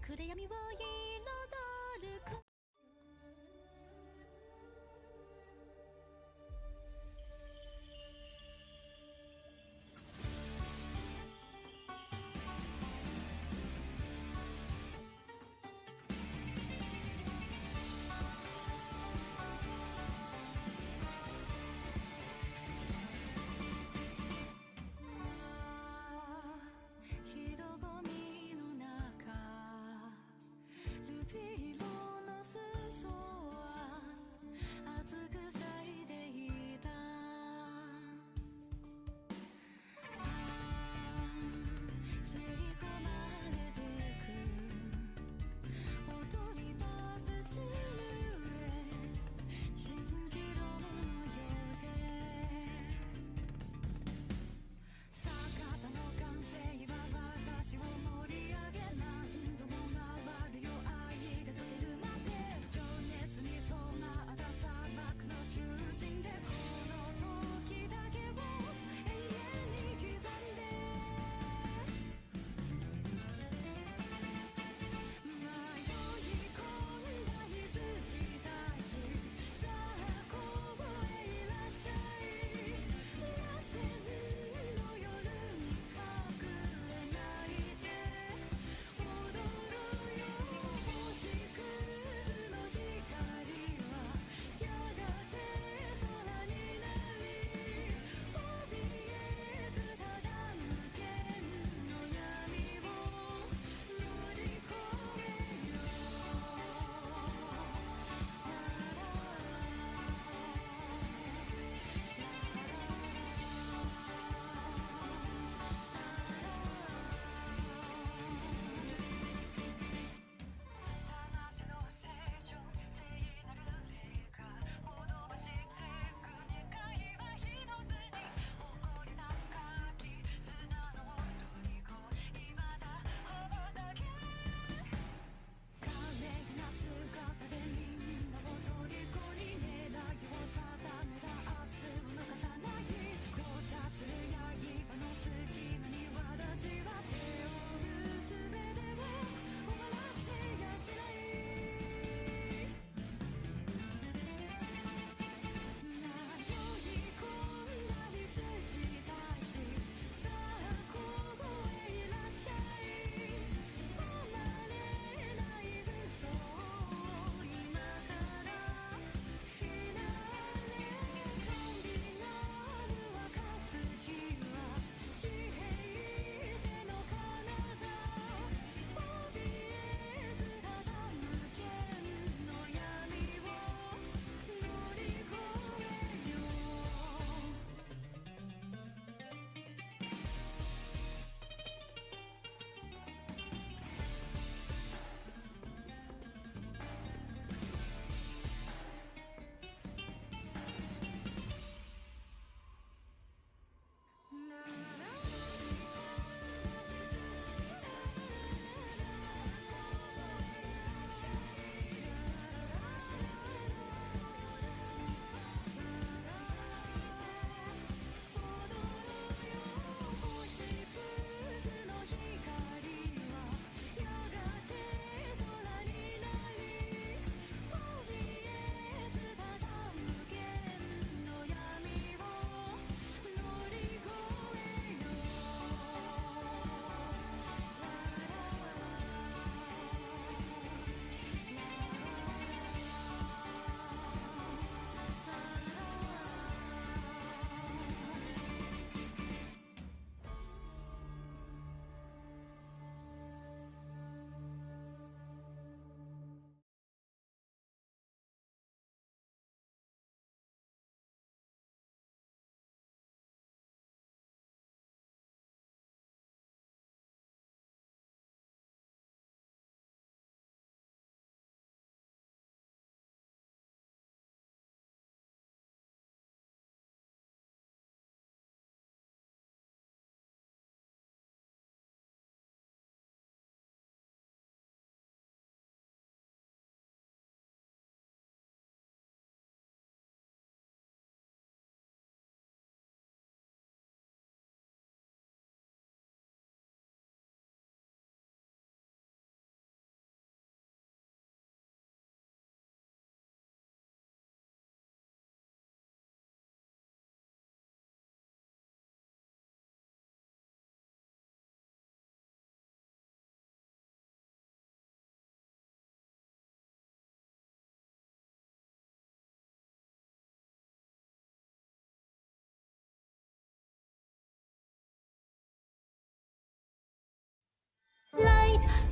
暗闇を彩る人混みの中ルビー色の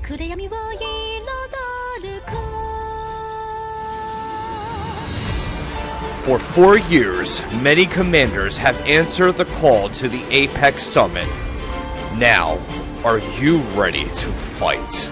暗闇を彩る子 For 4 years, many commanders have answered the call to the Apex Summit. Now, are you ready to fight?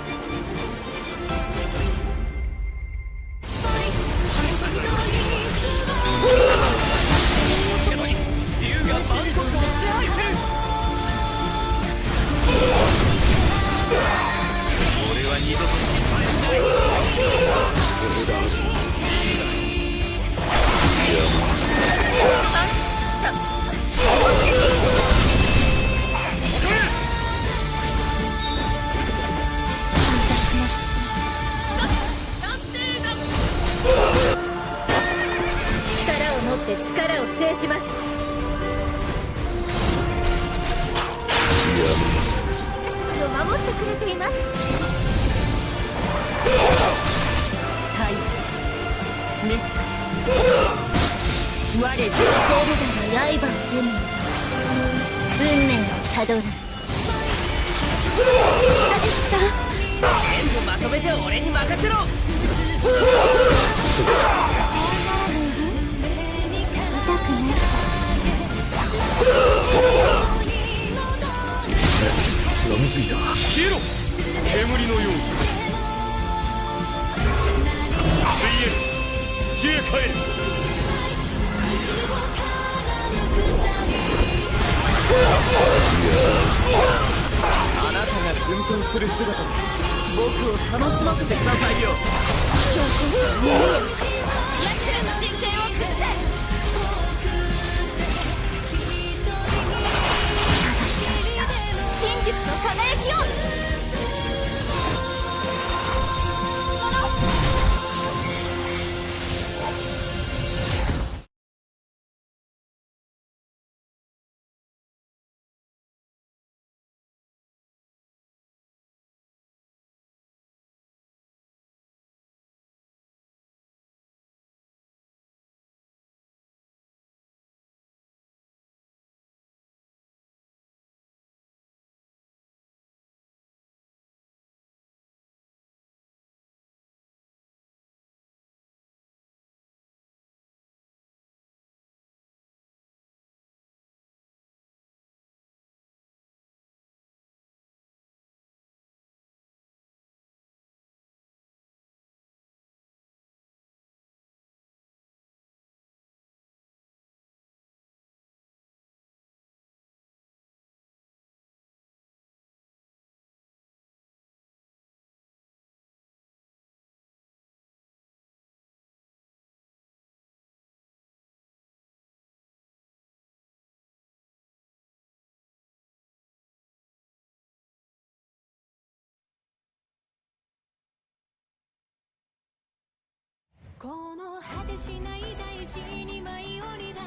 この果てしない大地に舞い降りたら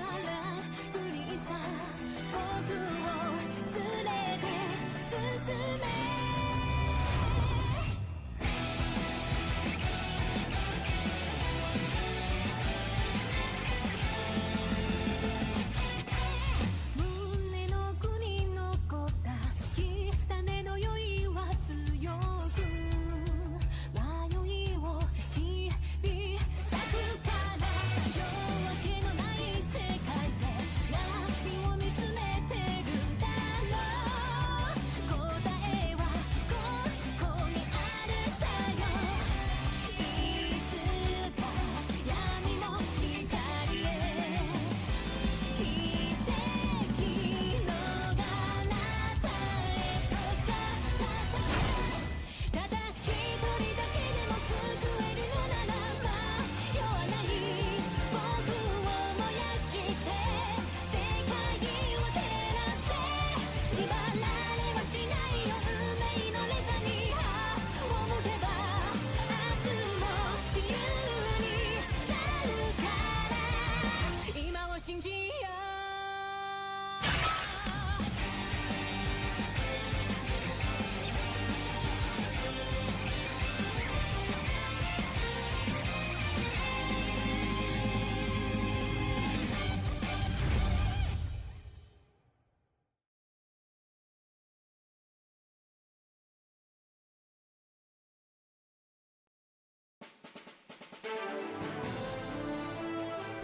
フリーさ僕を連れて進め胸の奥に残った種の酔いは強く迷いを日々咲くから夜明けのない世界で何を見つめてるだろう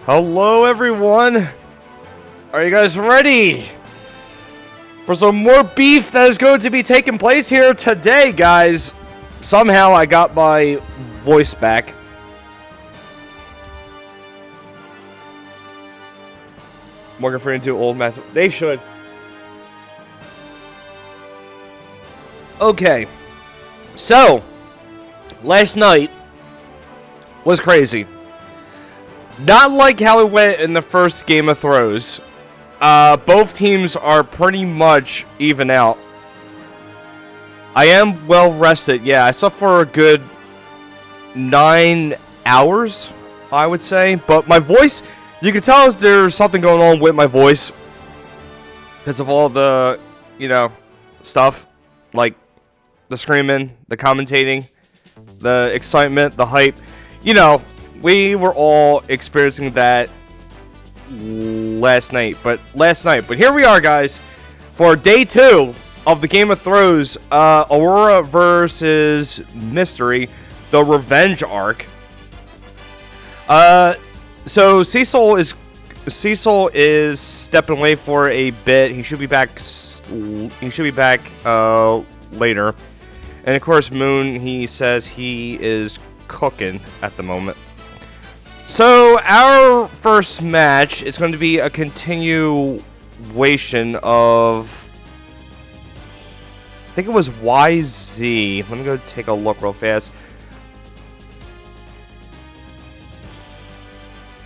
Hello, everyone. Are you guys ready for some more beef that is going to be taking place here today, guys? Somehow I got my voice back. Morgan Freeman to old match. They should. Okay. So, last night was crazy. Not like how it went in the first Game of Thrones. Both teams are pretty much even out. I am well rested. Yeah, I slept for a good 9 hours, I would say. But my voice, you can tell there's something going on with my voice because of all the, stuff. Like the screaming, the commentating, the excitement, the hype. We were all experiencing that last night. But here we are, guys, for day 2 of the Game of Thrones, Aurora versus Mystery, the Revenge arc. So Cecil is stepping away for a bit. He should be back. Later. And of course, Moon, he says he is cooking at the moment. So our first match is going to be a continuation of, I think it was YZ. Let me go take a look real fast.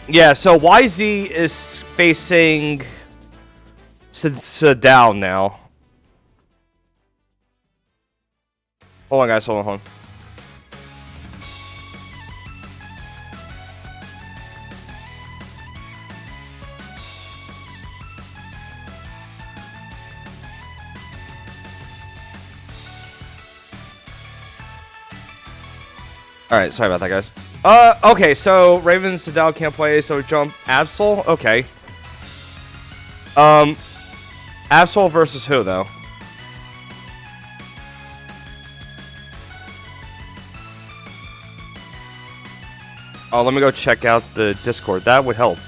Yeah, so YZ is facing Sadao now. Hold on, guys. Hold on. Alright, sorry about that, guys. Okay, so Raven and Sadao can't play, so jump Absol? Okay. Absol versus who, though? Oh, let me go check out the Discord. That would help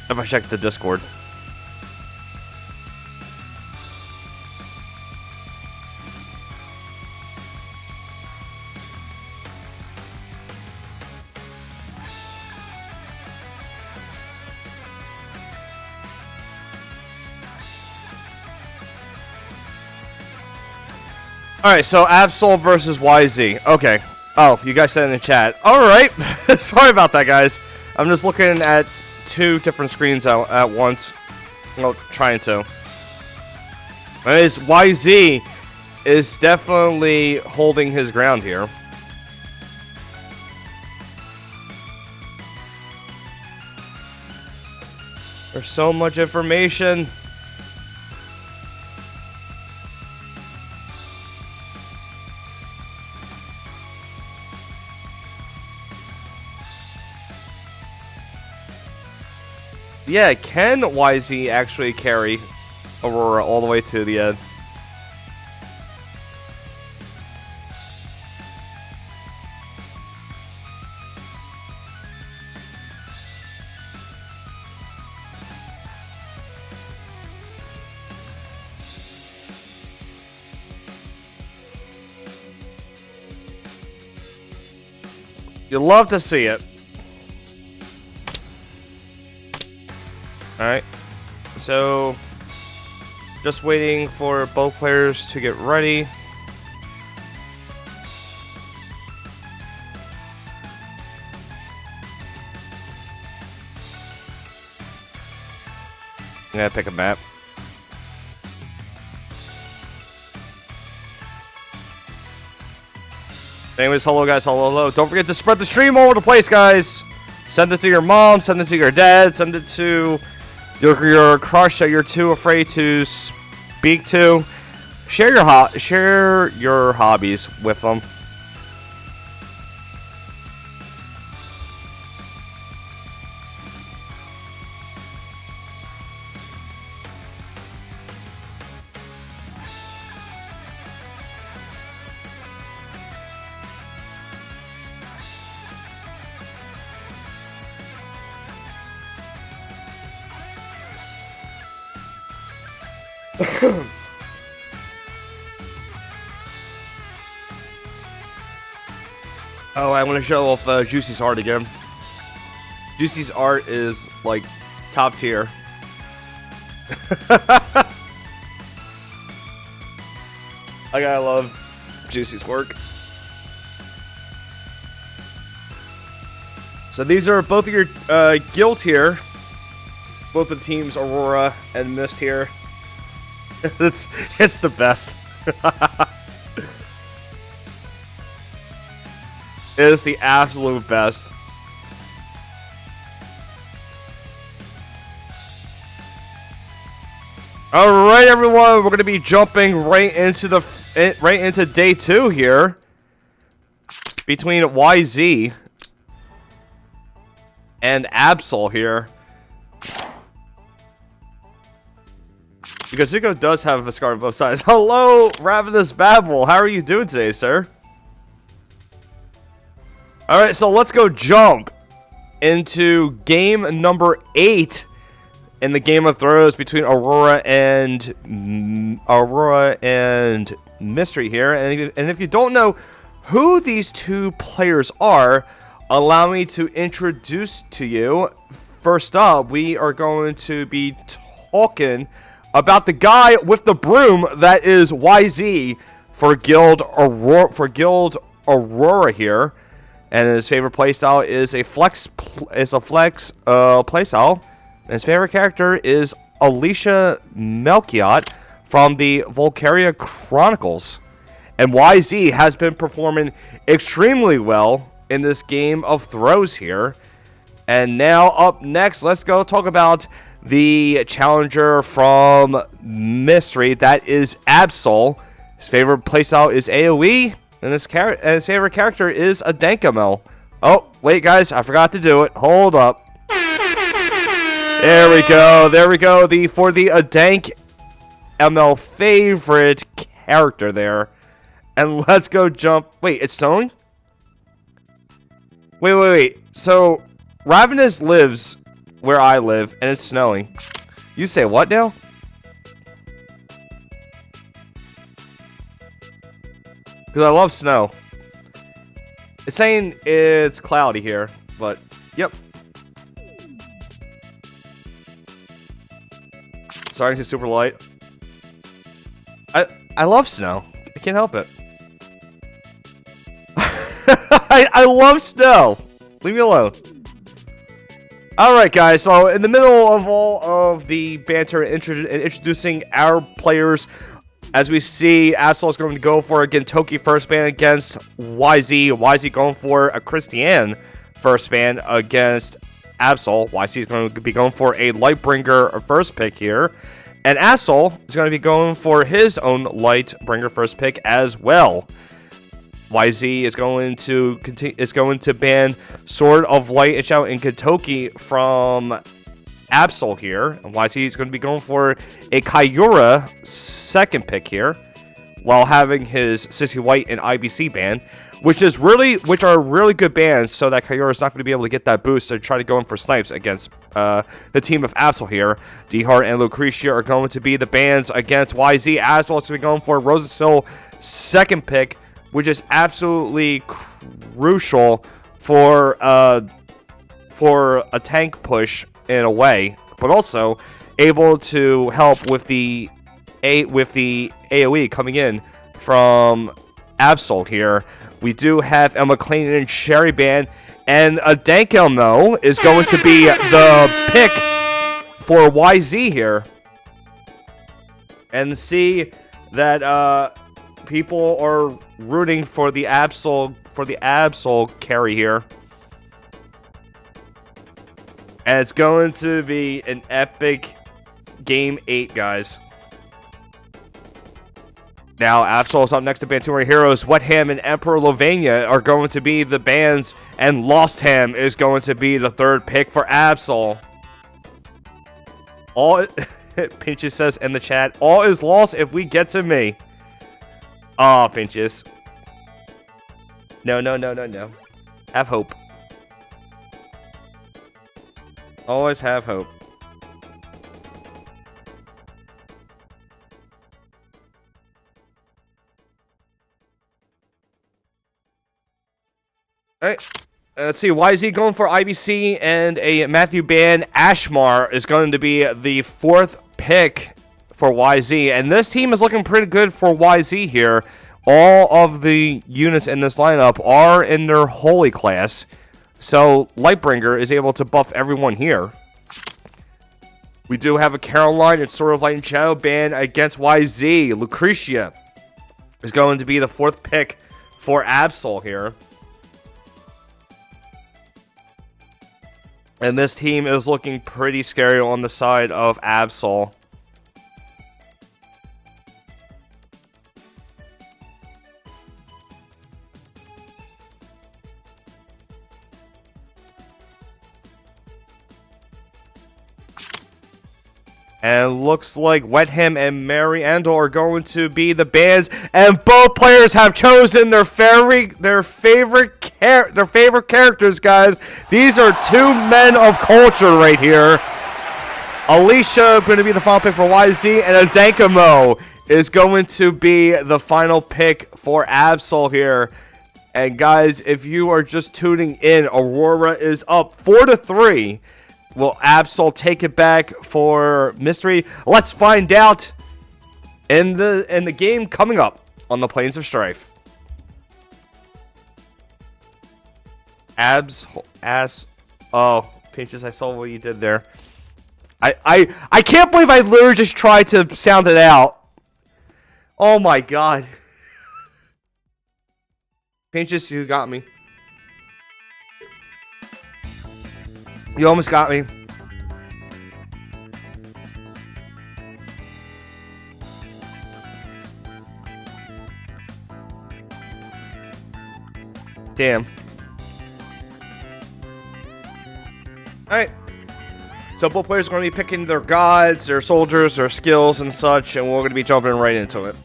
if I check the Discord. Alright, so Absol versus YZ. Okay. Oh, you guys said in the chat. Alright. Sorry about that, guys. I'm just looking at 2 different screens at once. Well, trying to. Anyways, YZ is definitely holding his ground here. There's so much information. Yeah, can YZ actually carry Aurora all the way to the end? You'd love to see it. Alright, so just waiting for both players to get ready. I'm gonna pick a map. Anyways, hello guys, hello. Don't forget to spread the stream all over the place, guys. Send it to your mom, send it to your dad, send it to your crush that you're too afraid to speak to. Share your hobbies with them. Oh, I want to show off Juicy's art again. Juicy's art is, like, top tier. I gotta love Juicy's work. So these are both of your guild here. Both the teams, Aurora and Mist here. It's the best. It is the absolute best. Alright everyone, we're going to be jumping right into day 2 here. Between YZ and Absol here. Because Zuko does have a scar on both sides. Hello, Ravenous Babble. How are you doing today, sir? Alright, so let's go jump into game number 8 in the Game of Thrones between Aurora and Mystery here. And if you don't know who these two players are, allow me to introduce to you. First up, we are going to be talking about the guy with the broom that is YZ for Guild Aurora here. And his favorite playstyle is a flex playstyle. And his favorite character is Alicia Melchiot from the Volcaria Chronicles. And YZ has been performing extremely well in this Game of Thrones here. And now up next, let's go talk about the challenger from Mystery. That is Absol. His favorite playstyle is AoE. And his favorite character is a Dankamo. Oh, wait, guys. I forgot to do it. Hold up. There we go. There we go. For the Dank ML favorite character there. And let's go jump. Wait, it's snowing? Wait. So, Ravenous lives where I live, and it's snowing. You say what now? Because I love snow. It's saying it's cloudy here, but yep. Starting to super light. I love snow. I can't help it. I love snow. Leave me alone. Alright guys, so in the middle of all of the banter and introducing our players, as we see, Absol is going to go for a Gintoki first ban against YZ. YZ going for a Christian first ban against Absol. YZ is going to be going for a Lightbringer first pick here. And Absol is going to be going for his own Lightbringer first pick as well. YZ is going to ban Sword of Light and Shadow and Gintoki from Absol here. And YZ is going to be going for a Kyura second pick here, while having his Sissy White and IBC ban, which are really good bans, so that Kyura is not going to be able to get that boost to try to go in for snipes against the team of Absol here. D-Heart and Lucretia are going to be the bans against YZ. Absol is going to be going for Rose's Hill second pick, which is absolutely crucial for a tank push in a way, but also able to help with the AoE coming in from Absol here. We do have Emma Clayton and Sherry Band, and a Dank Elmo is going to be the pick for YZ here. And see that people are rooting for the Absol carry here. And it's going to be an epic Game 8, guys. Now, Absol is up next to Bantumari Heroes. Wet Ham and Emperor Lovania are going to be the bans, and Lost Ham is going to be the third pick for Absol. All Pinches says in the chat, all is lost if we get to me. Aw, Pinches. No. Have hope. Always have hope. Alright. Let's see. YZ going for IBC and a Matthew Ban. Ashmar is going to be the 4th pick for YZ. And this team is looking pretty good for YZ here. All of the units in this lineup are in their holy class. So Lightbringer is able to buff everyone here. We do have a Caroline and Sword of Light and Shadow Ban against YZ. Lucretia is going to be the 4th pick for Absol here. And this team is looking pretty scary on the side of Absol. And looks like Wetham and Mary Andor are going to be the bans, and both players have chosen their favorite characters, guys. These are 2 men of culture right here. Alicia going to be the final pick for YZ, and Adankamo is going to be the final pick for Absol here. And guys, if you are just tuning in, Aurora is up 4-3. Will Absol take it back for Mystery? Let's find out in the game coming up on the Plains of Strife. Oh, Peaches, I saw what you did there. I can't believe I literally just tried to sound it out. Oh my god. Peaches, you got me. You almost got me. Damn. Alright. So both players are going to be picking their gods, their soldiers, their skills and such, and we're going to be jumping right into it.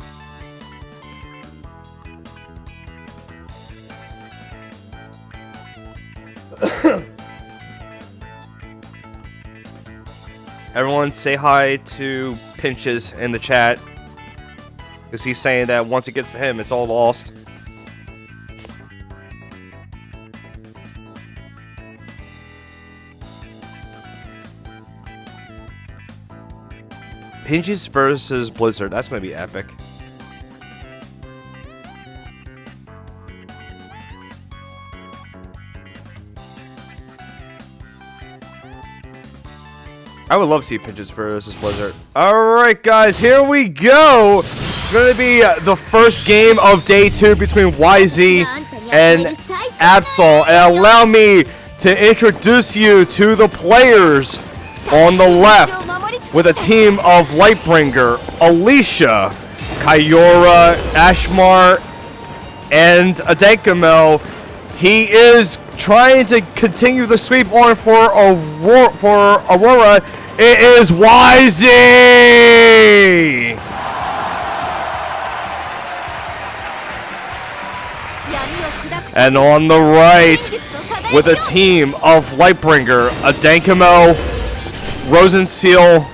Everyone say hi to Pinches in the chat, because he's saying that once it gets to him, it's all lost. Pinches versus Blizzard, that's going to be epic. I would love to see Pinches versus Blizzard. Alright, guys, here we go. It's going to be the first game of day 2 between YZ and Absol. And allow me to introduce you to the players on the left with a team of Lightbringer, Alicia, Kyora, Ashmar, and Adankamo. He is trying to continue the sweep on for Aurora. It is YZ! And on the right, with a team of Lightbringer, Adankamo, Rosenseal,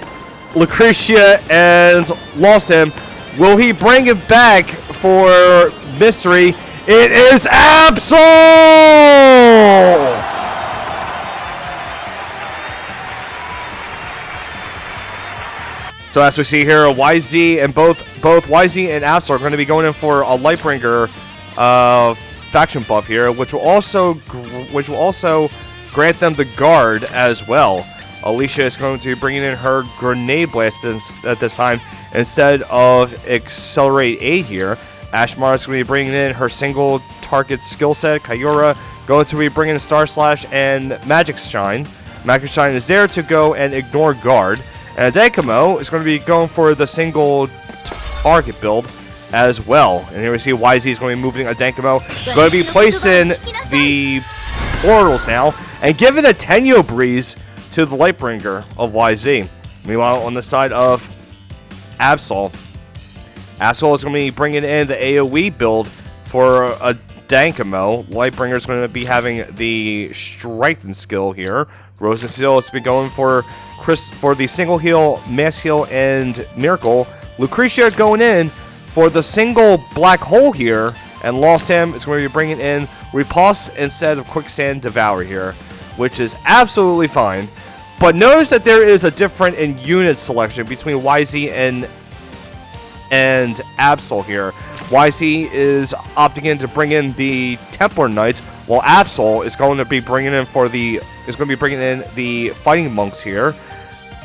Lucretia, and lost him. Will he bring it back for Mystery? It is Absol! So as we see here, YZ and both YZ and Absol are going to be going in for a Lightbringer faction buff here, which will also grant them the guard as well. Alicia is going to be bringing in her Grenade Blast at this time instead of Accelerate 8 here. Ashmar is going to be bringing in her single target skill set. Kyora going to be bringing in Star Slash and Magic Shine. Magic Shine is there to go and ignore guard. And Adankamo is going to be going for the single target build as well. And here we see YZ is going to be moving Adankamo. Going to be placing the portals now and giving a Tenyo Breeze to the Lightbringer of YZ. Meanwhile, on the side of Absol, Absol is going to be bringing in the AoE build for Adankamo. Lightbringer is going to be having the Strengthen skill here. Rosenseal has been going for the single heal, mass heal, and miracle. Lucretia going in for the single black hole here, and Lost Sam is going to be bringing in Repulse instead of Quicksand Devour here, which is absolutely fine. But notice that there is a difference in unit selection between YZ and Absol here. YZ is opting in to bring in the Templar Knights, while Absol is going to be bringing in the Fighting Monks here.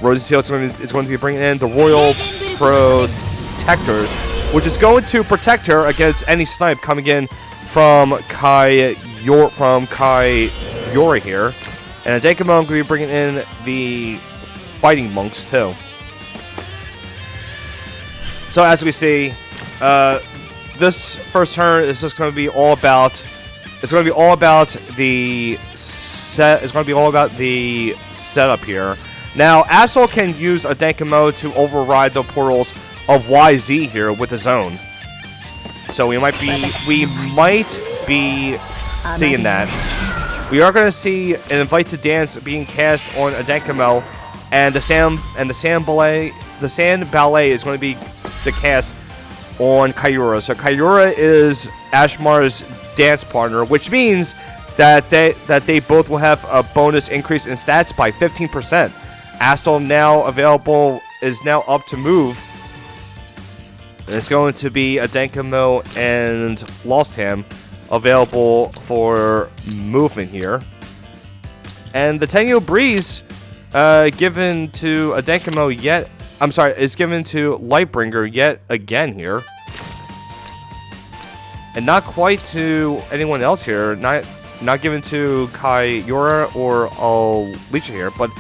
Rosy Seal is going to be bringing in the Royal Protectors, which is going to protect her against any snipe coming in from Yori here. And Daikamo going to be bringing in the Fighting Monks too. So as we see, this first turn is just going to be all about. It's going to be all about the set. It's going to be all about the setup here. Now, Absol can use a Daikamo to override the portals of YZ here with his own. So we might be seeing that. We are going to see an Invite to Dance being cast on a Daikamo, and the Sand Ballet is going to be the cast on Kaiura. So Kaiura is Ashmar's dance partner, which means that they both will have a bonus increase in stats by 15%. Absol is now up to move. And it's going to be a Daikamo and Lostham available for movement here. And the Tenyo Breeze given to a Daikamo is given to Lightbringer yet again here. And not quite to anyone else here. Not given to Kaiura or Alicia here, but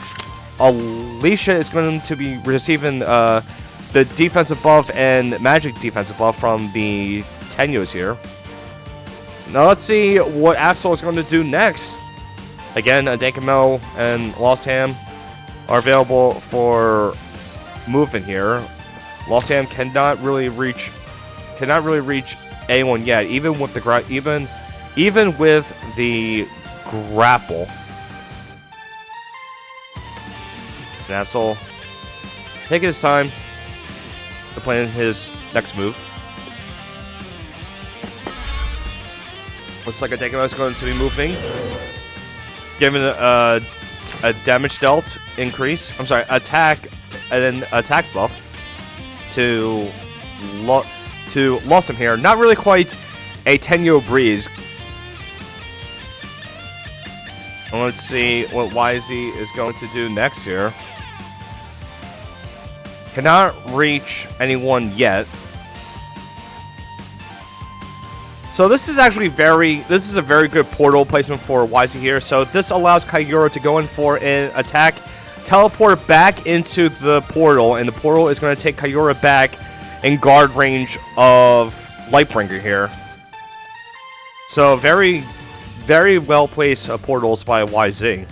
Alicia is going to be receiving the defensive buff and magic defensive buff from the Tenyos here. Now let's see what Absol is going to do next. Again, Daikamo and Lostham are available for movement here. Lostham cannot really reach anyone yet, even with the grapple. And Absol taking his time to plan his next move. Looks like a Daikamo is going to be moving, given a damage dealt increase. I'm sorry, attack buff to Lostham here. Not really quite a Tenyo Breeze. And let's see what YZ is going to do next here. Cannot reach anyone yet. So this is actually a very good portal placement for YZ here. So this allows Kaiura to go in for an attack, teleport back into the portal, and the portal is going to take Kaiura back in guard range of Lightbringer here. So very, very well placed portals by YZ.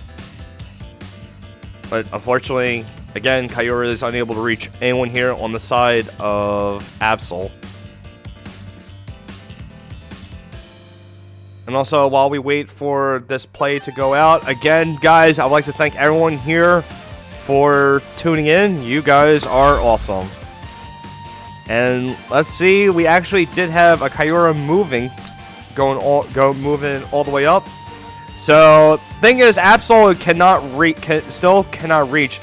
But unfortunately, again, Kaiura is unable to reach anyone here on the side of Absol. And also, while we wait for this play to go out, again, guys, I'd like to thank everyone here for tuning in. You guys are awesome. And let's see, we actually did have a Kaiura moving, moving all the way up. So, thing is, Absol still cannot reach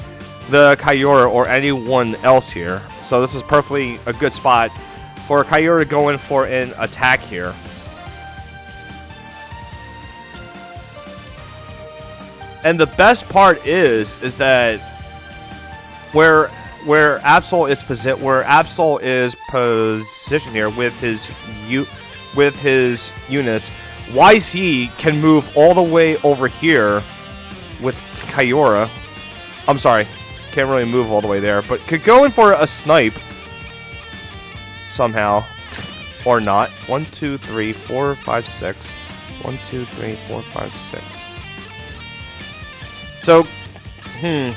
the Kaiura or anyone else here. So this is perfectly a good spot for Kaiura to go in for an attack here. And the best part is that where Absol is positioned here with his units, YZ can move all the way over here with Kaiura. I'm sorry, can't really move all the way there, but could go in for a snipe somehow, or not. 1, 2, 3, 4, 5, 6. 1, 2, 3, 4, 5, 6. So, can't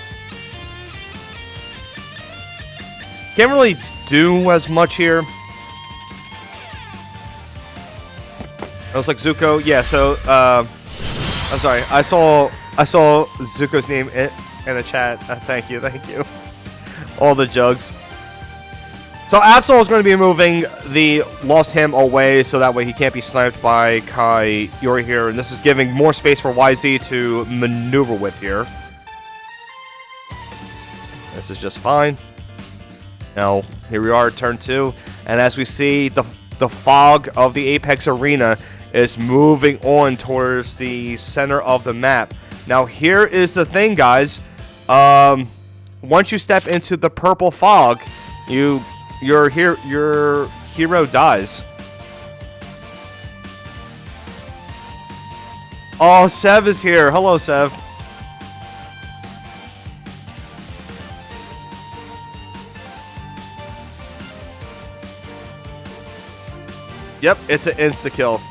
really do as much here. It looks like Zuko. Yeah, so, I'm sorry. I saw Zuko's name in the chat. Thank you. All the jugs. So Absol is going to be moving the Lost Him away so that way he can't be sniped by Kaiyura here. And this is giving more space for YZ to maneuver with here. This is just fine. Now, here we are, turn 2. And as we see, the fog of the Apex Arena is moving on towards the center of the map. Now, here is the thing, guys. Once you step into the purple fog, your hero dies. Oh, Sev is here. Hello, Sev. Yep, it's an insta-kill.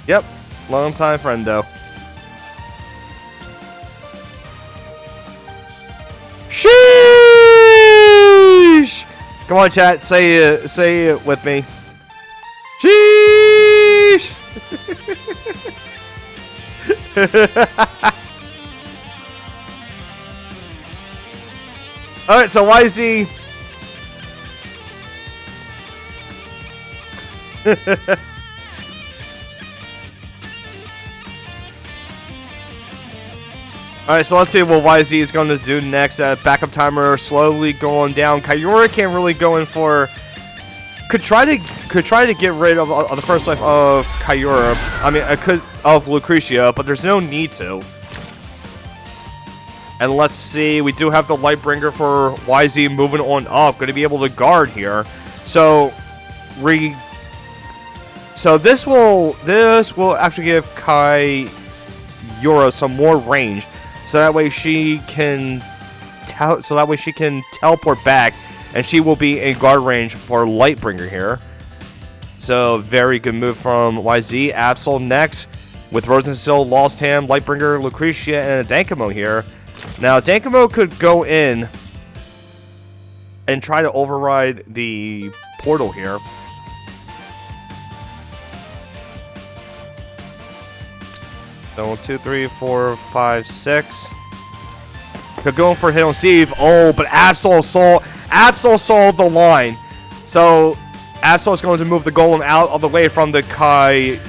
Yep, long time friendo. Sheesh! Come on, chat, say it with me. Sheesh! All right, so YZ. Alright, so let's see what YZ is going to do next. Backup timer slowly going down. Kaiyura can't really go in for... Could try to get rid of the first life of Kaiyura. I mean, of Lucretia, but there's no need to. And let's see, we do have the Lightbringer for YZ moving on up. Going to be able to guard here. So this will actually give Kaiyura some more range. So that way she can teleport back, and she will be in guard range for Lightbringer here. So very good move from YZ. Absol next with Rosenstill, Lost Ham, Lightbringer, Lucretia, and a Dankamo here. Now Dankamo could go in and try to override the portal here. So 1, 2, 3, 4, 5, 6. They're going for a hit on Steve. Oh, but Absol saw the line. So Absol is going to move the golem out of the way from the Kaiyura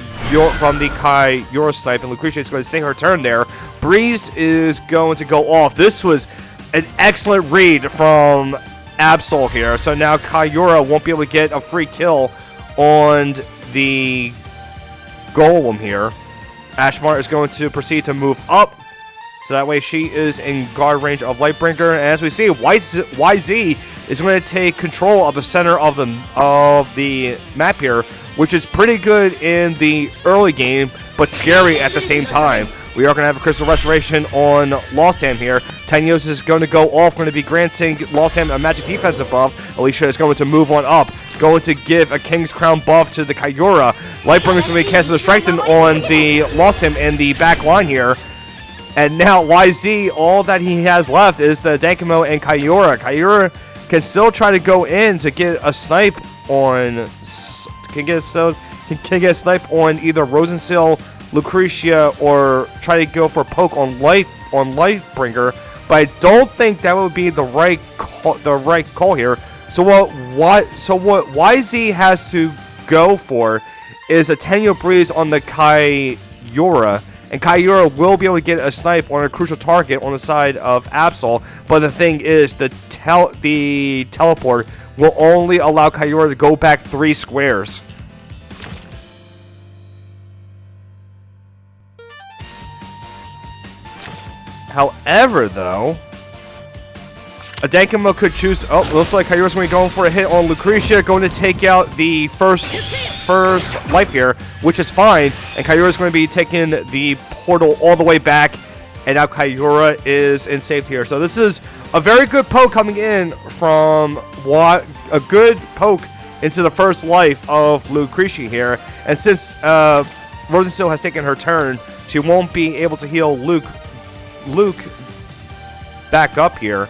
snipe, and Lucretia is going to stay her turn there. Breeze is going to go off. This was an excellent read from Absol here. So now Kaiyura won't be able to get a free kill on the golem here. Ashmar is going to proceed to move up, so that way she is in guard range of Lightbringer. And as we see, YZ is going to take control of the center of the map here, which is pretty good in the early game, but scary at the same time. We are going to have a Crystal Restoration on Lost Ham here. Tenyos is going to go off, going to be granting Lost Ham a magic defense buff. Alicia is going to move on up, going to give a King's Crown buff to the Kaiyura. Lightbringer is going to be casting the Strengthen on the Lost Ham in the back line here. And now YZ, all that he has left is the Dankamo and Kaiyura. Kaiyura can still try to go in to get a snipe on... Can get a snipe on either Rosenstill, Lucretia, or try to go for a poke on Lightbringer, but I don't think that would be the right call here. So what YZ has to go for is a Tenyo Breeze on the Kaiyura, and Kaiyura will be able to get a snipe on a crucial target on the side of Absol. But the thing is, the teleport will only allow Kaiyura to go back 3 squares. However, though, a Dankamo could choose... Oh, looks like Kaiyura's going to be going for a hit on Lucretia, going to take out the first life here, which is fine. And Kaiyura's going to be taking the portal all the way back, and now Kaiyura is in safety here. So this is a very good poke coming in from a good poke into the first life of Lucretia here. And since Rosenstill has taken her turn, she won't be able to heal Luke back up here.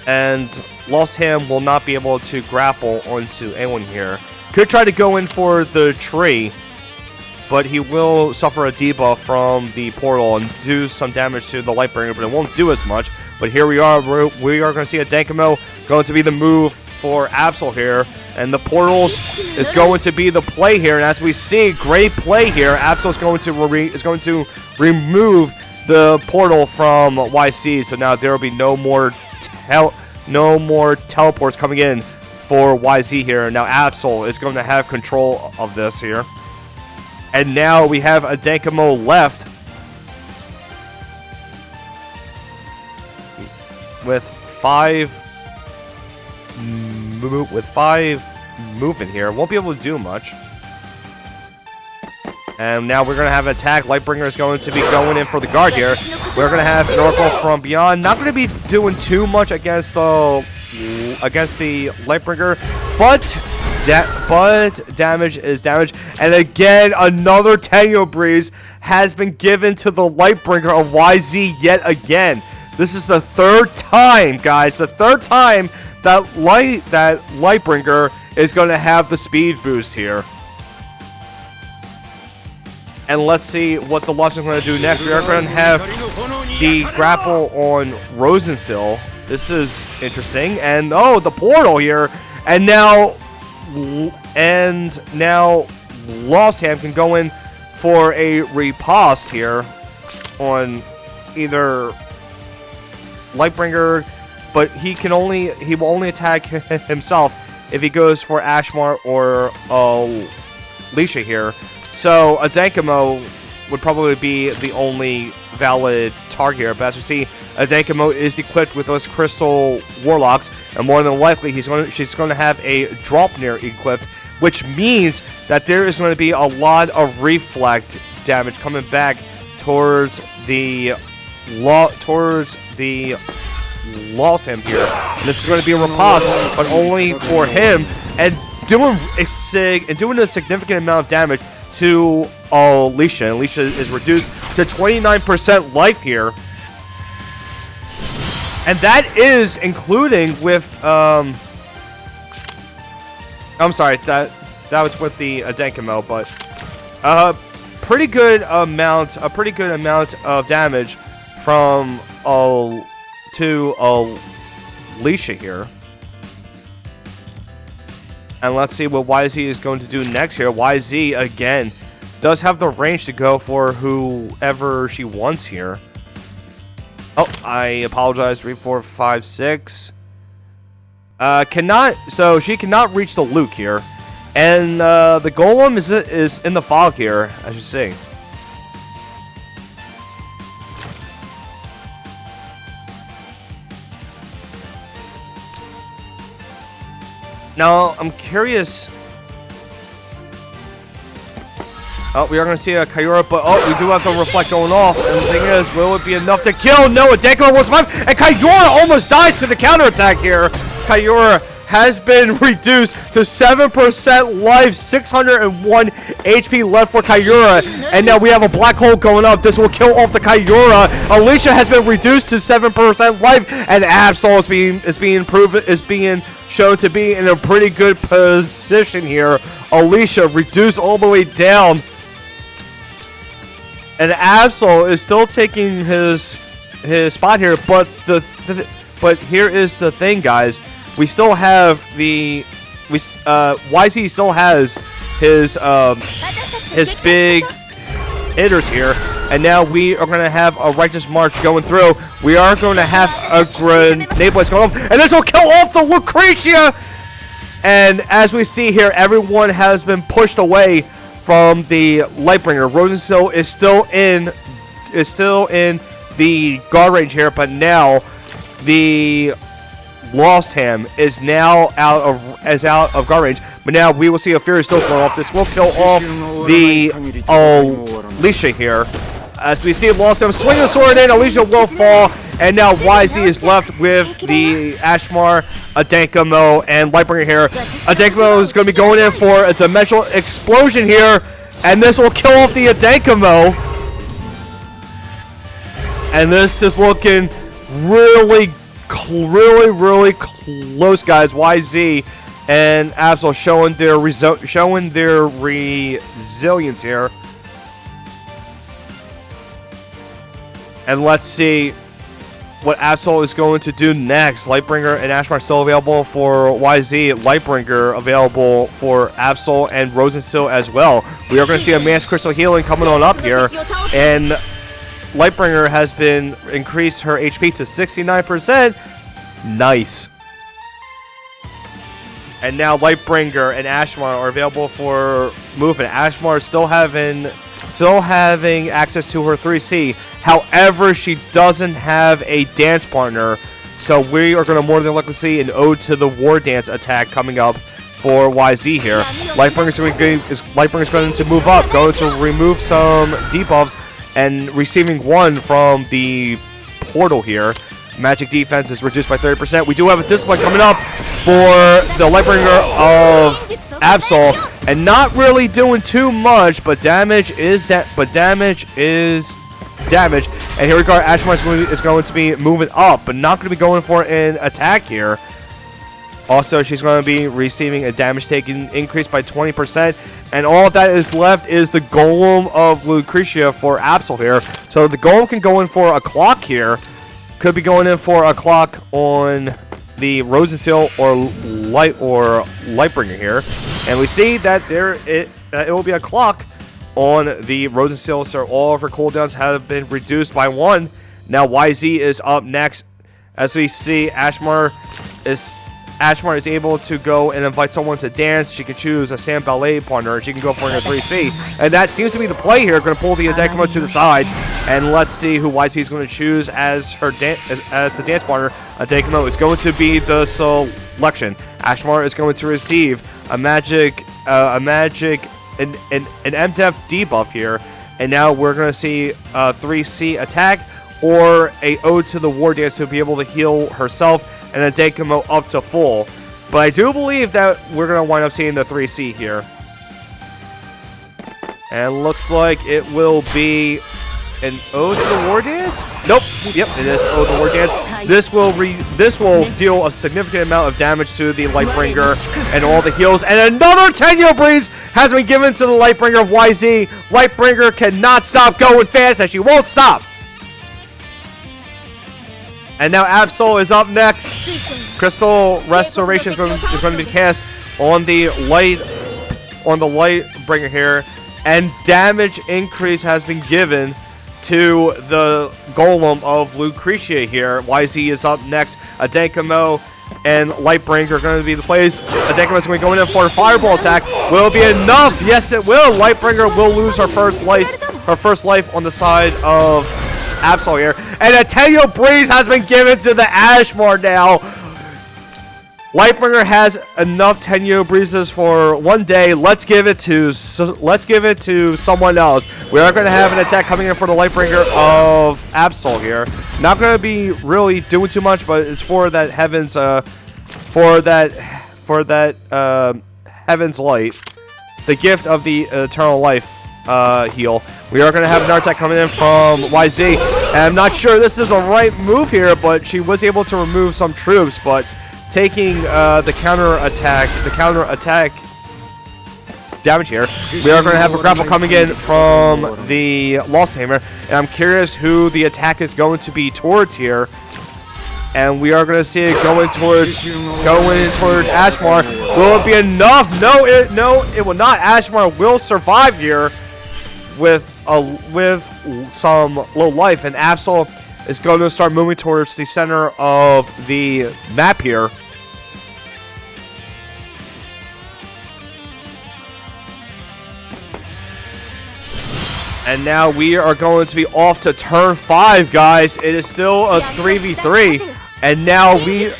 And Lost Ham will not be able to grapple onto anyone here. Could try to go in for the tree. but he will suffer a debuff from the portal and do some damage to the Lightbringer, but it won't do as much. But here we are going to see a Dankamo going to be the move for Absol here, and the portals is going to be the play here. And as we see, great play here. Absol is going to remove the portal from YC, so now there will be no more teleports coming in for YZ here. Now Absol is going to have control of this here, and now we have a Dankamo left with five movement here. Won't be able to do much. And now we're going to have an attack. Lightbringer is going to be going in for the guard here. We're going to have an Oracle from Beyond. Not going to be doing too much against the Lightbringer, but damage is damage. And again, another Tango Breeze has been given to the Lightbringer of YZ yet again. This is the third time, guys. The third time that Lightbringer is going to have the speed boost here. And let's see what the Lux is going to do next. We are going to have the grapple on Rosenstill. This is interesting. And oh, the portal here. And now Lost Ham can go in for a riposte here on either Lightbringer, but he will only attack himself if he goes for Ashmar or Leisha here. So a Dankamo would probably be the only valid target here. But as we see, a Dankamo is equipped with those Crystal Warlocks, and more than likely she's going to have a Dropnir equipped, which means that there is going to be a lot of reflect damage coming back towards the Lost Him here. And this is going to be a riposte, but only for him, and doing a significant amount of damage to Alicia. Alicia is reduced to 29% life here. And that is including with I'm sorry, that was with the Dankamo, but a pretty good amount of damage from to Alicia here. And let's see what YZ is going to do next here. YZ, again, does have the range to go for whoever she wants here. Oh, I apologize. 3, 4, 5, 6. So she cannot reach the Luke here. And the Golem is in the fog here, as you see. Now, I'm curious. Oh, we are going to see a Kyura, but oh, we do have the Reflect going off. And the thing is, will it be enough to kill? No, a Dankamo will survive, and Kyura almost dies to the counterattack here. Kyura has been reduced to 7% life, 601 HP left for Kyura, and now we have a black hole going up. This will kill off the Kyura. Alicia has been reduced to 7% life, and Absol is being shown to be in a pretty good position here. Alicia reduced all the way down, and Absol is still taking his spot here. But but here is the thing, guys. We still have YZ still has his big hitters here, and now we are going to have a Righteous March going through. We are going to have a Grenade Blast going off, and this will kill off the Lucretia. And as we see here, everyone has been pushed away from the Lightbringer. Rosenstill is still in the guard range here, but now the Lost Ham is now out of guard range. But now we will see a Fury Still going off. This will kill off the Alicia here. As we see Lost Ham swing the sword in, Alicia will fall. And now YZ is left with the Ashmar, a Dankamo, and Lightbringer here. A Dankamo is going to be going in for a Dimensional Explosion here. And this will kill off the Dankamo. And this is looking really close, guys. YZ and Absol showing their resilience here. And let's see what Absol is going to do next. Lightbringer and Ashmar still available for YZ. Lightbringer available for Absol and Rosenstiel as well. We are going to see a Mass Crystal Healing coming on up here. And Lightbringer has been increased her HP to 69%. Nice. And now Lightbringer and Ashmar are available for movement. Ashmar still having access to her 3C. However, she doesn't have a dance partner. So we are going to more than likely see an Ode to the War Dance attack coming up for YZ here. Lightbringer's going to move up, going to remove some debuffs and receiving one from the portal here. Magic defense is reduced by 30%. We do have a discipline coming up for the Lightbringer of Absol, and not really doing too much, but damage is damage. And here we go. Ashmar is going to be moving up, but not going to be going for an attack here. Also, she's going to be receiving a damage taken increase by 20%, and all that is left is the Golem of Lucretia for Absol here. So the Golem can go in for a clock here. Could be going in for a clock on the Rosenstiel or Lightbringer here, and we see that it will be a clock on the Rosenstiel. So all of her cooldowns have been reduced by 1. Now YZ is up next, as we see Ashmar is able to go and invite someone to dance. She can choose a Sam Ballet partner, and she can go for her 3C. And that seems to be the play here. Going to pull the Adekamo to the side, and let's see who YZ is going to choose as her as the dance partner. Adekamo is going to be the selection. Ashmar is going to receive a magic, an MDEF debuff here, and now we're going to see a 3C attack or a Ode to the War Dance to be able to heal herself, and a Adekamo up to full. But I do believe that we're going to wind up seeing the 3C here. And looks like it will be an Ode to the War Dance? Nope. Yep, it is Ode to the War Dance. This will deal a significant amount of damage to the Lightbringer and all the heals. And another Tenyo Breeze has been given to the Lightbringer of YZ. Lightbringer cannot stop going fast, and she won't stop. And now Absol is up next. Crystal Restoration is going to be cast on the Lightbringer here, and damage increase has been given to the Golem of Lucretia here. YZ is up next. Adekamo and Lightbringer are going to be the plays. Adekamo is going to go in for a Fireball attack. Will it be enough? Yes, it will. Lightbringer will lose her first life on the side of Absol here. And a Tenyo Breeze has been given to the Ashmar now. Lightbringer has enough Tenyo Breezes for one day. Let's give it to someone else. We are going to have an attack coming in for the Lightbringer of Absol here. Not going to be really doing too much, but it's for that Heaven's Heaven's Light, the gift of the eternal life heal. We are going to have another attack coming in from YZ, and I'm not sure this is a right move here, but she was able to remove some troops, but taking the counter attack damage here. We are going to have a grapple coming in from the Lost Hammer, and I'm curious who the attack is going to be towards here. And we are going to see it going towards Ashmar. Will it be enough? No, it will not. Ashmar will survive here with some low life, and Absol is going to start moving towards the center of the map here. And now we are going to be off to turn 5, guys. It is still a 3v3, and now we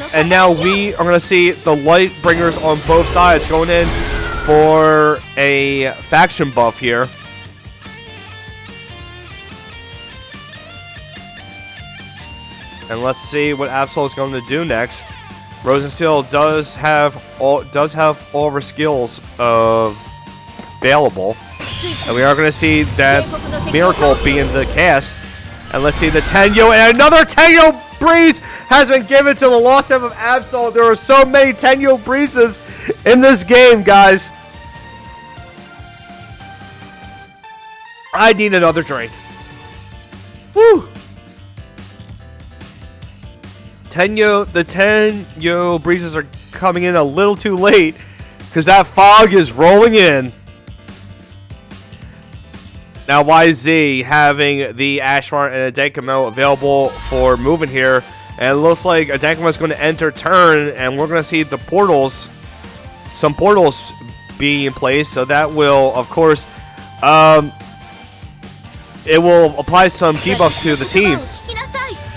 are going to see the Lightbringers on both sides going in for a faction buff here. And let's see what Absol is going to do next. Rosenstiel does have all of her skills available, and we are going to see that Miracle being the cast. And let's see the Tenyo, and another Tenyo Breeze has been given to the Lost Half of Absol. There are so many Tenyo Breezes in this game, guys. I need another drink. Woo! the Tenyo breezes are coming in a little too late because that fog is rolling in. Now YZ having the Ashmar and Adenkamo available for movement here. And it looks like Adenkamo is going to enter turn, and we're going to see the portals, some portals be in place. So that will, of course, it will apply some debuffs to the team.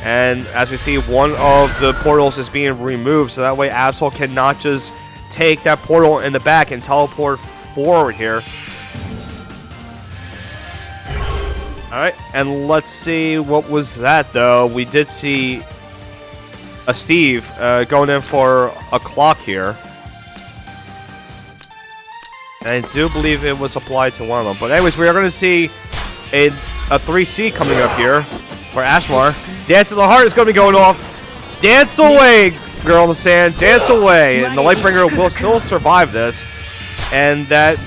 And as we see, one of the portals is being removed, so that way Absol cannot just take that portal in the back and teleport forward here. Alright, and let's see what was that, though. We did see a Steve going in for a clock here. And I do believe it was applied to one of them. But anyways, we are going to see a 3C coming up here for Ashmar. Dance of the Heart is going to be going off. Dance away, girl in the sand. Dance away. And the Lightbringer will still survive this. And that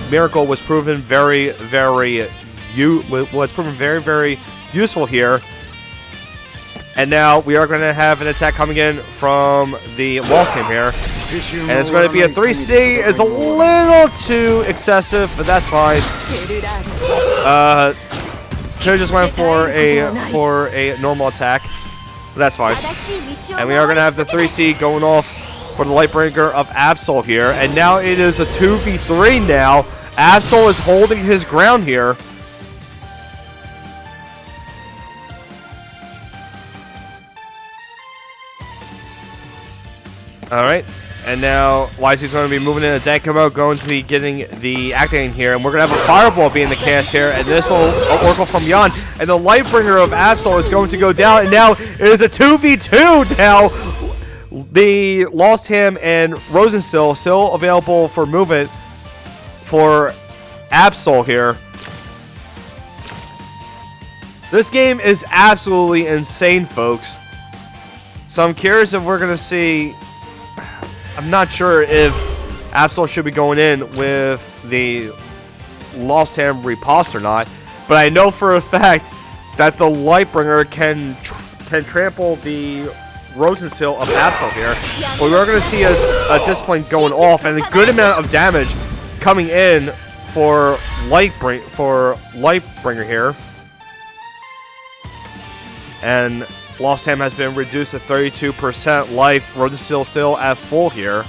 miracle was proven very useful here. And now we are going to have an attack coming in from the Lost team here. And it's going to be a 3C. It's a little too excessive, but that's fine. Should just went for a normal attack. But that's fine. And we are going to have the 3C going off for the Lightbringer of Absol here. And now it is a 2v3 now. Absol is holding his ground here. Alright, and now YZ's going to be moving in a Adenkamo, going to be getting the activating here, and we're going to have a Fireball being the cast here, and this will Oracle from Yon, and the Lightbringer of Absol is going to go down, and now it is a 2v2 now. The Lost Ham and Rosenstill still available for movement for Absol here. This game is absolutely insane, folks. So I'm curious if we're going to see... I'm not sure if Absol should be going in with the Lost Ham Riposte or not, but I know for a fact that the Lightbringer can trample the Rosenstill of Absol here. But we are going to see a Discipline going off and a good amount of damage coming in for Lightbringer here. And Lost Ham has been reduced to 32% life. Rosenstill still at full here.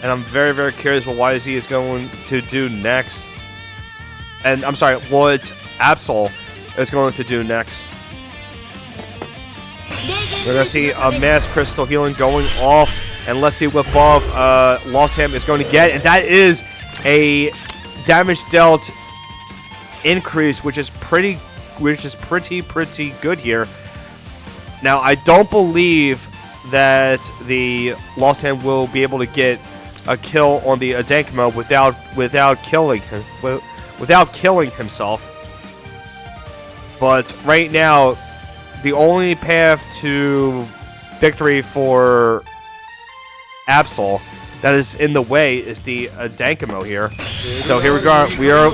And I'm very, very curious what YZ is going to do next. And I'm sorry, what Absol is going to do next. We're going to see a Mass Crystal Healing going off. And let's see what buff Lost Ham is going to get. And that is a damage dealt increase, which is pretty good here. Now, I don't believe that the Lost Hand will be able to get a kill on the Adenkamo without killing himself. But right now, the only path to victory for Absol that is in the way is the Adenkamo here. So here we go. We are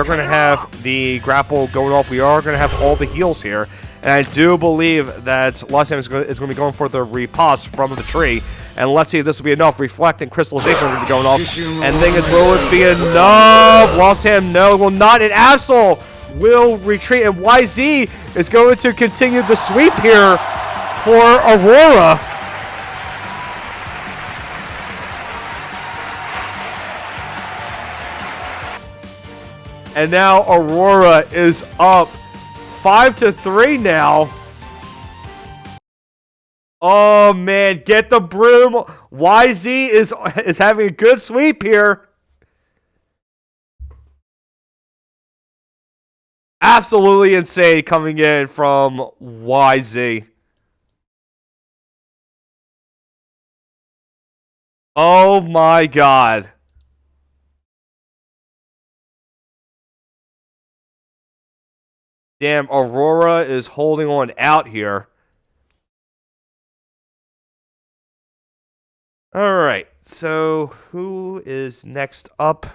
going to have the grapple going off. We are going to have all the heals here, and I do believe that Lost Ham is going to be going for the Riposte from the tree. And let's see if this will be enough. Reflect and Crystallization will be going off. And the thing is, will it be enough? Lost Ham, no, it will not. And Absol will retreat, and YZ is going to continue the sweep here for Aurora. And now Aurora is up 5-3 now. Oh man, get the broom. YZ is having a good sweep here. Absolutely insane coming in from YZ. Oh my god. Damn, Aurora is holding on out here. Alright, so who is next up?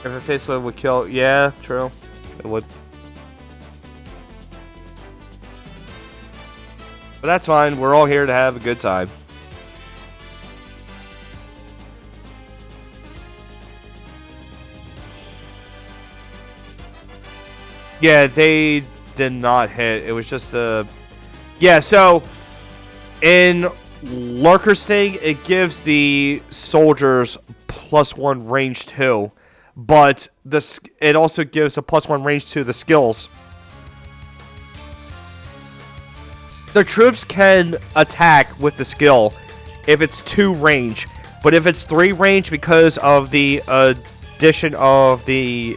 If a facelift would kill, yeah, true, it would. But that's fine. We're all here to have a good time. Yeah, they did not hit. It was just the... Yeah, so in Lurker's thing, it gives the soldiers +1 range 2, but it also gives a +1 range to the skills. The troops can attack with the skill if it's 2 range, but if it's 3 range because of the addition of the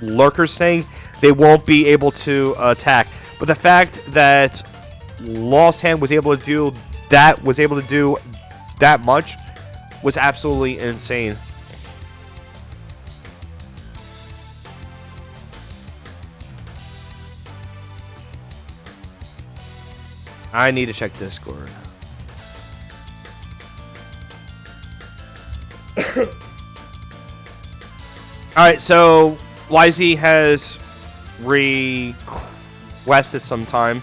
Lurker's thing, they won't be able to attack. But the fact that Lost Hand was able to do that much was absolutely insane. I need to check Discord. Alright, so YZ has requested some time.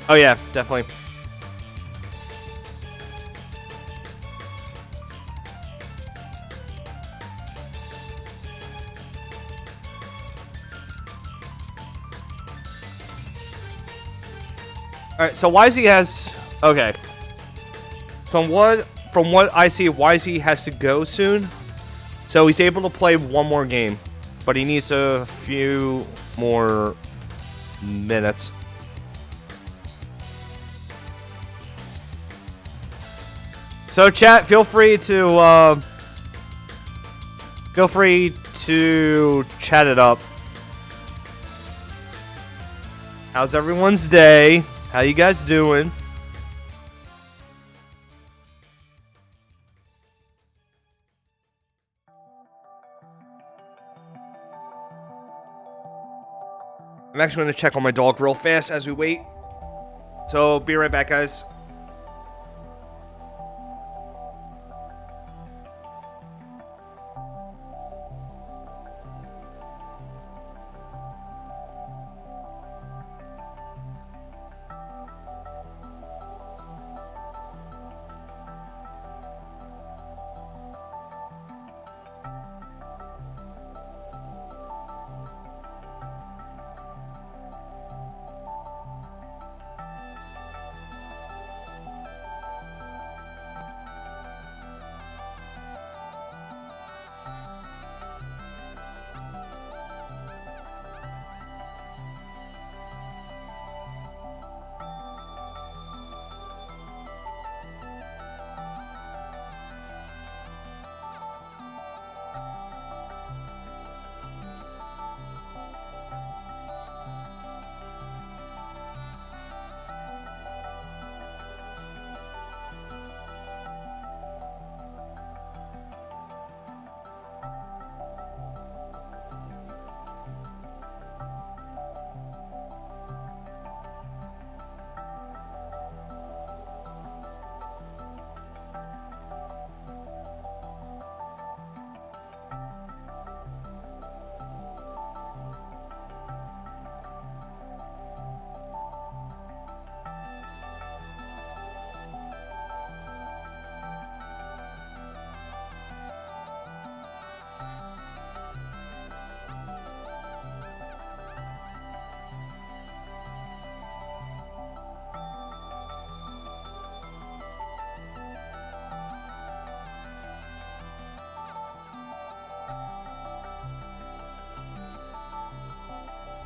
Oh yeah, definitely. Alright, so YZ has... Okay. From what I see, YZ has to go soon. So he's able to play one more game. But he needs a few more minutes. So chat, feel free to chat it up. How's everyone's day? How you guys doing? I'm actually going to check on my dog real fast as we wait. So, be right back, guys.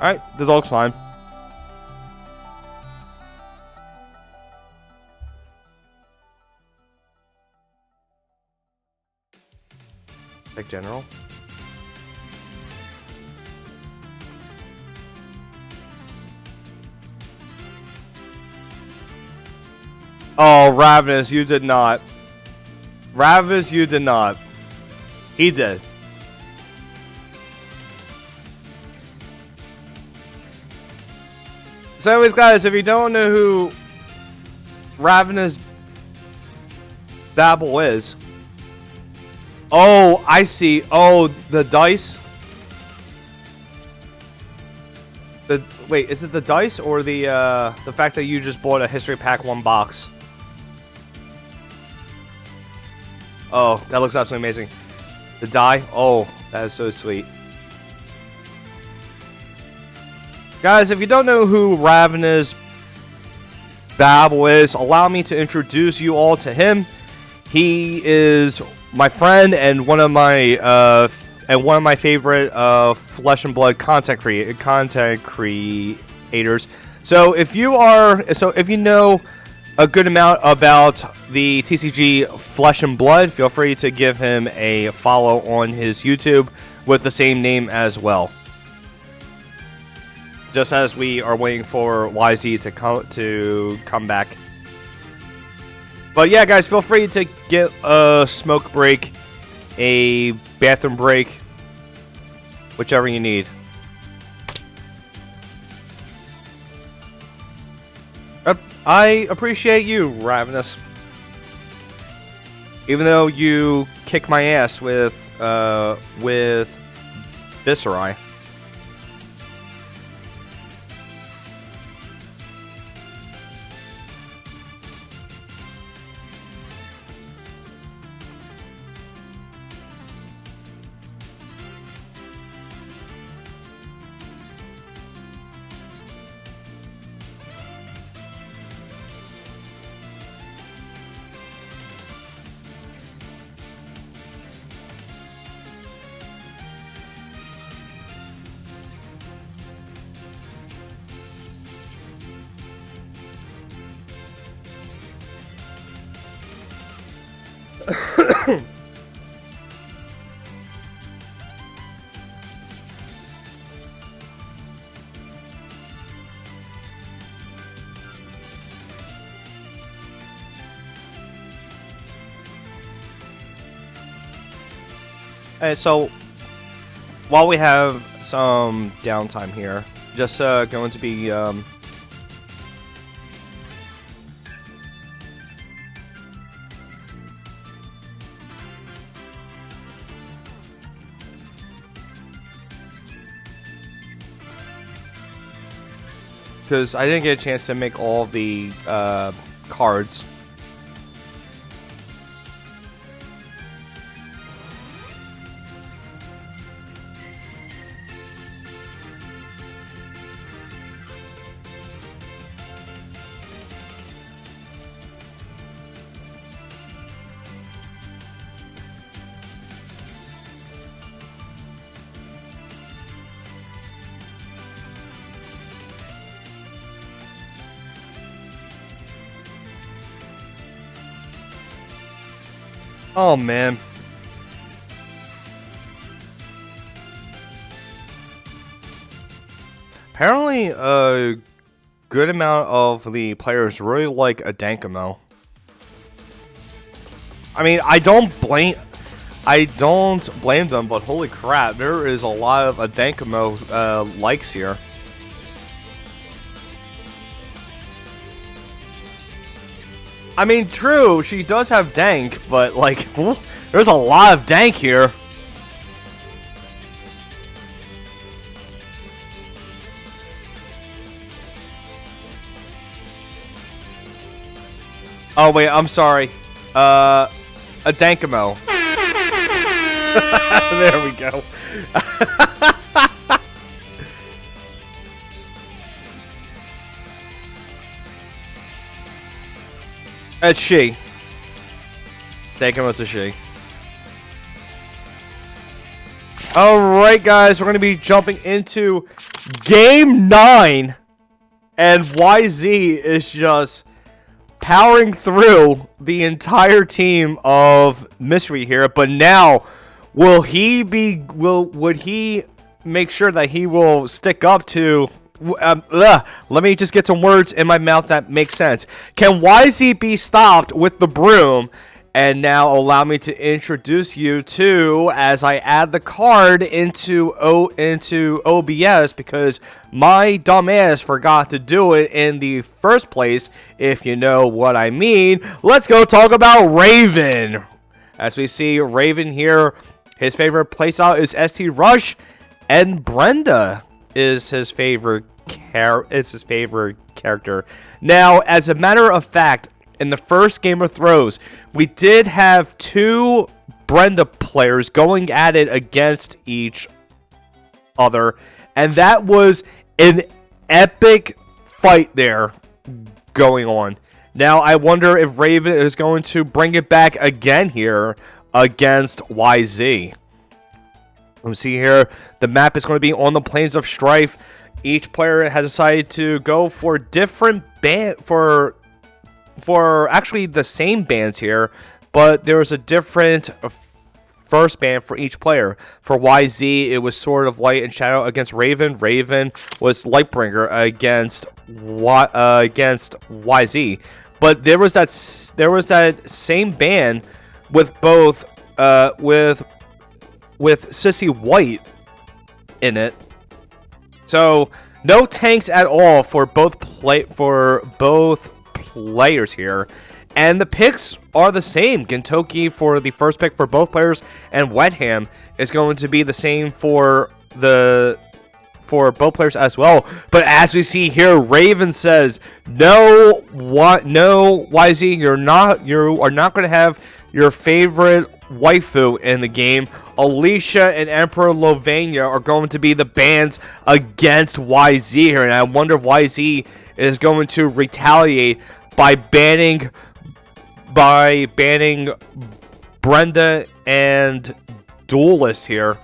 Alright, the dog's fine. Like general? Oh, Ravenous, you did not. Ravenous, you did not. He did. So anyways, guys, if you don't know who Ravenous Babel is, Oh, I see. Oh, the dice. Wait, is it the dice or the fact that you just bought a history pack 1 box? Oh, that looks absolutely amazing. The die? Oh, that is so sweet. Guys, if you don't know who Ravenous Babel is, allow me to introduce you all to him. He is my friend and one of my favorite flesh and blood content creators. So if you know a good amount about the TCG Flesh and Blood, feel free to give him a follow on his YouTube with the same name as well. Just as we are waiting for YZ to come back. But yeah, guys, feel free to get a smoke break, a bathroom break, whichever you need. I appreciate you, Ravenous. Even though you kick my ass with Viscerai. And so, while we have some downtime here, just going to be because I didn't get a chance to make all of the cards. Oh man. Apparently, a good amount of the players really like a Dankamo. I mean, I don't blame them, but holy crap, there is a lot of Dankamo likes here. I mean, true, she does have dank, but, like, there's a lot of dank here. Oh, wait, I'm sorry. A Dankamo. There we go. It's she. Dankamo's a she. Alright, guys, we're going to be jumping into Game 9. And YZ is just powering through the entire team of Mystery here. But now, would he make sure that he will stick up to... let me just get some words in my mouth that make sense. Can YZ be stopped with the broom? And now allow me to introduce you to, as I add the card into OBS, because my dumb ass forgot to do it in the first place, if you know what I mean. Let's go talk about Raven. As we see Raven here, his favorite playstyle is ST Rush, and Brenda is his favorite character. Now, as a matter of fact, in the first Game of Thrones, we did have 2 Brenda players going at it against each other, and that was an epic fight there going on. Now, I wonder if Raven is going to bring it back again here against YZ. Let's see here. The map is going to be on the Plains of Strife. Each player has decided to go for different for actually the same bands here, but there was a different first band for each player. For YZ, it was Sword of Light and Shadow against Raven. Raven was Lightbringer against YZ. But there was that same band with both with Sissy White in it. So no tanks at all for both players here. And the picks are the same. Gintoki for the first pick for both players, and Wetham is going to be the same for both players as well. But as we see here, Raven says, "No, no, YZ, you are not going to have your favorite waifu in the game. Alicia and Emperor Lovania are going to be the bans against YZ here, and I wonder if YZ is going to retaliate by banning Brenda and Duelist here."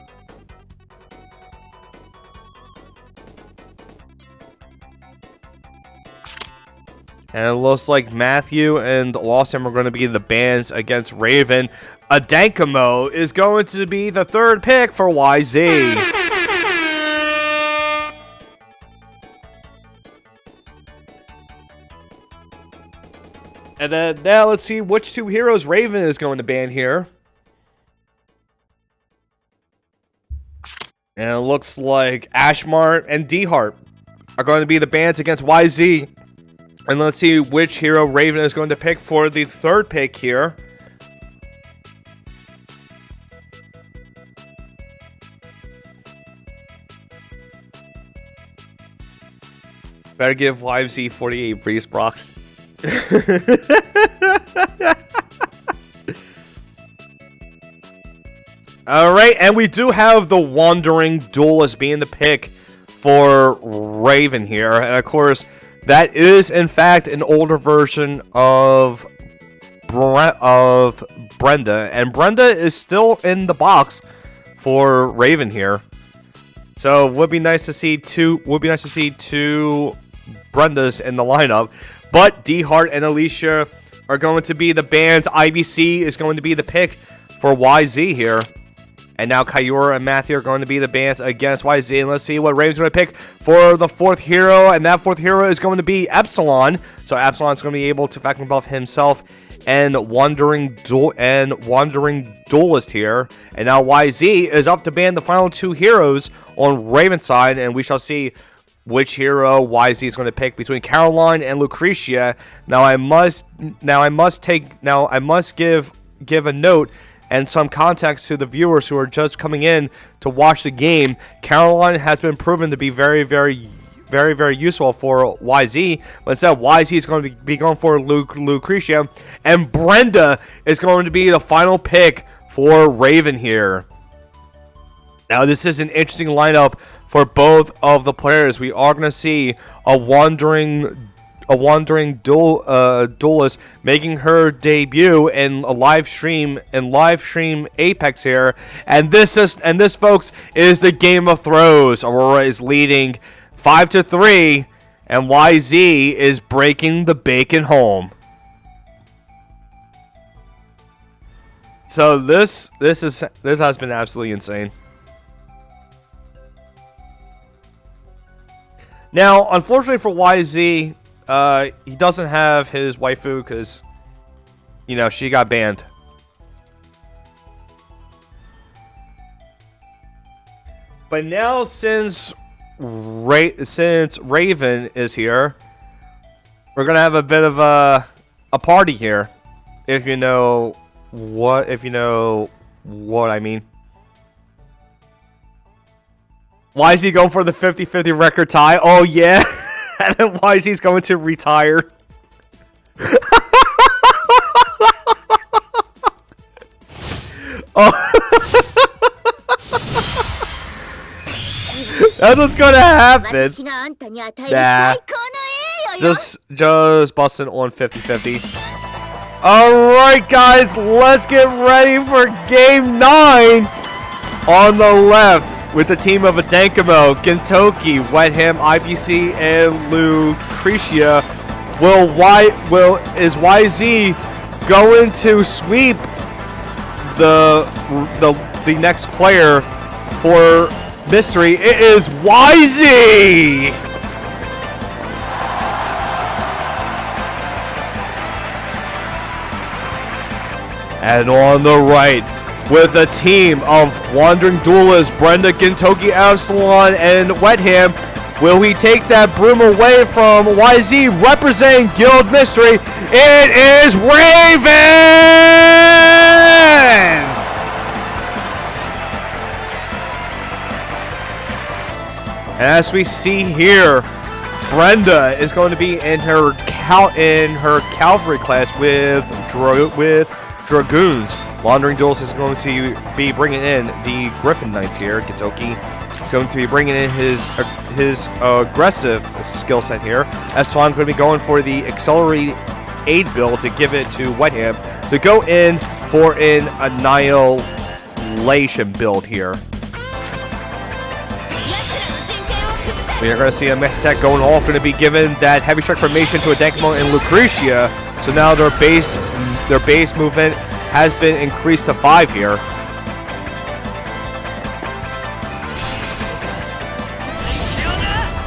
And it looks like Matthew and Lawson are going to be the bans against Raven. Adankamo is going to be the third pick for YZ. And then now let's see which 2 heroes Raven is going to ban here. And it looks like Ashmart and D-Heart are going to be the bans against YZ. And let's see which hero Raven is going to pick for the third pick here. Better give YZ 48 Breeze Brox. Alright, and we do have the Wandering Duelist being the pick for Raven here. And of course, that is in fact an older version of Brenda. And Brenda is still in the box for Raven here. So it would be nice to see two Brendas in the lineup. But D-Heart and Alicia are going to be the bans. IBC is going to be the pick for YZ here. And now Kayura and Matthew are going to be the bans against YZ. And let's see what Raven's going to pick for the fourth hero. And that fourth hero is going to be Epsilon. So Epsilon's going to be able to vacuum buff himself and Wandering Duelist here. And now YZ is up to ban the final 2 heroes on Raven's side. And we shall see which hero YZ is going to pick between Caroline and Lucretia. Now I must give a note and some context to the viewers who are just coming in to watch the game. Caroline has been proven to be very, very useful for YZ. But instead, YZ is going to be going for Lucretia, and Brenda is going to be the final pick for Raven here. Now, this is an interesting lineup for both of the players. We are going to see a wandering duelist making her debut in a live stream Apex here, and this folks is the Game of Thrones. Aurora is leading 5-3, and YZ is breaking the bacon home. So this has been absolutely insane. Now, unfortunately for YZ, he doesn't have his waifu because, you know, she got banned. But now, since Raven is here, we're gonna have a bit of a party here, if you know what if you know what I mean. Why is he going for the 50-50 record tie? Oh yeah, and then why is he going to retire? Oh. That's what's gonna happen. Nah. Just busting on 50-50. Alright guys, let's get ready for game 9. On the left, with the team of Adankamo, Gintoki, Wetham, IBC, and Lucretia. Is YZ going to sweep the next player for mystery? It is YZ! And on the right, with a team of Wandering Duelists, Brenda, Gintoki, Absalon, and Wetham, will he take that broom away from YZ representing Guild Mystery? It is Raven! And as we see here, Brenda is going to be in her cavalry class with Dragoons. Wandering Duelist is going to be bringing in the Griffin Knights here. Gintoki is going to be bringing in his aggressive skill set here. Epsilon going to be going for the Accelerated Aid build to give it to Wetham to go in for an Annihilation build here. We are going to see a Max Attack going off, going to be given that Heavy Strike formation to Adankamo and Lucretia. So now their base movement has been increased to 5 here.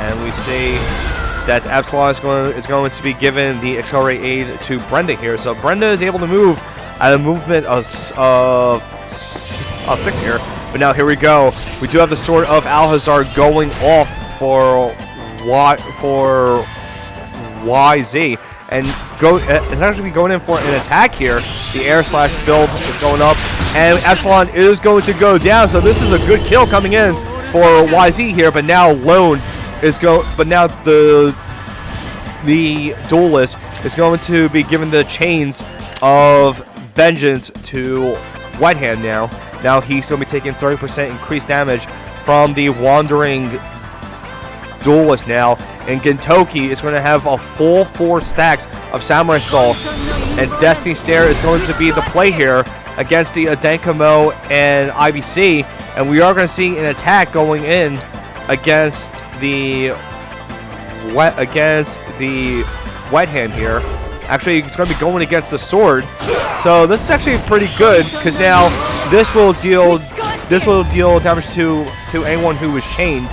And we see that Epsilon is going to be given the Accelerate Aid to Brenda here. So Brenda is able to move at a movement of 6 here. But now here we go. We do have the Sword of Alhazar going off for YZ. And it's actually going in for an attack here. The air slash build is going up, and Epsilon is going to go down. So this is a good kill coming in for YZ here. But now the duelist is going to be given the chains of vengeance to Wetham now. Now he's going to be taking 30% increased damage from the wandering duelist now. And Gintoki is going to have a full 4 stacks of Samurai Soul. And Destiny Stare is going to be the play here against the Adankamo and IBC. And we are going to see an attack going in against the Wetham here. Actually, it's going to be going against the sword. So this is actually pretty good, because now this will deal damage to anyone who is chained.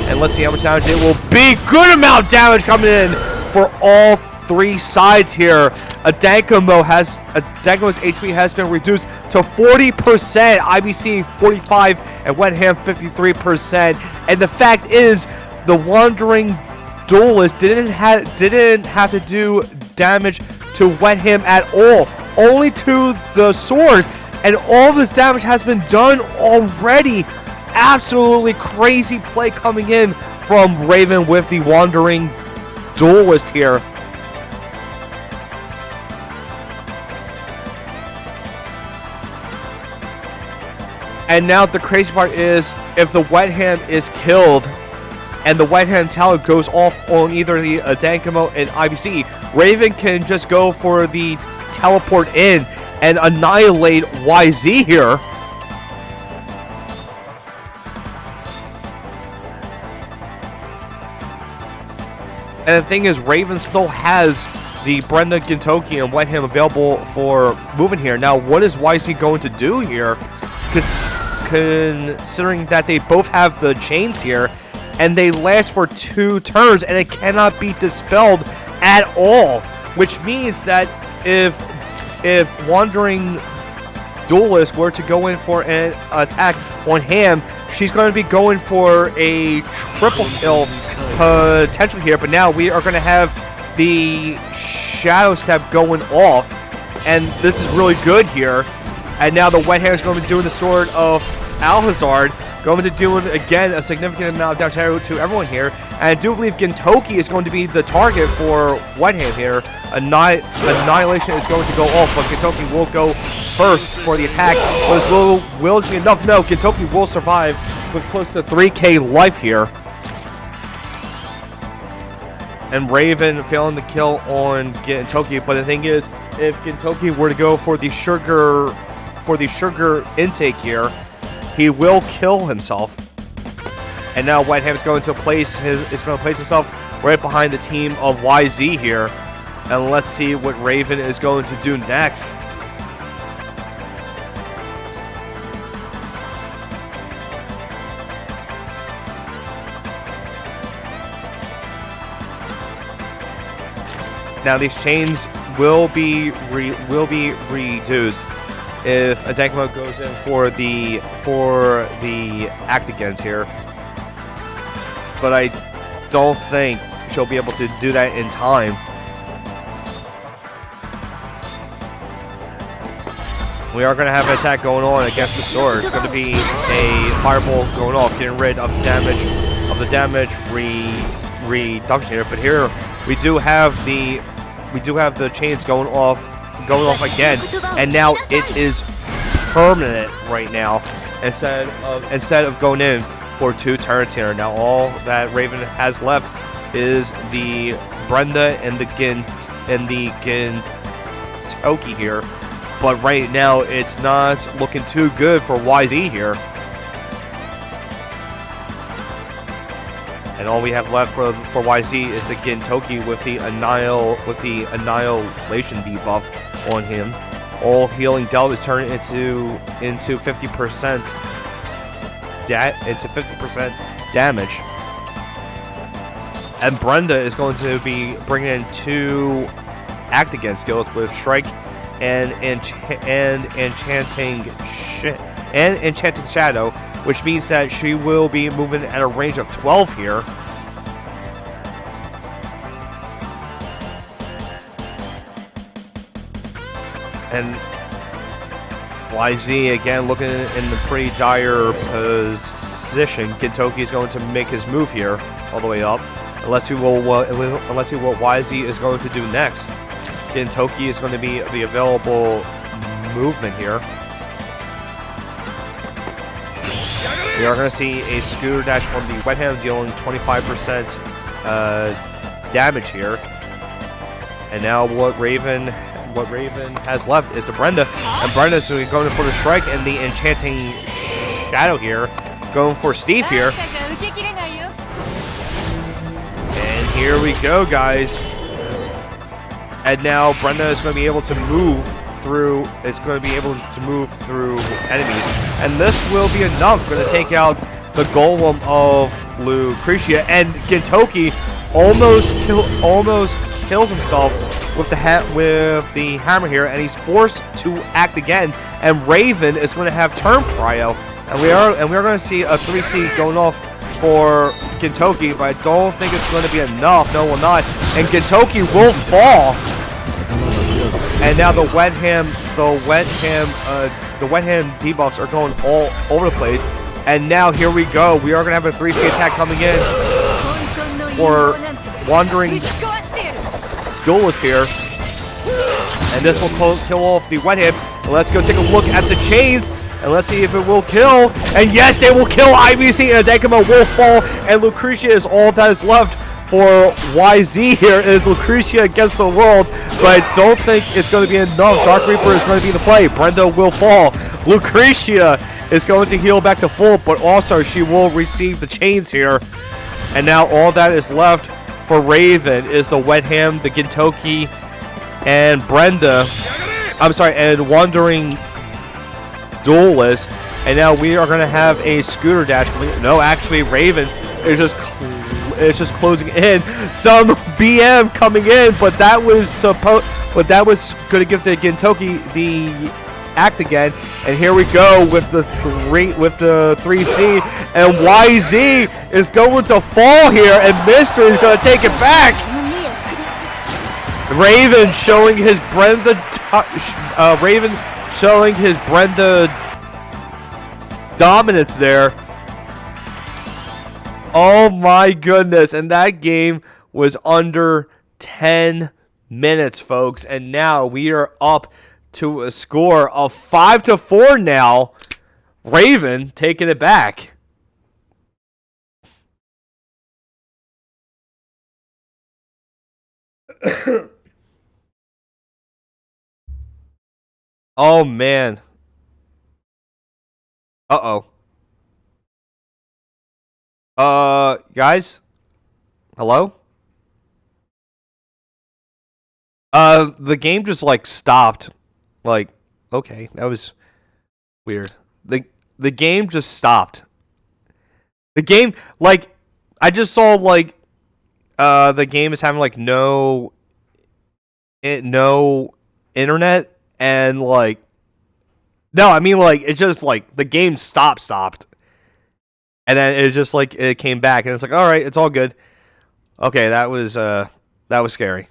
And let's see how much damage it will be. Good amount of damage coming in for all 3 sides here. Adankama's HP has been reduced to 40%, IBC 45%, and Wetham 53%. And the fact is, the Wandering Duelist didn't have to do damage to Wetham at all, only to the sword, and all this damage has been done already. Absolutely crazy play coming in from Raven with the Wandering Duelist here. And now the crazy part is, if the Wetham is killed and the Wetham talent goes off on either the Adankamo and IBC, Raven can just go for the teleport in and annihilate YZ here. And the thing is, Raven still has the Brenda, Gintoki, and Wetham available for moving here. Now, what is YZ going to do here? Considering that they both have the chains here, and they last for 2 turns, and it cannot be dispelled at all. Which means that if Wandering Duelist were to go in for an attack on him, she's going to be going for a triple kill potential here. But now we are going to have the Shadow Step going off and this is really good here. And now the Wet Hand is going to be doing the Sword of Alhazard, going to do again a significant amount of down to everyone here. And I do believe Gintoki is going to be the target for Wet Hand here. Annihilation is going to go off, but Gintoki will go first for the attack. But will it be enough? No, Gintoki will survive with close to 3k life here. And Raven failing the kill on Gintoki, but the thing is, if Gintoki were to go for the sugar intake here, he will kill himself. And now Whiteham is going to place himself right behind the team of YZ here. And let's see what Raven is going to do next. Now these chains will be reduced if Adankamo goes in for the act against here. But I don't think she'll be able to do that in time. We are going to have an attack going on against the sword. It's going to be a fireball going off, getting rid of the damage reduction here. But here we do have the chains going off again, and now it is permanent right now instead of going in for 2 turns here. Now all that Raven has left is the Brenda and the Gintoki here, but right now it's not looking too good for YZ here. And all we have left for YZ is the Gintoki with the annihilation debuff on him. All healing dealt is turned into 50% damage. And Brenda is going to be bringing in 2 act against skills with Strike and Enchanting Shadow, which means that she will be moving at a range of 12 here. And YZ again looking in the pretty dire position. Gintoki is going to make his move here all the way up. Let's see what YZ is going to do next. Gintoki is going to be the available movement here. We are going to see a scooter dash from the Wet Hand dealing 25% damage here. And now what Raven has left is the Brenda. And Brenda is going for the Strike and the Enchanting Shadow here. Going for Steve here. And here we go, guys. And now Brenda is going to be able to move through enemies, and this will be enough. Going to take out the Golem of Lucretia, and Gintoki almost kills himself with the hammer here, and he's forced to act again. And Raven is going to have turn prio, and we are going to see a 3C going off for Gintoki, but I don't think it's going to be enough. No, it will not. And Gintoki will fall. And now the wet hand debuffs are going all over the place. And now here we go. We are going to have a 3C attack coming in for Wandering Duelist here. And this will kill off the wet hand. Let's go take a look at the chains. And let's see if it will kill. And yes, they will kill IBC, and Dekima will fall. And Lucretia is all that is left for YZ here. Is Lucretia against the world. But I don't think it's going to be enough. Dark Reaper is going to be the play. Brenda will fall. Lucretia is going to heal back to full, but also she will receive the chains here. And now all that is left for Raven is the Wet Ham, the Gintoki, and Brenda. I'm sorry, and Wandering Duelist. And now we are going to have a scooter dash. No, actually, Raven is just closing in. Some BM coming in, but that was going to give the Gintoki the act again. And here we go with the 3C, and YZ is going to fall here, and Mystery is going to take it back. Raven showing his Raven showing his Brenda dominance there. Oh my goodness. And that game was under 10 minutes, folks. And now we are up to a score of 5-4 now. Raven taking it back. Oh man. Uh-oh. Guys? Hello? The game just, like, stopped. Like, okay, that was weird. The game just stopped. The game, like, I just saw, like, the game is having, like, no internet, and, like, no, I mean, like, it's just, like, the game stopped. And then it just, like, it came back, and it's like, all right, it's all good. Okay, that was scary.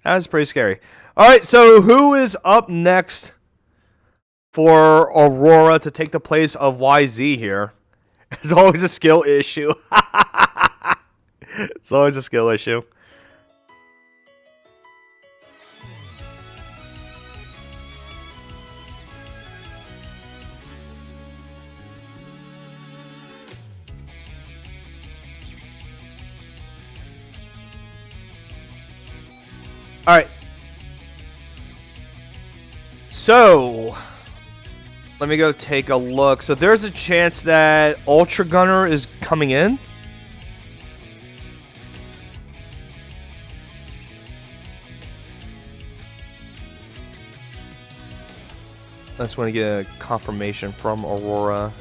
That was pretty scary. All right, so who is up next for Aurora to take the place of YZ here? It's always a skill issue. It's always a skill issue. All right. So, let me go take a look. So, there's a chance that Ultra Gunner is coming in. I just want to get a confirmation from Aurora.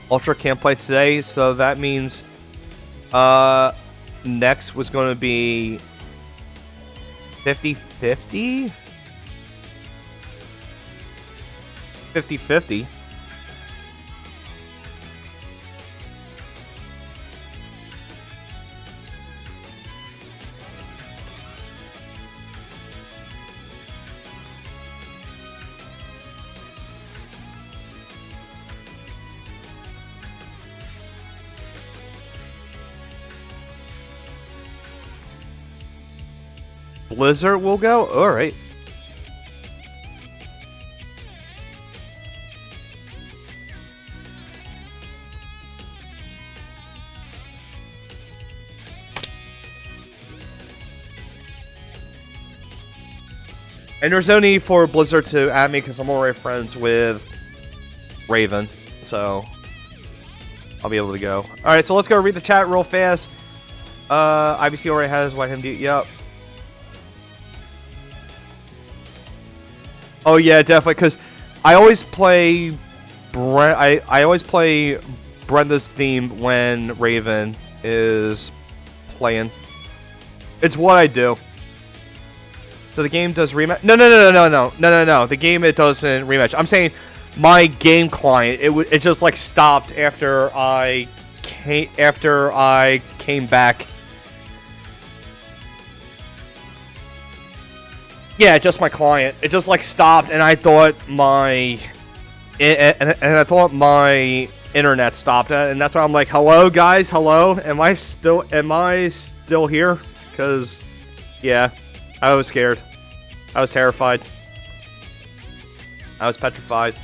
Ultra can't play today, so that means next was going to be 50-50? 50-50. Blizzard will go? Alright. And there's no need for Blizzard to add me because I'm already friends with Raven. So, I'll be able to go. Alright, so let's go read the chat real fast. IBC already has what him do. Yep. Oh yeah, definitely. Because I always play, I always play Brenda's theme when Raven is playing. It's what I do. So the game does rematch. No. The game, it doesn't rematch. I'm saying my game client, it just like stopped after I came back. Yeah, just my client. It just like stopped, and I thought my I thought my internet stopped, and that's why I'm like, "Hello, guys. Hello. Am I still here?" Because yeah, I was scared. I was terrified. I was petrified.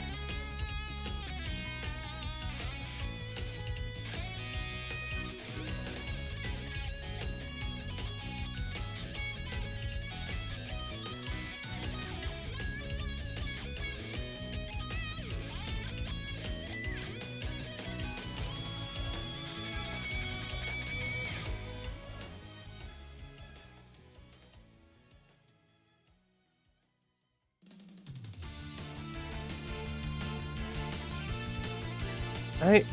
Alright.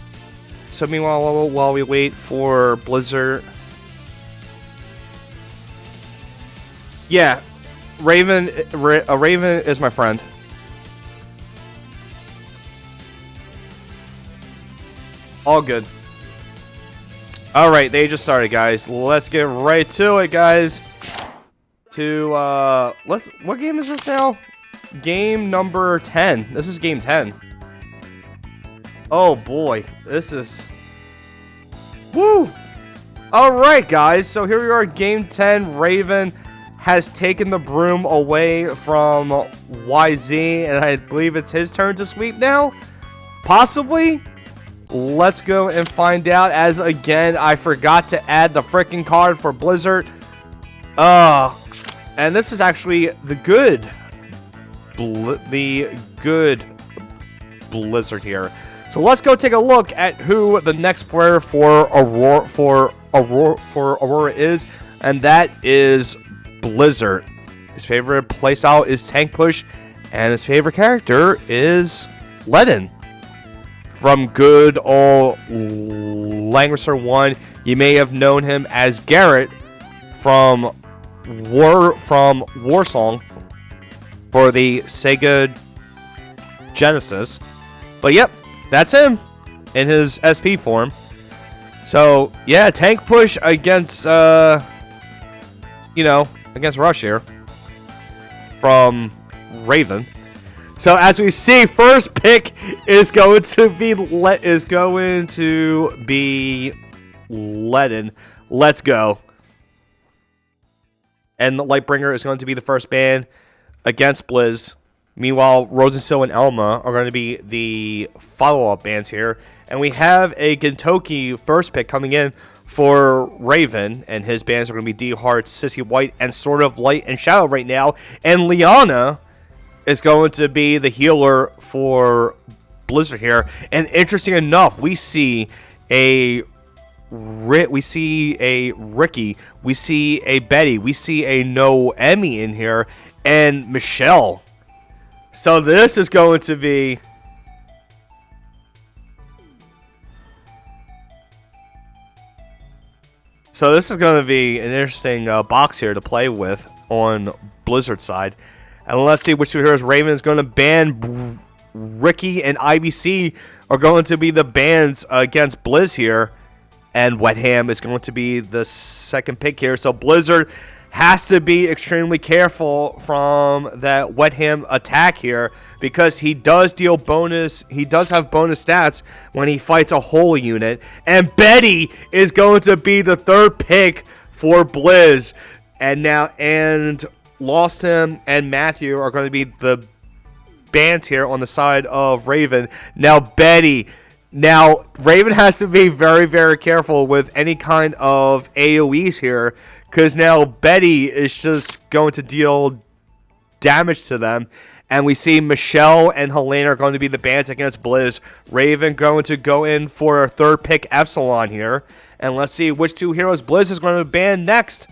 So meanwhile, while we wait for Blizzard. Yeah. Raven is my friend. All good. Alright, they just started, guys. Let's get right to it, guys. What game is this now? Game number 10. This is game 10. Oh boy, this is... Woo! Alright, guys, so here we are, game 10. Raven has taken the broom away from YZ, and I believe it's his turn to sweep now? Possibly? Let's go and find out, as again, I forgot to add the freaking card for Blizzard. And this is actually the good Blizzard here. So let's go take a look at who the next player for Aurora is, and that is Blizzard. His favorite playstyle is tank push, and his favorite character is Ledin. From good old Langrisser 1, you may have known him as Garrett from Warsong for the Sega Genesis. But yep, that's him in his SP form. So yeah, tank push against against Rush here from Raven. So as we see, first pick is going to be Ledin. Let's go. And Lightbringer is going to be the first ban against Blizz. Meanwhile, Rosenstill and Elma are going to be the follow-up bans here. And we have a Gintoki first pick coming in for Raven. And his bans are going to be D-Heart, Sissy White, and Sort of Light and Shadow right now. And Liana is going to be the healer for Blizzard here. And interesting enough, we see a Ricky, we see a Betty, we see a Noemi in here, and Michelle. So this is going to be... So this is going to be an interesting box here to play with on Blizzard's side. And let's see which two heroes Raven is going to ban. Ricky and IBC are going to be the bans against Blizz here. And Wetham is going to be the second pick here. So Blizzard has to be extremely careful from that Wetham attack here, because he does deal bonus. He does have bonus stats when he fights a whole unit. And Betty is going to be the third pick for Blizz. And Lost Him and Matthew are going to be the bans here on the side of Raven. Now Betty. Now, Raven has to be very, very careful with any kind of AoEs here, because now Betty is just going to deal damage to them. And we see Michelle and Helena are going to be the bans against Blizz. Raven going to go in for a third pick Epsilon here. And let's see which two heroes Blizz is going to ban next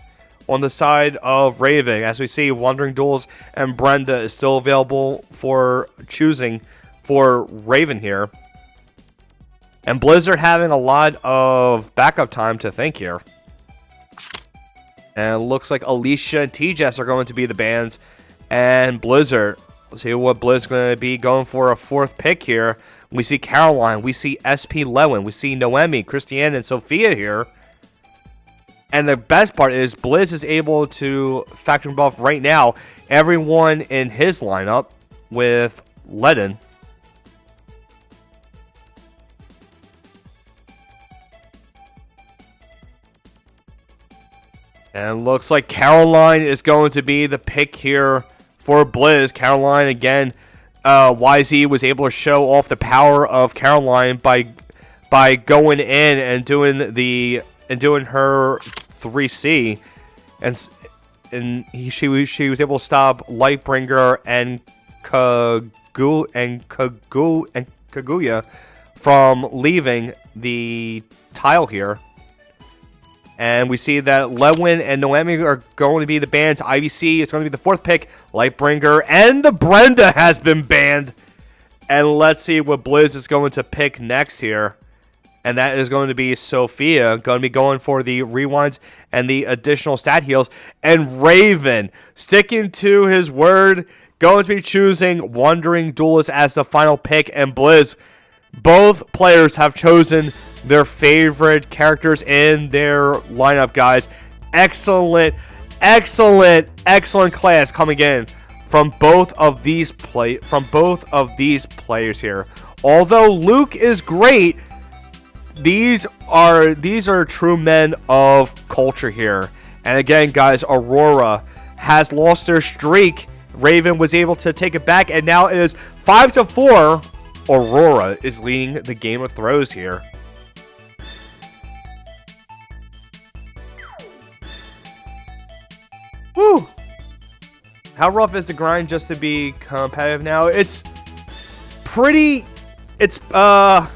on the side of Raven. As we see, Wandering Duels and Brenda is still available for choosing for Raven here. And Blizzard having a lot of backup time to think here. And it looks like Alicia and TJS are going to be the bans. And Blizzard, let's see what Blizz is going to be going for a fourth pick here. We see Caroline, we see SP Lewin, we see Noemi, Christiane, and Sophia here. And the best part is Blizz is able to factor buff right now everyone in his lineup with Ledin. And looks like Caroline is going to be the pick here for Blizz. Caroline, again, YZ was able to show off the power of Caroline by going in and doing her 3C, she was able to stop Lightbringer and Kaguya from leaving the tile here. And we see that Lewin and Noemi are going to be the bans. IBC is going to be the fourth pick. Lightbringer and the Brenda has been banned. And let's see what Blizz is going to pick next here. And that is going to be Sophia, going to be going for the rewinds and the additional stat heals. And Raven, sticking to his word, going to be choosing Wandering Duelist as the final pick. And Blizz Both players have chosen their favorite characters in their lineup, guys. Excellent, excellent, excellent class coming in from both of these players here. Although Luke is great, these are true men of culture here. And again, guys, Aurora has lost their streak. Raven was able to take it back, and now it is 5-4. Aurora is leading the Game of Throws here. Woo! How rough is the grind just to be competitive now? It's pretty. It's not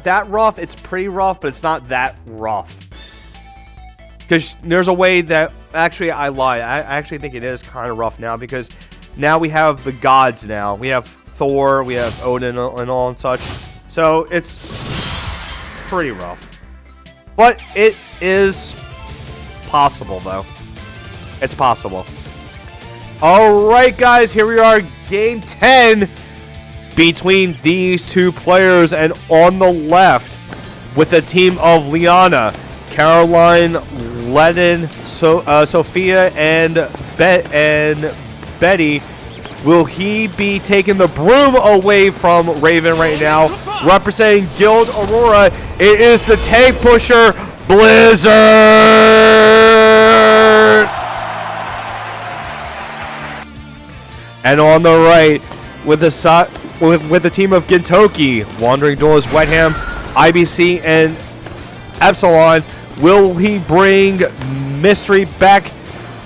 that rough. It's pretty rough, but it's not that rough. Because there's a way that actually I lie. I actually think it is kind of rough now because now we have the gods. Now we have Thor, we have Odin, and all and such. So it's pretty rough, but it is possible though. It's possible. Alright guys, here we are, game 10 between these two players, and on the left with the team of Liana, Caroline, Lennon, Sophia, and Betty. Will he be taking the broom away from Raven right now? Representing Guild Aurora, it is the tank pusher, Blizzard! And on the right, with the team of Gintoki, Wandering Duelist, Wetham, IBC, and Epsilon, will he bring Mystery back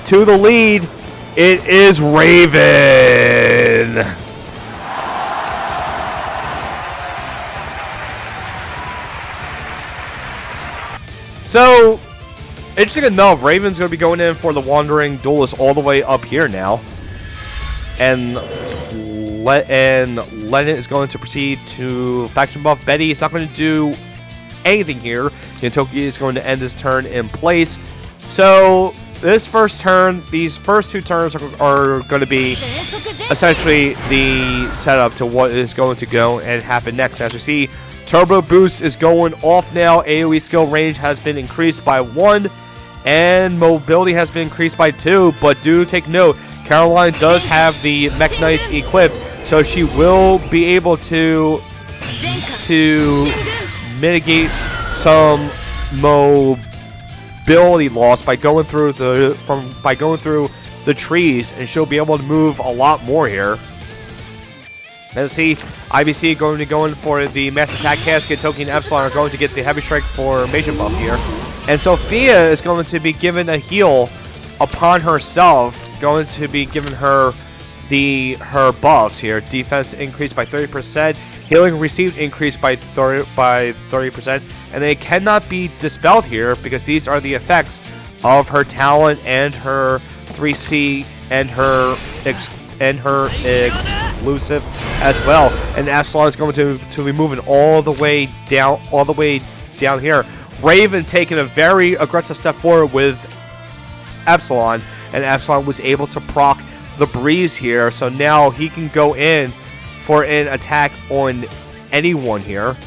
to the lead? It is Raven. So, interesting enough, Raven's going to be going in for the Wandering Duelist all the way up here now. And Lennon is going to proceed to faction buff Betty. He's not going to do anything here. Gintoki is going to end his turn in place. So, this first turn, these first two turns are going to be essentially the setup to what is going to go and happen next. As we see, Turbo Boost is going off now. AoE skill range has been increased by 1, and mobility has been increased by 2. But do take note, Caroline does have the Mekk-Knights equipped, so she will be able to mitigate some mobility loss by going through the trees, and she'll be able to move a lot more here. Let's see, IBC going to go in for the Mass Attack cast. Gintoki and Epsilon are going to get the Heavy Strike formation buff here. And Sophia is going to be given a heal upon herself, going to be giving her her buffs here. Defense increased by 30%, healing received increased by 30%, and they cannot be dispelled here because these are the effects of her talent and her 3C and her exclusive as well. And Epsilon is going to be moving all the way down here. Raven taking a very aggressive step forward with Epsilon, and Epsilon was able to proc the breeze here, so now he can go in for an attack on anyone here.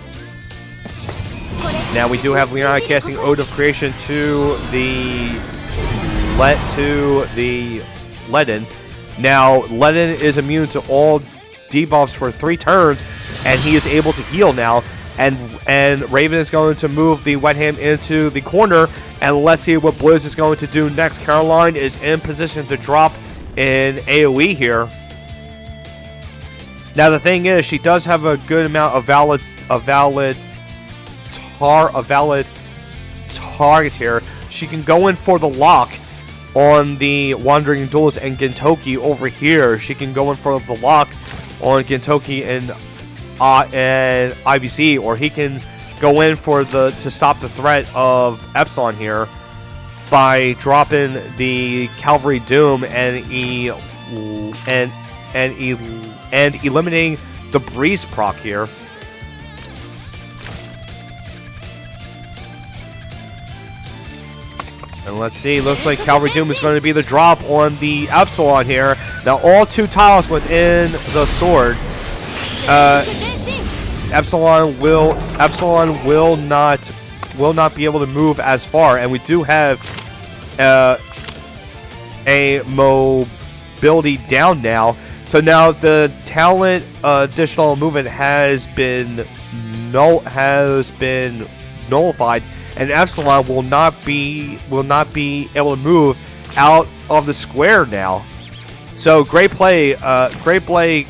Now we do have Liana casting Ode of Creation to the Lennon. Now Lennon is immune to all debuffs for 3 turns, and he is able to heal now. And Raven is going to move the Wetham into the corner, and let's see what Blizz is going to do next. Caroline is in position to drop in AoE here. Now the thing is, she does have a good amount of valid target here. She can go in for the lock on the Wandering Duelist and Gintoki over here. She can go in for the lock on Gintoki and IBC, or he can go in for to stop the threat of Epsilon here by dropping the Calvary Doom and eliminating the Breeze proc here. And let's see, looks like Calvary Doom is going to be the drop on the Epsilon here. Now all 2 tiles within the sword. Epsilon will not be able to move as far, and we do have a mobility down now. So now the talent additional movement has been nullified, and Epsilon will not be able to move out of the square now. So great play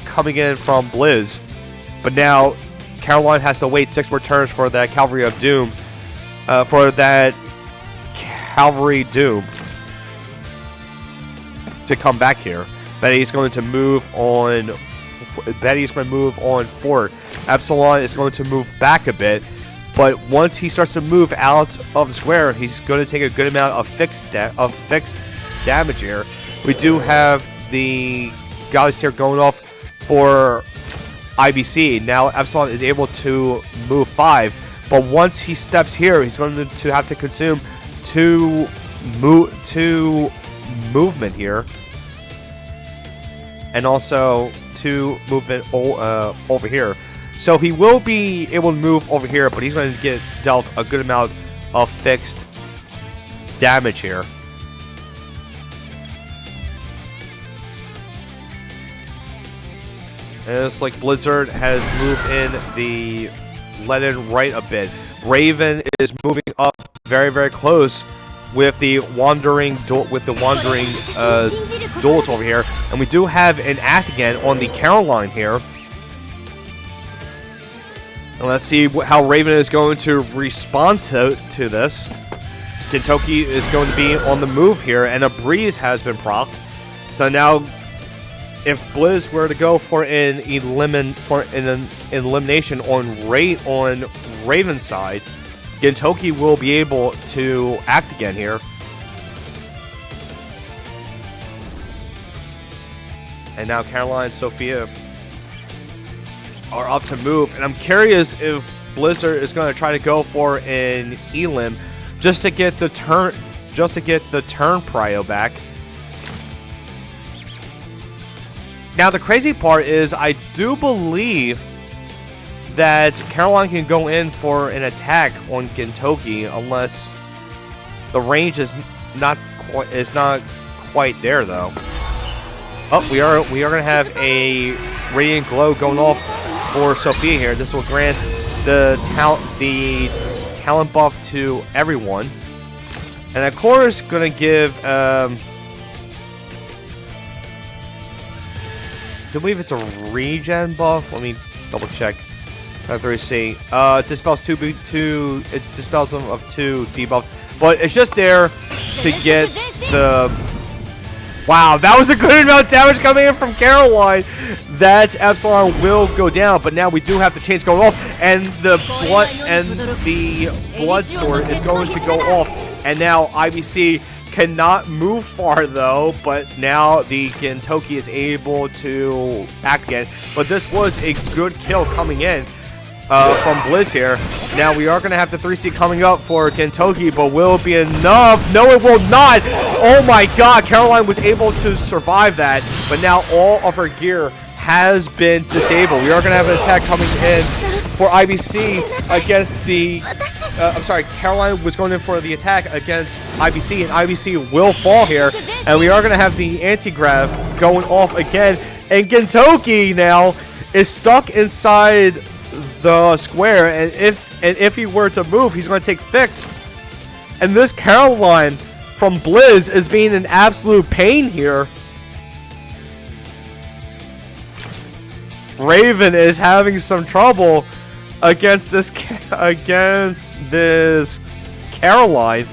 coming in from Blizz, but now Caroline has to wait 6 more turns for that Cavalry of Doom, to come back here. Betty's going to move on. Betty's going to move on forward. Epsilon is going to move back a bit, but once he starts to move out of the square, he's going to take a good amount of fixed damage here. We do have the Goddess here going off for IBC. Now Epsilon is able to move 5, but once he steps here, he's going to have to consume 2 movement here, and also 2 movement over here. So he will be able to move over here, but he's going to get dealt a good amount of fixed damage here. And it's like Blizzard has moved in the let-in right a bit. Raven is moving up very, very close with the wandering duels over here, and we do have an act again on the Caroline here. And let's see how Raven is going to respond to this. Gintoki is going to be on the move here, and a breeze has been procced. So now, if Blizz were to go for an elimination on Raven's side, Gintoki will be able to act again here. And now Caroline and Sophia are up to move, and I'm curious if Blizzard is going to try to go for an elim just to get the turn prio back. Now the crazy part is I do believe that Caroline can go in for an attack on Gintoki unless the range is not quite there though. Oh, we are gonna have a Radiant Glow going off for Sophia here. This will grant the talent buff to everyone, and of course gonna give I believe it's a regen buff. Let me double check. See, dispels it dispels them of 2 debuffs, but it's just there to get the. Wow, that was a good amount of damage coming in from Caroline. That Epsilon will go down, but now we do have the chains going off, and the blood sword is going to go off, and now IBC cannot move far though, but now the Gintoki is able to act again. But this was a good kill coming in from Blizz here. Now we are going to have the 3C coming up for Gintoki, but will it be enough? No, it will not! Oh my god, Caroline was able to survive that, but now all of her gear has been disabled. We are going to have an attack coming in for IBC against the... I'm sorry, Caroline was going in for the attack against IBC, and IBC will fall here, and we are going to have the anti-grav going off again, and Gintoki now is stuck inside the square, and if he were to move, he's going to take fix. And this Caroline from Blizz is being an absolute pain here. Raven is having some trouble against this Caroline.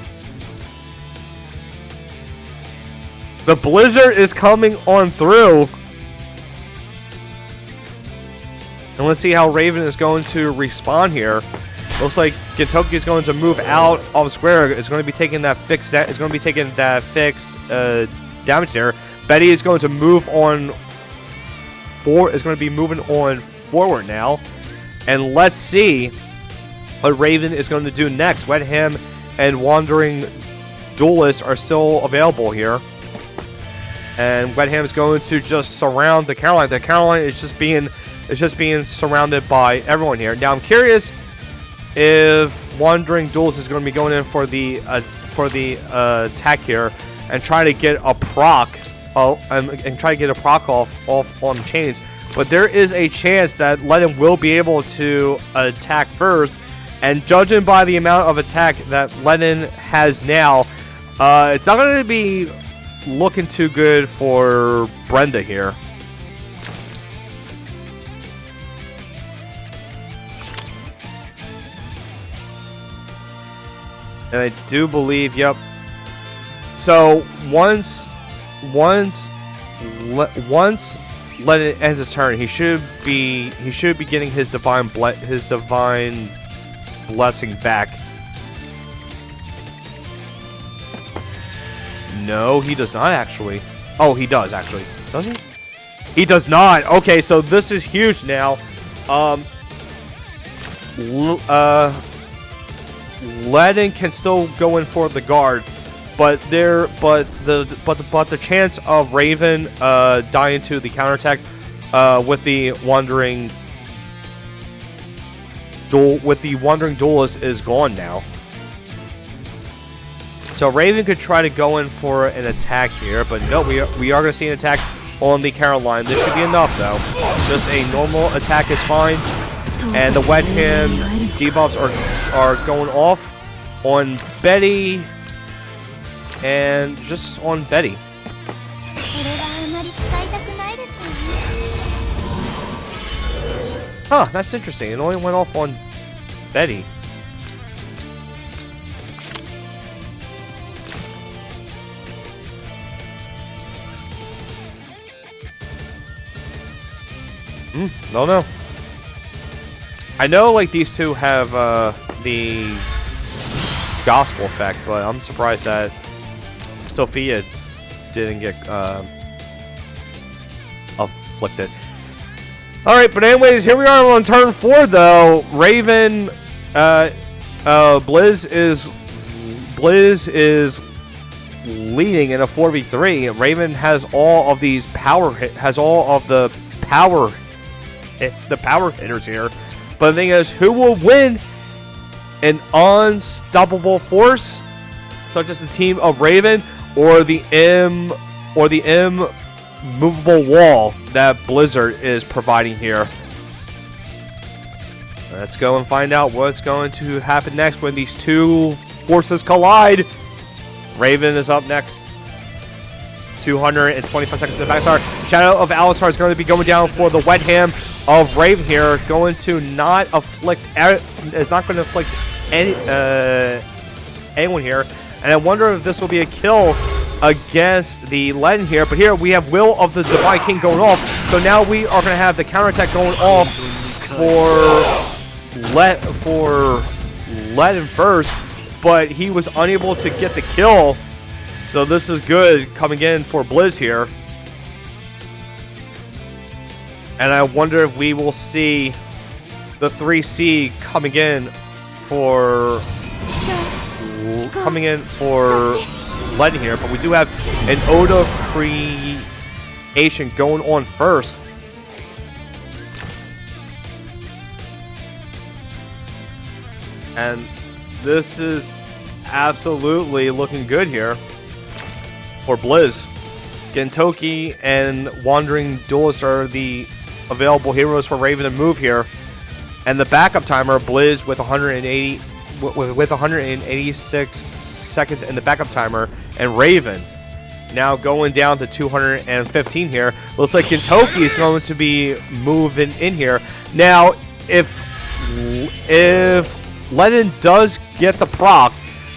The Blizzard is coming on through. And let's see how Raven is going to respond here. Looks like Gintoki is going to move out of square. It's going to be taking that fixed. It's going to be taking that fixed damage there. Betty is going to move on. Is going to be moving on forward now. And let's see what Raven is going to do next. Wet Ham and Wandering Duelist are still available here. And Wet Ham is going to just surround the Caroline. The Caroline is just being It's just being surrounded by everyone here. Now I'm curious if Wandering Duelist is going to be going in for the attack here and try to get a proc, and try to get a proc off on chains. But there is a chance that Lennon will be able to attack first, and judging by the amount of attack that Lennon has now, it's not going to be looking too good for Brenda here. And I do believe, yep. So once Lennon ends his turn, he should be getting his divine blessing back. No, he does not actually. Oh, he does actually. Does he? He does not. Okay, so this is huge now. Lennon can still go in for the guard, but the chance of Raven dying to the counterattack with the Wandering Duelist is gone now. So Raven could try to go in for an attack here, but no, we are going to see an attack on the Caroline. This should be enough though. Just a normal attack is fine. And the wet hand debuffs are going off on Betty and just on Betty. Huh, that's interesting. It only went off on Betty. Don't know. I know, like, these two have the gospel effect, but I'm surprised that Sophia didn't get afflicted. Alright, but anyways, here we are on turn 4, though. Raven, Blizz is leading in a 4v3. Raven has all of these power hitters here. But the thing is, who will win? An unstoppable force, such as the team of Raven, or the movable wall that Blizzard is providing here. Let's go and find out what's going to happen next when these two forces collide. Raven is up next. 225 seconds in the backstar. Shadow of Alistar is going to be going down for the wet ham of Raven here. Going to not afflict. Is not going to afflict anyone here. And I wonder if this will be a kill against the Len here. But here we have Will of the Divine King going off. So now we are going to have the counterattack going off for Len first. But he was unable to get the kill. So this is good coming in for Blizz here. And I wonder if we will see the 3C coming in for Len here. But we do have an Ode of Creation going on first. And this is absolutely looking good here for Blizz. Gentoki and Wandering Duelist are the available heroes for Raven to move here. And the backup timer, Blizz with 186 seconds in the backup timer, and Raven now going down to 215 here. Looks like Gentoki is going to be moving in here. Now, if Lennon does get the proc,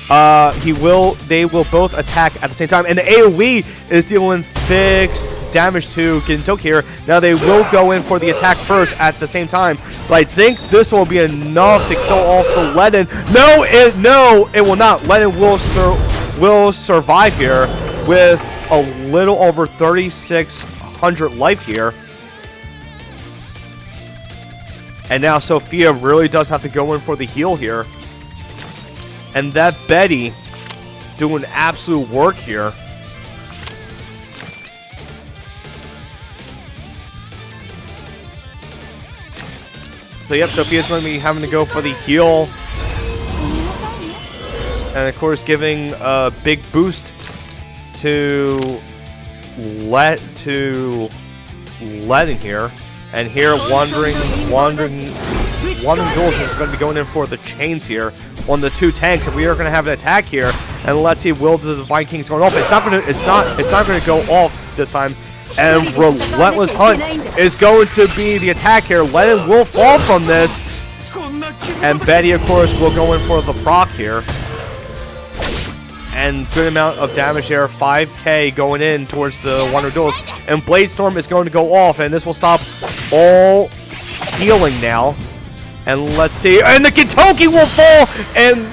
they will both attack at the same time. And the AoE is dealing fixed damage to Gentoki here. Now they will go in for the attack first at the same time. But I think this will be enough to kill off the Lennon. No, it will not. Lennon will survive here with a little over 3,600 life here. And now Sophia really does have to go in for the heal here. And that Betty doing absolute work here. So yep, Sophia's going to be having to go for the heal. And of course giving a big boost to let in here. And here Wandering Duelist is going to be going in for the chains here on the two tanks, and we are going to have an attack here. And let's see, will the Divine King's going off? It's not going to go off this time. And Relentless Hunt is going to be the attack here. Lennon will fall from this. And Betty, of course, will go in for the proc here. And good amount of damage there. 5k going in towards the Wandering Duelist. And Blade Storm is going to go off. And this will stop all healing now. And let's see. And the Kentucky will fall. And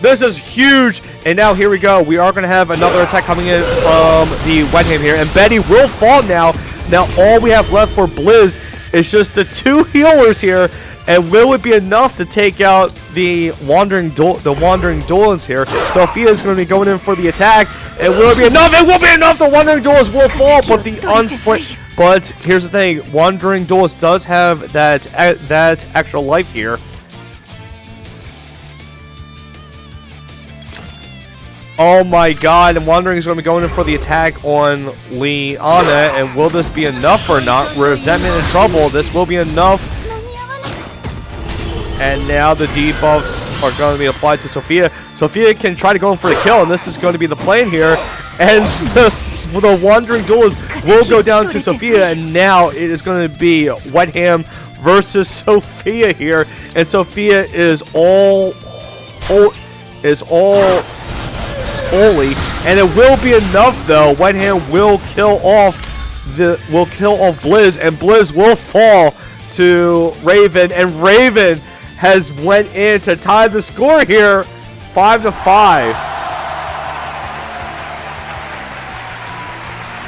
this is huge. And now here we go. We are going to have another attack coming in from the Wenham here. And Betty will fall now. Now all we have left for Blizz is just the two healers here. And will it be enough to take out the Wandering Duelist here? Sophia is going to be going in for the attack. And will it be enough? It will be enough. The Wandering Duelist will fall. But But here's the thing. Wandering Duelist does have that extra life here. Oh my god, and Wandering is going to be going in for the attack on Liana, and will this be enough or not? Resentment in trouble, this will be enough. And now the debuffs are going to be applied to Sophia. Sophia can try to go in for the kill, and this is going to be the plan here. And the Wandering Duelist will go down to Sophia, and now it is going to be Wetham versus Sophia here. And Sophia is all holy, and it will be enough though. Wetham will kill off Blizz, and Blizz will fall to Raven, and Raven has went in to tie the score here, 5-5.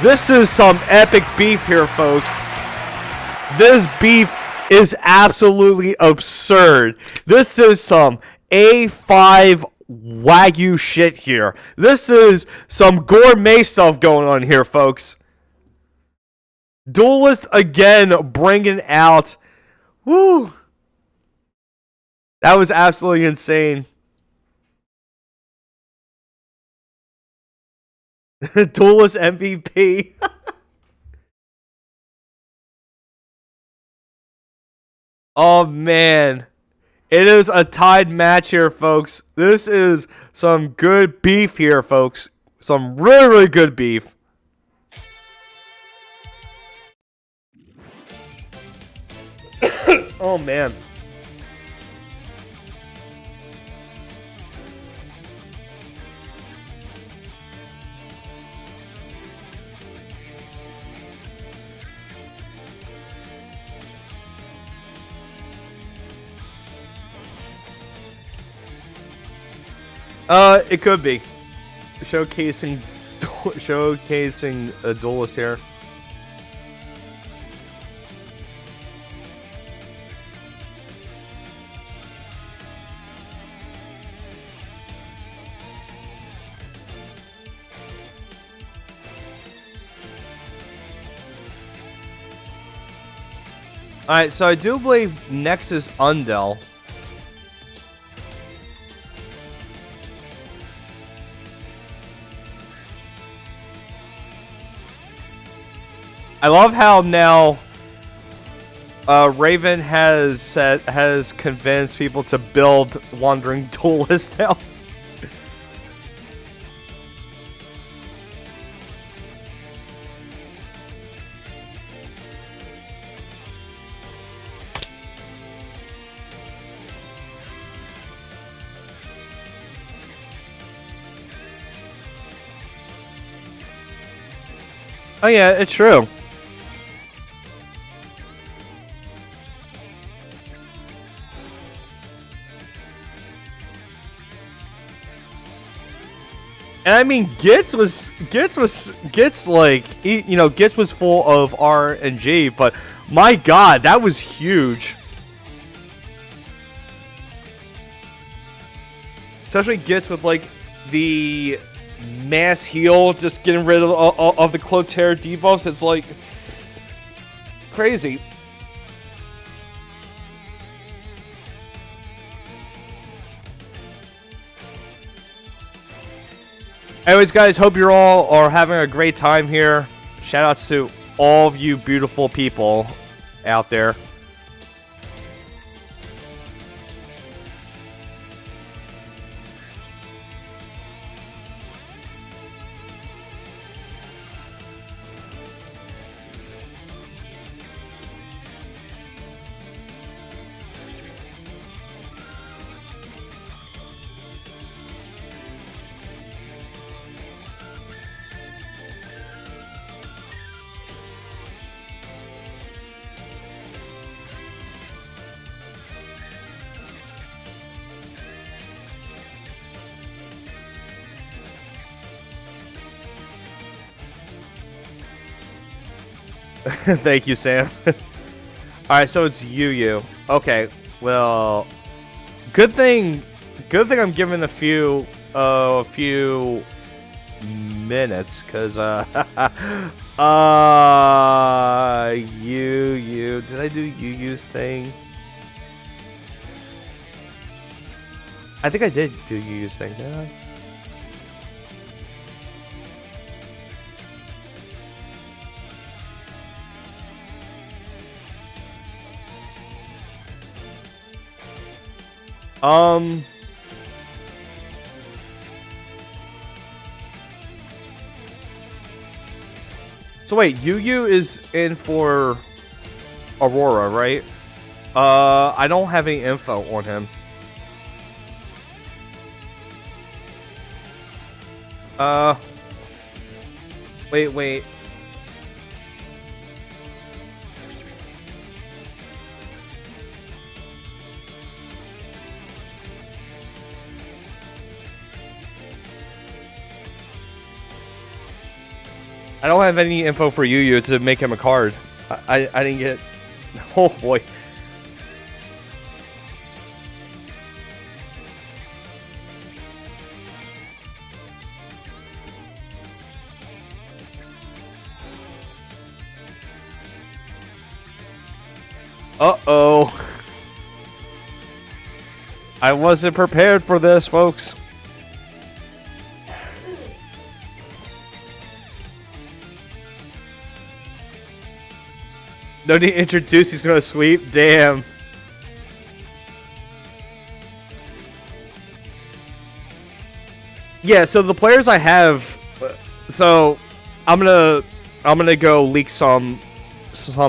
This is some epic beef here, folks. This beef is absolutely absurd. This is some A5 Wagyu shit here. This is some gourmet stuff going on here, folks. Duelist again bringing out. Woo. That was absolutely insane. Duelist MVP. Oh man. It is a tied match here, folks. This is some good beef here, folks. Some really, really good beef. Oh, man. It could be. Showcasing a duelist here. Alright, so I do believe next is Undel. I love how now Raven has convinced people to build Wandering Duelist now. Oh yeah, it's true. And I mean, Gitz was like, you know, Gitz was full of RNG, but my God, that was huge. Especially Gitz with like the mass heal, just getting rid of the Clotaire debuffs. It's like crazy. Anyways, guys, hope you're all are having a great time here. Shout outs to all of you beautiful people out there. Thank you, Sam. Alright, so it's Yu. Okay, well, good thing I'm giving a few minutes, cause Yu. Did I do Yu's thing? I think I did do Yu's thing, didn't I? So wait, Yu is in for Aurora, right? I don't have any info on him. Wait. I don't have any info for Yu to make him a card. I didn't get... Oh boy. Uh-oh. I wasn't prepared for this, folks. No need to introduce, he's gonna sweep. Damn. Yeah, so the players I have, so I'm gonna go leak some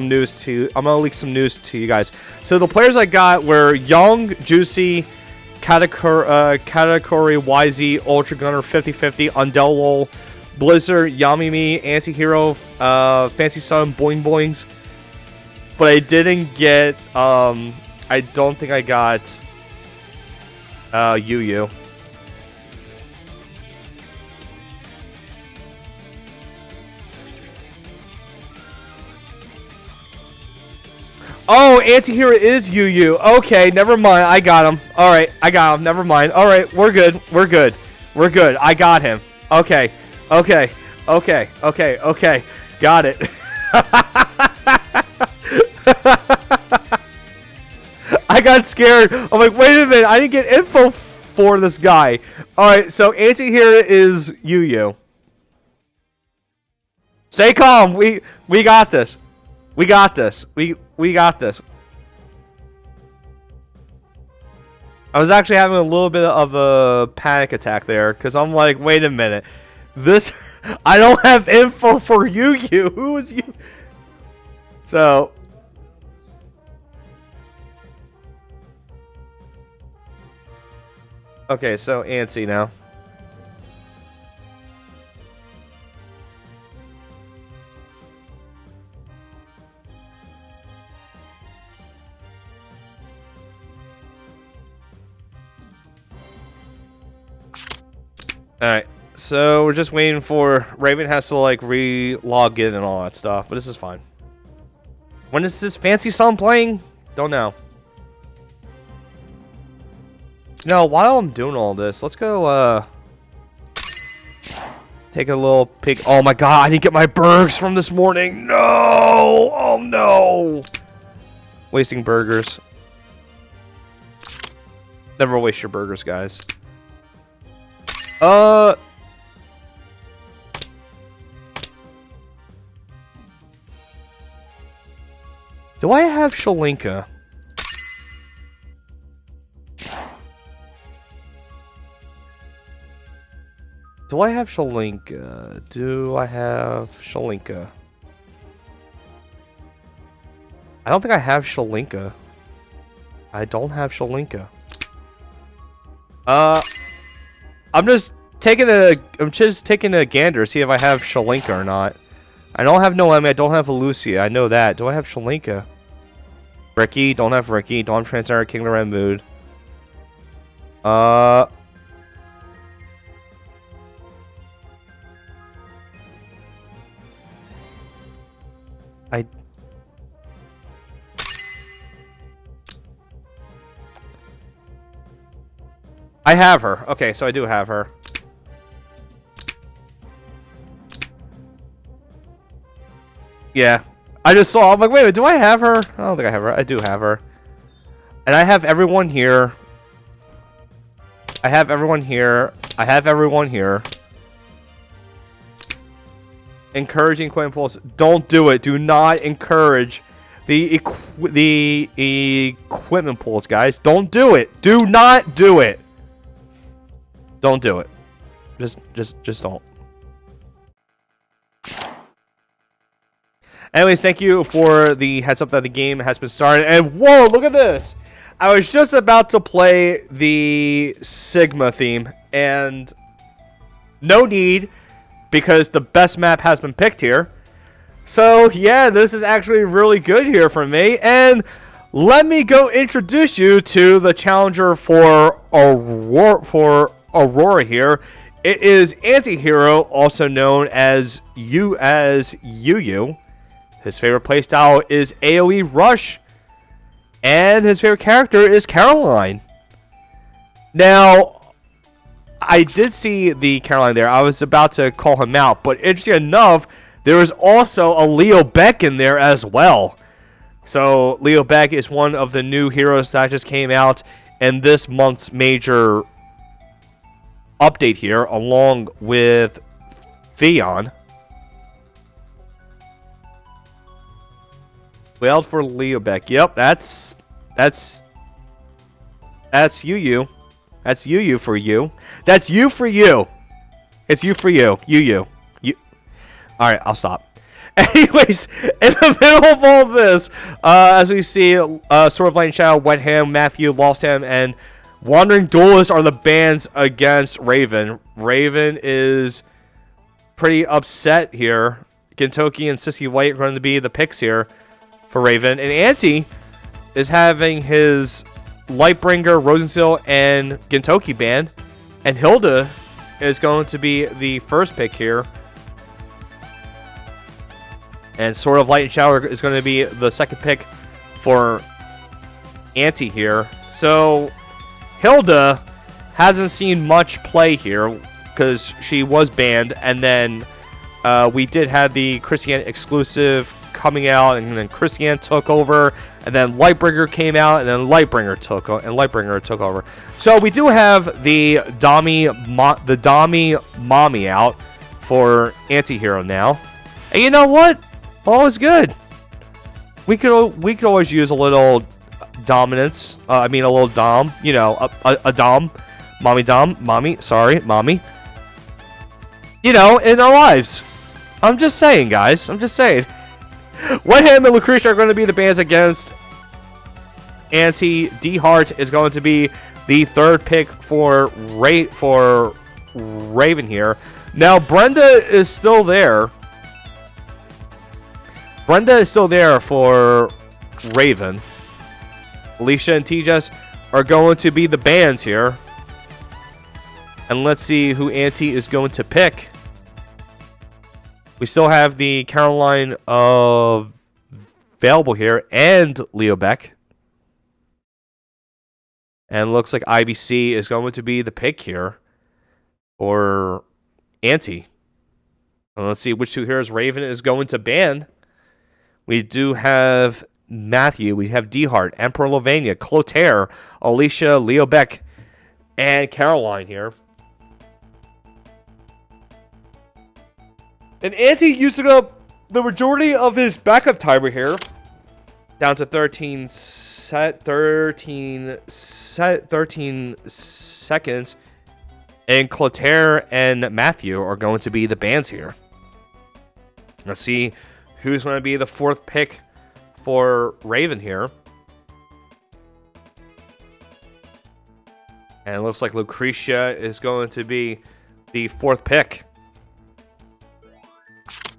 news to. I'm gonna leak some news to you guys. So the players I got were Young, Juicy, Katakuri, YZ, Ultra Gunner, 50/50, Undelwol, Blizzard, Yamimi, Antihero, Fancy Sun, Boing Boings. But I didn't get, I don't think I got, Yu. Oh, Antihero is Yu. Okay, never mind. I got him. Alright, I got him. Never mind. Alright, we're good. I got him. Okay. Got it. I got scared. I'm like, wait a minute. I didn't get info for this guy. Alright, so Antihero is Yu. Stay calm. We got this. We got this. We got this. I was actually having a little bit of a panic attack there because I'm like, wait a minute. This I don't have info for Yu. Who is you? So okay, so antsy now. Alright, so we're just waiting for Raven has to like re-log in and all that stuff, but this is fine. When is this Fancy Sun playing? Don't know. No, while I'm doing all this, let's go take a little peek. Oh my god, I didn't get my burgers from this morning. No! Oh no! Wasting burgers. Never waste your burgers, guys. Do I have Shalinka? Do I have Shalinka? Do I have Shalinka? I don't think I have Shalinka. I don't have Shalinka. I'm just taking a gander to see if I have Shalinka or not. I don't have Noemi, I don't have Lucia, I know that. Do I have Shalinka? Ricky, don't have Ricky, don't have Transcendent King Loren Mood. I have her. Okay, so I do have her. Yeah. I just saw, I'm like, wait a minute, do I have her? I don't think I have her. I do have her. And I have everyone here. I have everyone here. I have everyone here. Encouraging equipment pulls. Don't do it. Do not encourage the equipment pulls, guys. Don't do it. Do not do it. Don't do it. Just don't. Anyways, thank you for the heads up that the game has been started. And whoa, look at this. I was just about to play the Sigma theme, and no need, because the best map has been picked here. So yeah, this is actually really good here for me. And let me go introduce you to the challenger for Aurora here. It is Anti-Hero, also known as Yu. His favorite playstyle is AoE Rush, and his favorite character is Caroline. Now, I did see the Caroline there. I was about to call him out, but interesting enough, there is also a Leo Beck in there as well. So Leo Beck is one of the new heroes that just came out in this month's major update here, along with Theon. Wailed for Leo Beck. Yep, that's Yu. That's Yu for you. That's you for you. It's you for you. You. Alright, I'll stop. Anyways, in the middle of all this, as we see, Sword of Light and Shadow, Wet Ham, Matthew, Lost Ham, and Wandering Duelist are the bands against Raven. Raven is pretty upset here. Gintoki and Sissy White are going to be the picks here for Raven. And Anti is having his Lightbringer, Rosensteel, and Gintoki band. And Hilda is going to be the first pick here. And Sword of Light and Shadow is going to be the second pick for Anti here. So Hilda hasn't seen much play here because she was banned. And then we did have the Christian exclusive coming out, and then Christian took over, and then Lightbringer came out, and then Lightbringer took over. So we do have the Dami Mommy out for Anti-Hero now. And you know what? All is good. We could always use a little dominance. A little dom. You know, a dom, mommy. Sorry, mommy. You know, in our lives. I'm just saying, guys. I'm just saying. Wet Ham and Lucretia are going to be the bands against Anti. D-Heart is going to be the third pick for Raven here. Now, Brenda is still there. Brenda is still there for Raven. Alicia and Tejas are going to be the bands here. And let's see who Anti is going to pick. We still have the Caroline available here and Leo Beck. And looks like IBC is going to be the pick here for Anti. And let's see which two heroes Raven is going to ban. We do have Matthew. We have D-Heart, Emperor Lavania, Clotaire, Alicia, Leo Beck, and Caroline here. And Anti used up the majority of his backup timer here Down to 13 seconds. And Clotaire and Matthew are going to be the bands here. Let's see who's going to be the 4th pick for Raven here. And it looks like Lucretia is going to be the 4th pick.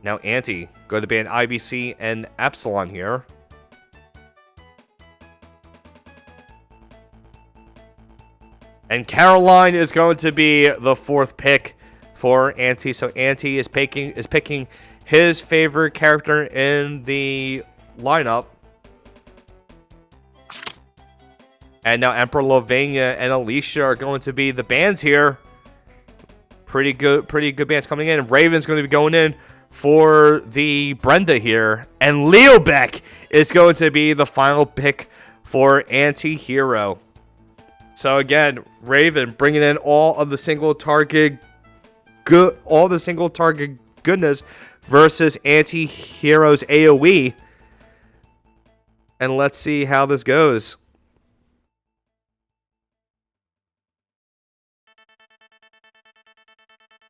Now Auntie, go to band IBC and Epsilon here. And Caroline is going to be the 4th pick for Auntie. So Auntie is picking his favorite character in the lineup. And now Emperor Lovania and Alicia are going to be the bands here. Pretty good bands coming in. Raven's going to be going in for the Brenda here. And Leo Beck is going to be the final pick for Anti-Hero. So again, Raven bringing in all of the single target goodness versus Anti-Hero's AoE. And let's see how this goes.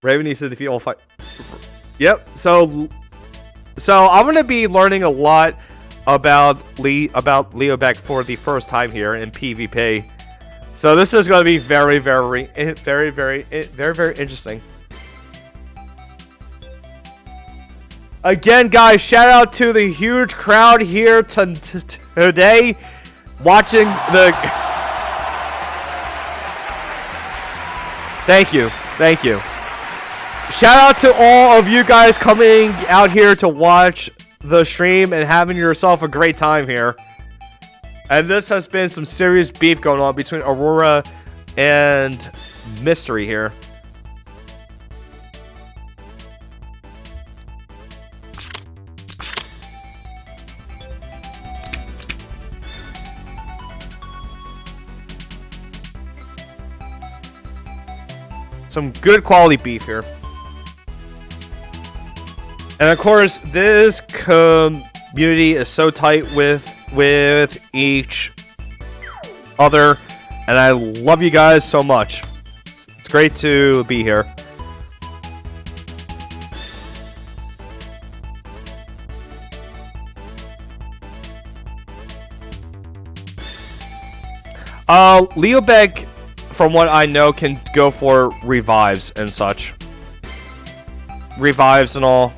Raven needs to defeat all 5. Yep. So I'm gonna be learning a lot about Leo Beck for the first time here in PvP. So this is going to be very, very interesting. Again, guys, shout out to the huge crowd here today watching the. Thank you. Shout out to all of you guys coming out here to watch the stream and having yourself a great time here. And this has been some serious beef going on between Aurora and Mystery here. Some good quality beef here. And of course, this community is so tight with each other, and I love you guys so much. It's great to be here. Leo Beck, from what I know, can go for revives and such. Revives and all.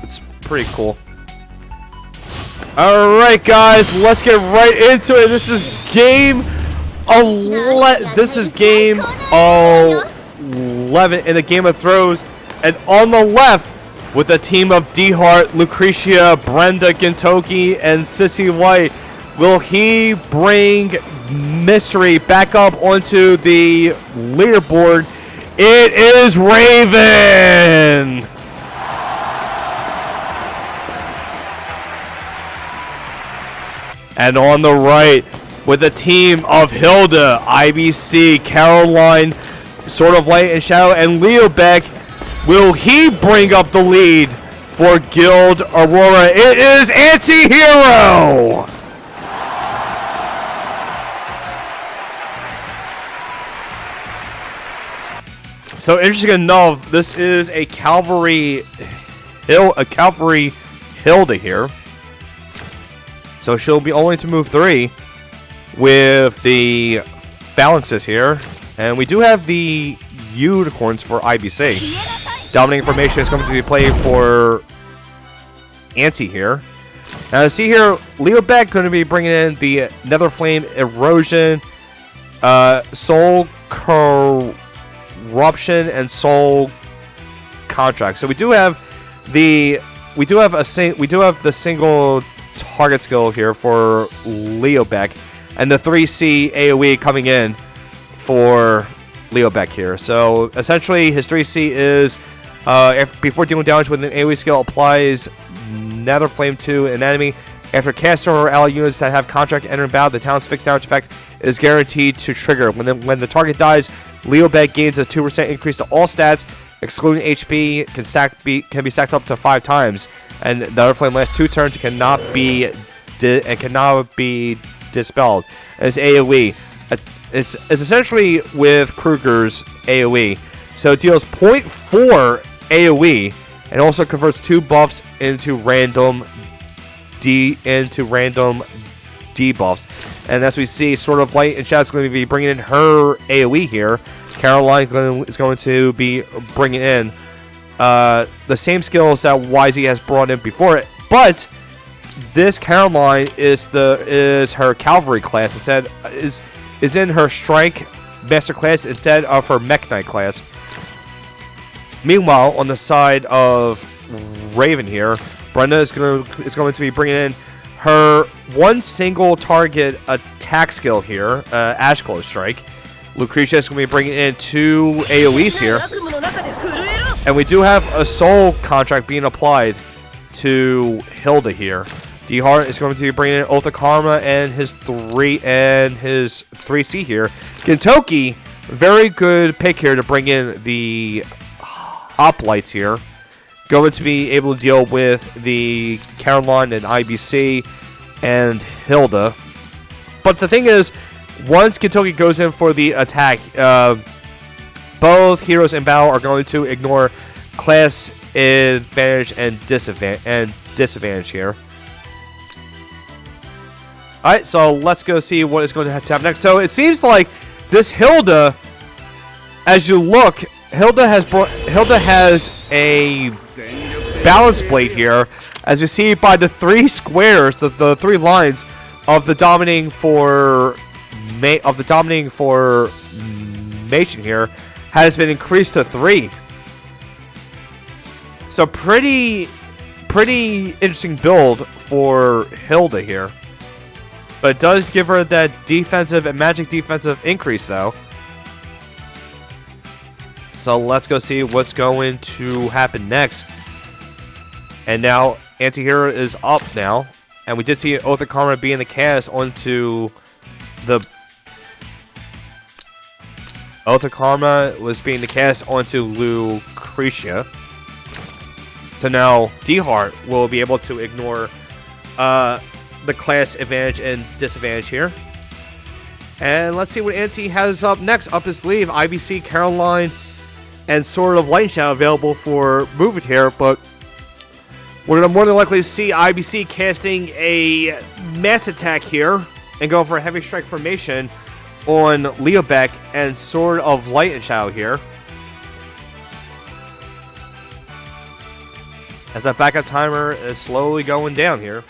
It's pretty cool. Alright guys, let's get right into it. This is game 11 in the Game of Thrones. And on the left, with a team of D-Heart, Lucretia, Brenda, Gintoki, and Sissy White, will he bring Mystery back up onto the leaderboard? It is Raven! And on the right, with a team of Hilda, IBC, Caroline, Sword of Light and Shadow, and Leo Beck, will he bring up the lead for Guild Aurora? It is Anti-Hero! So interesting enough, this is a Cavalry Hilda here. So she'll be only to move 3 with the phalanxes here. And we do have the unicorns for IBC. Dominating formation is going to be played for Anti here. Now see here, Leo Beck going to be bringing in the Nether Flame Erosion, Soul Corruption, and Soul Contract. So we do have the single target skill here for Leo Beck, and the 3C AoE coming in for Leo Beck here. So essentially his 3C is before dealing damage with an AoE skill, applies Nether Flame to an enemy. After caster or ally units that have contract enter battle, the talent's fixed damage effect is guaranteed to trigger. When the target dies, Leo Beck gains a 2% increase to all stats, excluding HP, can be stacked up to 5 times. And the Nether Flame lasts 2 turns and cannot be be dispelled. And it's AoE. It's essentially with Kruger's AoE. So it deals 0.4 AoE and also converts 2 buffs into random debuffs. And as we see, Sword of Light and Shadow is going to be bringing in her AoE here. Caroline is going to be bringing in the same skills that YZ has brought in before it, but this Caroline is her Cavalry class instead is in her Strike Master class instead of her Mech Knight class. Meanwhile, on the side of Raven here, Brenda is going to be bringing in her one single target attack skill here, Ash Glow Strike. Lucretia is going to be bringing in 2 AoEs here. And we do have a soul contract being applied to Hilda here. D-Heart is going to be bringing in Oath of Karma and his 3C here. Gintoki, very good pick here to bring in the Hoplites here. Going to be able to deal with the Caroline and IBC and Hilda. But the thing is, once Gintoki goes in for the attack, both heroes in battle are going to ignore class advantage and disadvantage here. Alright, so let's go see what is going to happen next. So it seems like this Hilda, as you look, Hilda has a balance blade here, as we see by the 3 squares, the 3 lines of the dominating formation here has been increased to 3. So pretty interesting build for Hilda here. But it does give her that defensive and magic defensive increase though. So let's go see what's going to happen next. And now Antihero is up now. And we did see Oath of Karma being the cast onto the... Oath of Karma was being the cast onto Lucretia. So now D-Heart will be able to ignore the class advantage and disadvantage here. And let's see what Anti has up next up his sleeve. IBC, Caroline, and Sword of Light and Shadow available for movement here, but we're going to more than likely see IBC casting a mass attack here and going for a heavy strike formation on Leobeck and Sword of Light and Shadow here. As that backup timer is slowly going down here.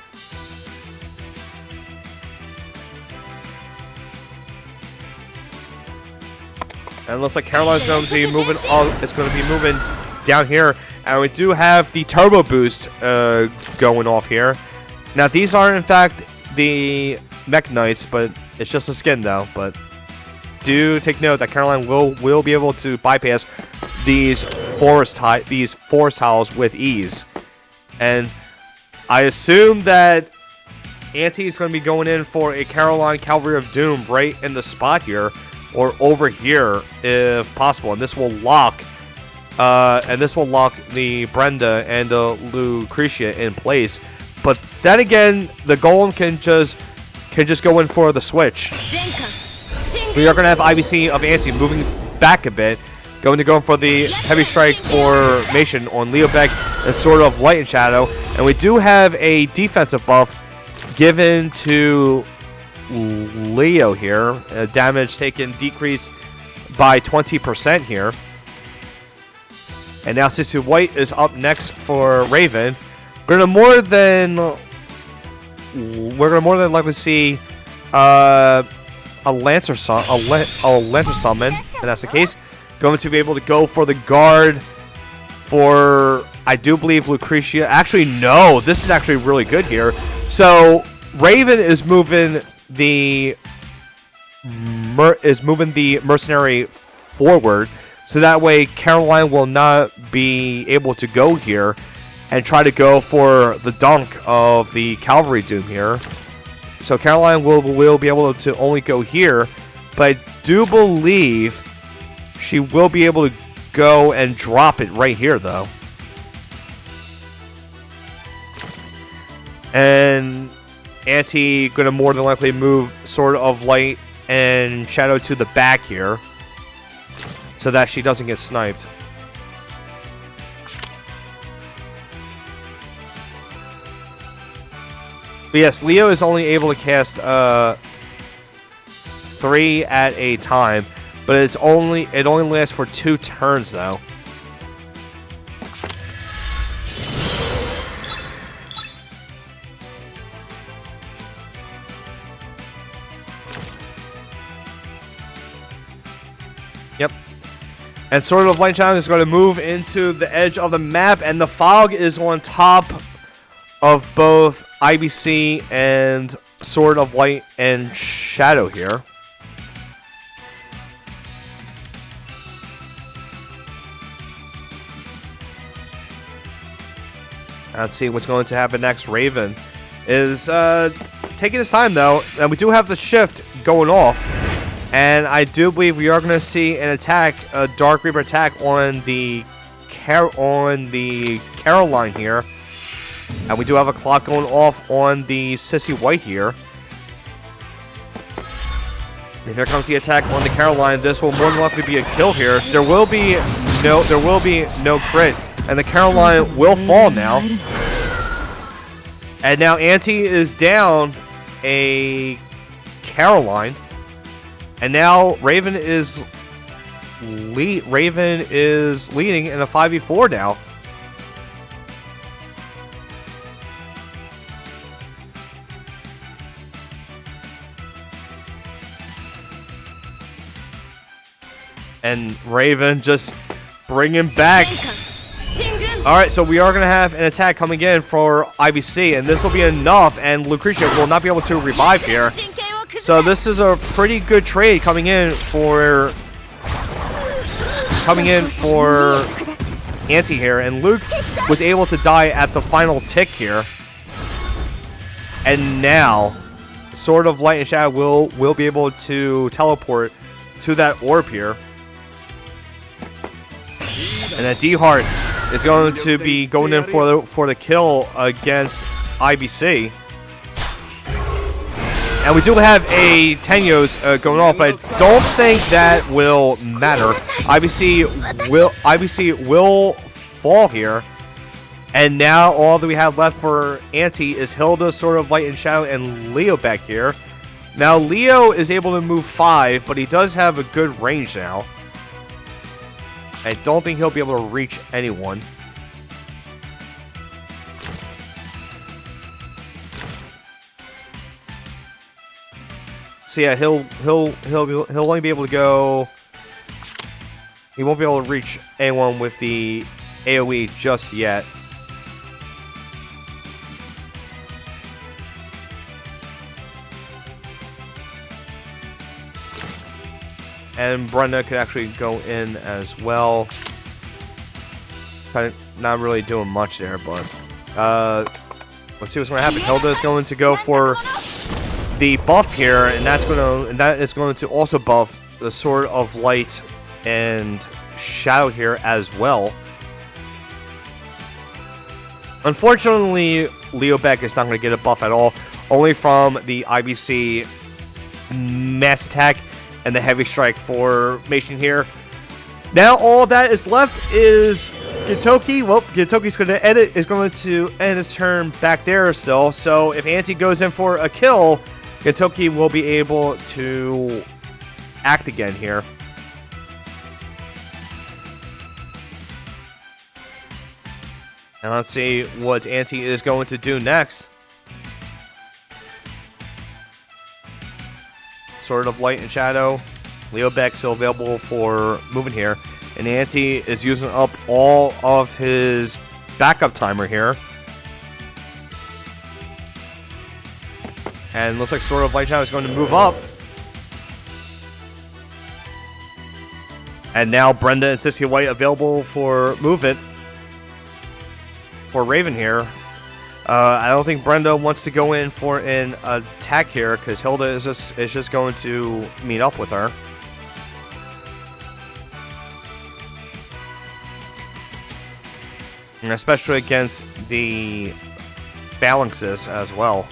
And it looks like Caroline's going to be moving. It's going to be moving down here, and we do have the turbo boost going off here. Now these are in fact the Mech Knights, but it's just a skin though. But do take note that Caroline will be able to bypass these forest tiles with ease. And I assume that Auntie is going to be going in for a Caroline Cavalry of Doom right in the spot here, or over here if possible, and this will lock the Brenda and the Lucretia in place. But then again, the Golem can just go in for the switch. We are going to have IBC of Auntie moving back a bit, going to go in for the heavy strike formation on Leobeck and Sword of Light and Shadow, and we do have a defensive buff given to Leo here. Damage taken decreased by 20% here. And now Sisu White is up next for Raven. We're gonna more than likely see a Lancer summon, and that's the case. Going to be able to go for the guard for, I do believe, Lucretia. Actually, no, this is actually really good here. So Raven is moving the mercenary forward, so that way Caroline will not be able to go here and try to go for the dunk of the Cavalry Doom here. So Caroline will be able to only go here, but I do believe she will be able to go and drop it right here though. And Auntie gonna more than likely move Sword of Light and Shadow to the back here, so that she doesn't get sniped. But yes, Leo is only able to cast 3 at a time, but it only lasts for 2 turns though. Yep. And Sword of Light Challenge is going to move into the edge of the map, and the fog is on top of both IBC and Sword of Light and Shadow here. Let's see what's going to happen next. Raven is taking his time though, and we do have the shift going off. And I do believe we are going to see an attack, a Dark Reaper attack on the Caroline here. And we do have a clock going off on the Sissy White here. And here comes the attack on the Caroline. This will more than likely be a kill here. There will be no crit, and the Caroline will fall now. And now Auntie is down a Caroline. And now Raven is leading in a 5v4 now. And Raven just bringing back. Alright, so we are going to have an attack coming in for IBC, and this will be enough, and Lucretia will not be able to revive here. So this is a pretty good trade coming in for Auntie here, and Luke was able to die at the final tick here. And now Sword of Light and Shadow will be able to teleport to that orb here. And that D-Heart is going to be going in for the kill against IBC. And we do have a Tenyos going off, but I don't think that will matter. IBC will fall here. And now all that we have left for Auntie is Hilda, Sword of Light and Shadow, and Leo back here. Now Leo is able to move 5, but he does have a good range now. I don't think he'll be able to reach anyone. So yeah, he'll only be able to go. He won't be able to reach anyone with the AoE just yet. And Brenda could actually go in as well. Kind of not really doing much there, but let's see what's going to happen. Hilda is going to go for the buff here, and that is going to also buff the Sword of Light and Shadow here as well. Unfortunately, Leo Beck is not going to get a buff at all, only from the IBC Mass Attack and the Heavy Strike formation here. Now all that is left is Gintoki. Well, Gintoki's going to end his turn back there still. So if Auntie goes in for a kill, Gintoki will be able to act again here. And let's see what Auntie is going to do next. Sword of Light and Shadow. Leo Beck still available for moving here. And Auntie is using up all of his backup timer here. And looks like Sword of Light and Shadow is going to move up. And now Brenda and Sissy White available for movement for Raven here. I don't think Brenda wants to go in for an attack here because Hilda is just going to meet up with her. And especially against the balances as well.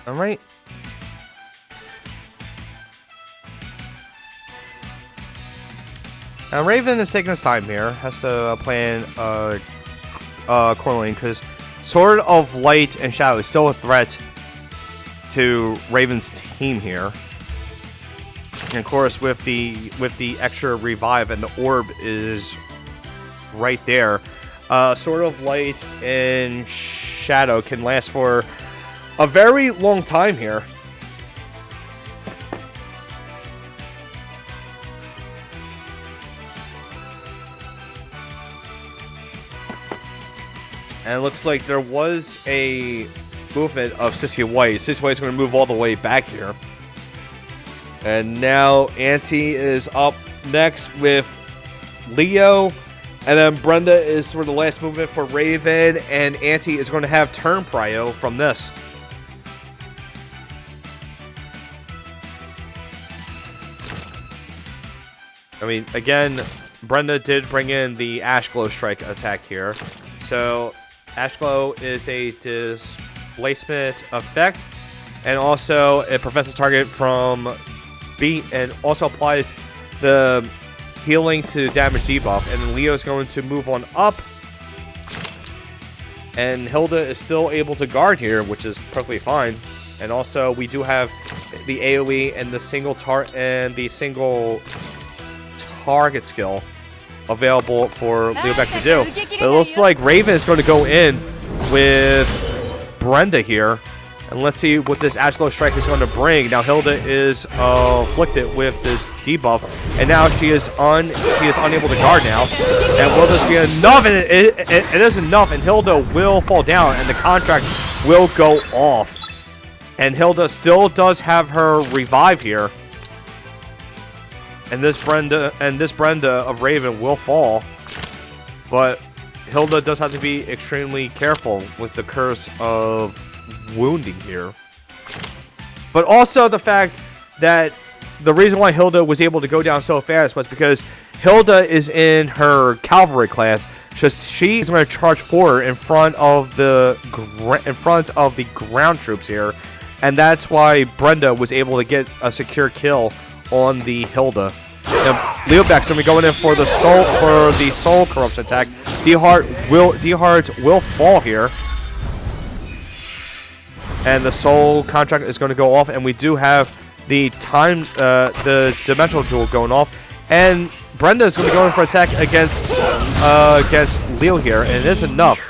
Alright. Now Raven is taking his time here. Has to plan cornerlane because Sword of Light and Shadow is still a threat to Raven's team here. And of course with the extra revive and the orb is right there. Sword of Light and Shadow can last for a very long time here. And it looks like there was a movement of Sissy White. Sissy White's going to move all the way back here. And now Auntie is up next with Leo. And then Brenda is for the last movement for Raven. And Auntie is going to have turn prio from this. I mean, again, Brenda did bring in the Ash Glow Strike attack here. So Ash Glow is a displacement effect, and also it prevents the target from beat, and also applies the healing to damage debuff. And then Leo's going to move on up, and Hilda is still able to guard here, which is perfectly fine. And also we do have the AoE and the single target skill available for Leobeck to do. But it looks like Raven is going to go in with Brenda here. And let's see what this Ash Glow Strike is going to bring. Now Hilda is afflicted with this debuff, and now she is unable to guard now. And will this be enough? And it is enough, and Hilda will fall down, and the contract will go off. And Hilda still does have her revive here. And this Brenda of Raven will fall, but Hilda does have to be extremely careful with the curse of wounding here. But also the fact that the reason why Hilda was able to go down so fast was because Hilda is in her cavalry class, so she's going to charge forward in front of the ground troops here, and that's why Brenda was able to get a secure kill on the Hilda. Now, Leobeck's gonna be going in for the soul corruption attack. D-Heart will fall here, and the soul contract is going to go off. And we do have the dimensional jewel going off, and Brenda is going to go in for attack against Leo here, and it is enough.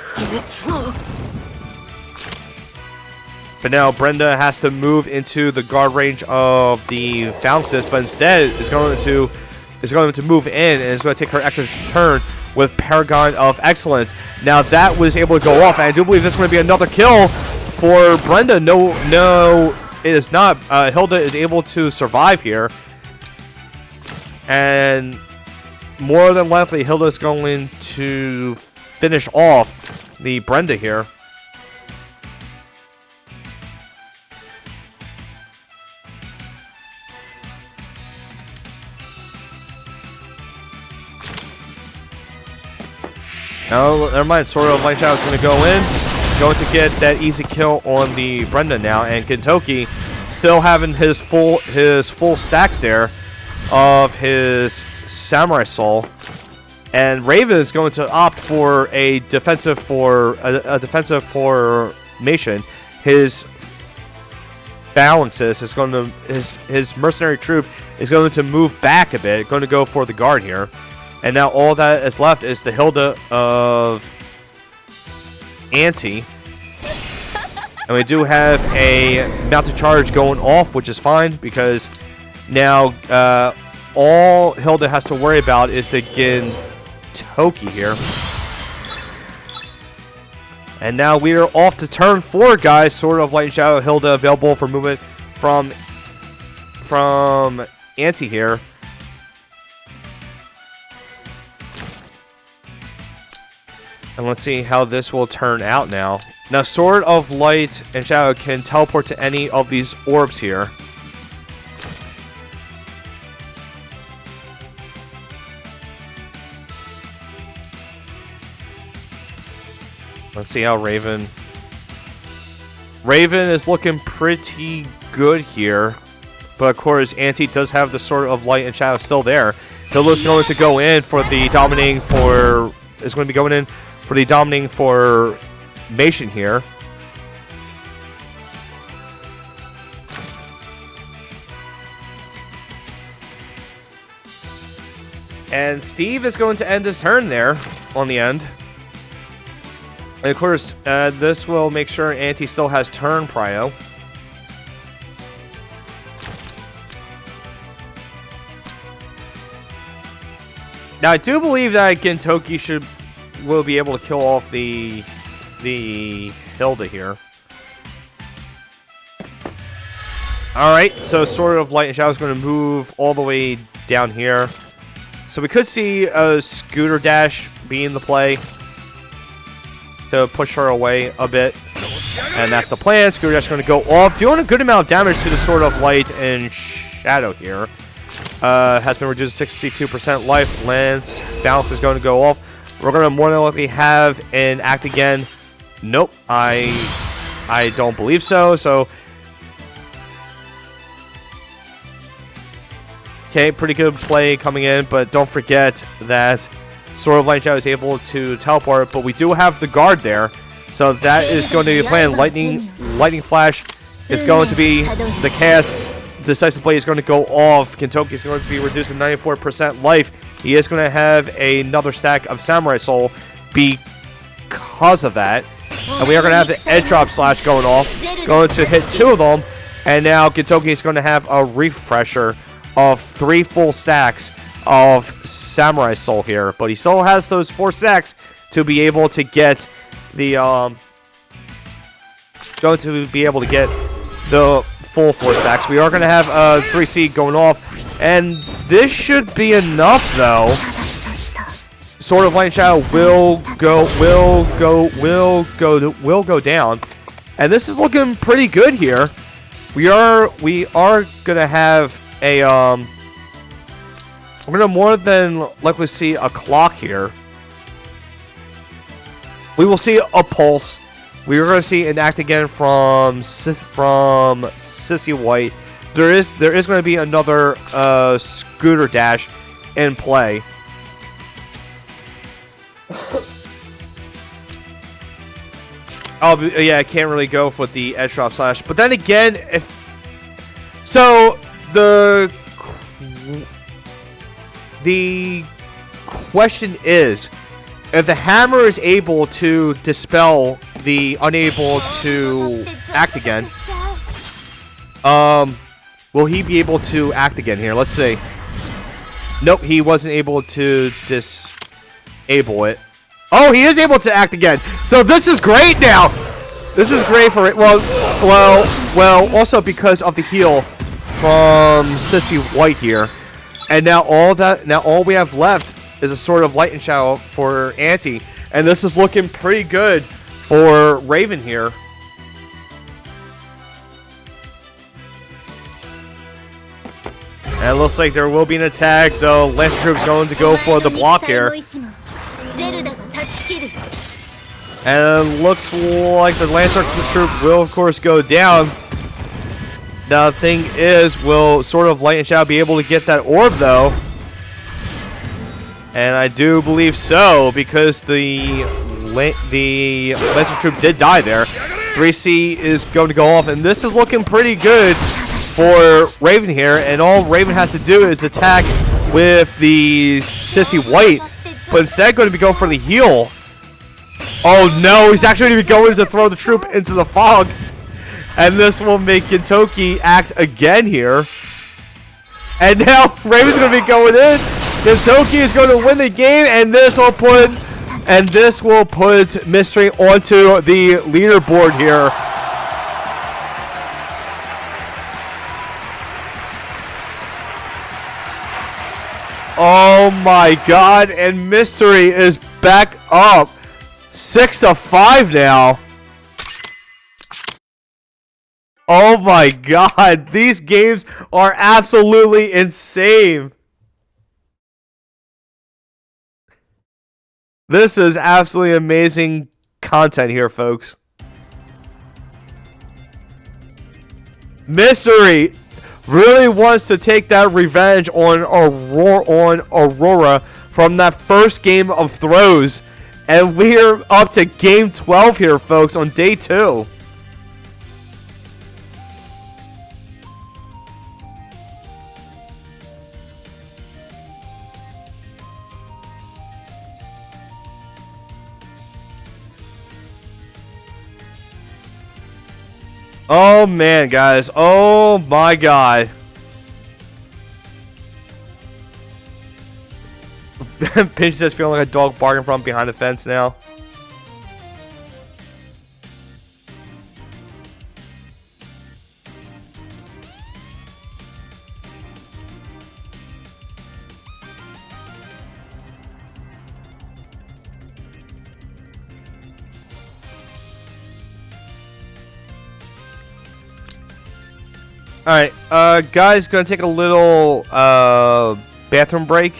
But now Brenda has to move into the guard range of the Phalanxes, but instead is going to move in and is going to take her extra turn with Paragon of Excellence. Now that was able to go off, and I do believe this is going to be another kill for Brenda. No, it is not. Hilda is able to survive here, and more than likely Hilda is going to finish off the Brenda here. Now, never mind. Sword of Light Shadow is going to go in. Going to get that easy kill on the Brenda now. And Kentoki still having his full stacks there of his Samurai Soul. And Raven is going to opt for a defensive formation. His balances is going to his mercenary troop is going to move back a bit. Going to go for the guard here. And now all that is left is the Hilda of Auntie. And we do have a mounted charge going off, which is fine, because now all Hilda has to worry about is the Gintoki here. And now we are off to turn 4, guys. Sword of Light and Shadow Hilda available for movement from Auntie here. And let's see how this will turn out now. Now, Sword of Light and Shadow can teleport to any of these orbs here. Let's see how Raven... Raven is looking pretty good here. But of course, Auntie does have the Sword of Light and Shadow still there. Hilda's going to go in for the dominating for... Is going to be going in for the dominating formation here. And Steve is going to end his turn there on the end. And of course, this will make sure Auntie still has turn prio. Now, I do believe that Gintoki will be able to kill off the Hilda here. Alright, so Sword of Light and Shadow is going to move all the way down here. So we could see a Scooter Dash be in the play to push her away a bit. And that's the plan. Scooter Dash is going to go off, doing a good amount of damage to the Sword of Light and Shadow here. Has been reduced to 62% life. Lance Bounce is going to go off. We're going to more than likely have an act again. Nope, I don't believe so. So, okay, pretty good play coming in, but don't forget that Sword of Light and Shadow is able to teleport, but we do have the guard there. So that is going to be playing Lightning Flash is going to be the cast. Decisive Blade is going to go off. Gintoki is going to be reduced to 94% life. He is going to have another stack of Samurai Soul because of that. And we are going to have the Edge Drop Slash going off. Going to hit 2 of them. And now Gintoki is going to have a refresher of 3 full stacks of Samurai Soul here. But he still has those 4 stacks to be able to get the... going to be able to get the full 4 stacks. We are going to have a 3C going off. And this should be enough, though. Sword of Light and Shadow will go down. And this is looking pretty good here. We are gonna have a we're gonna more than likely see a clock here. We will see a pulse. We are gonna see an act again from Sissy White. There is going to be another Scooter Dash in play. Oh yeah, I can't really go for the Edge Drop Slash. But then again, if so, the question is, if the hammer is able to dispel the unable to act again, will he be able to act again here? Let's see. Nope, he wasn't able to disable it. Oh, he is able to act again. So this is great now. This is great for it. Well, also because of the heal from Sissy White here. And now all we have left is a Sword of Light and Shadow for Auntie. And this is looking pretty good for Raven here. And it looks like there will be an attack, though. Lancer Troop's going to go for the block here. And it looks like the Lancer Troop will, of course, go down. Now, the thing is, will Sword of Light and Shadow be able to get that orb, though? And I do believe so, because the Lancer Troop did die there. 3C is going to go off, and this is looking pretty good for Raven here, and all Raven has to do is attack with the Sissy White, but instead going to be going for the heal. Oh no, he's actually going to be going to throw the troop into the fog, and this will make Gintoki act again here. And now Raven's going to be going in. Gintoki is going to win the game, and this will put Mystery onto the leaderboard here. Oh my god, and Mystery is back up. 6-5 now. Oh my god, these games are absolutely insane. This is absolutely amazing content here, folks. Mystery really wants to take that revenge on Aurora from that first game of throws. And we're up to game 12 here, folks, on day 2. Oh, man, guys. Oh, my God. Pinch says feeling like a dog barking from behind the fence now. Alright, guys, gonna take a little bathroom break.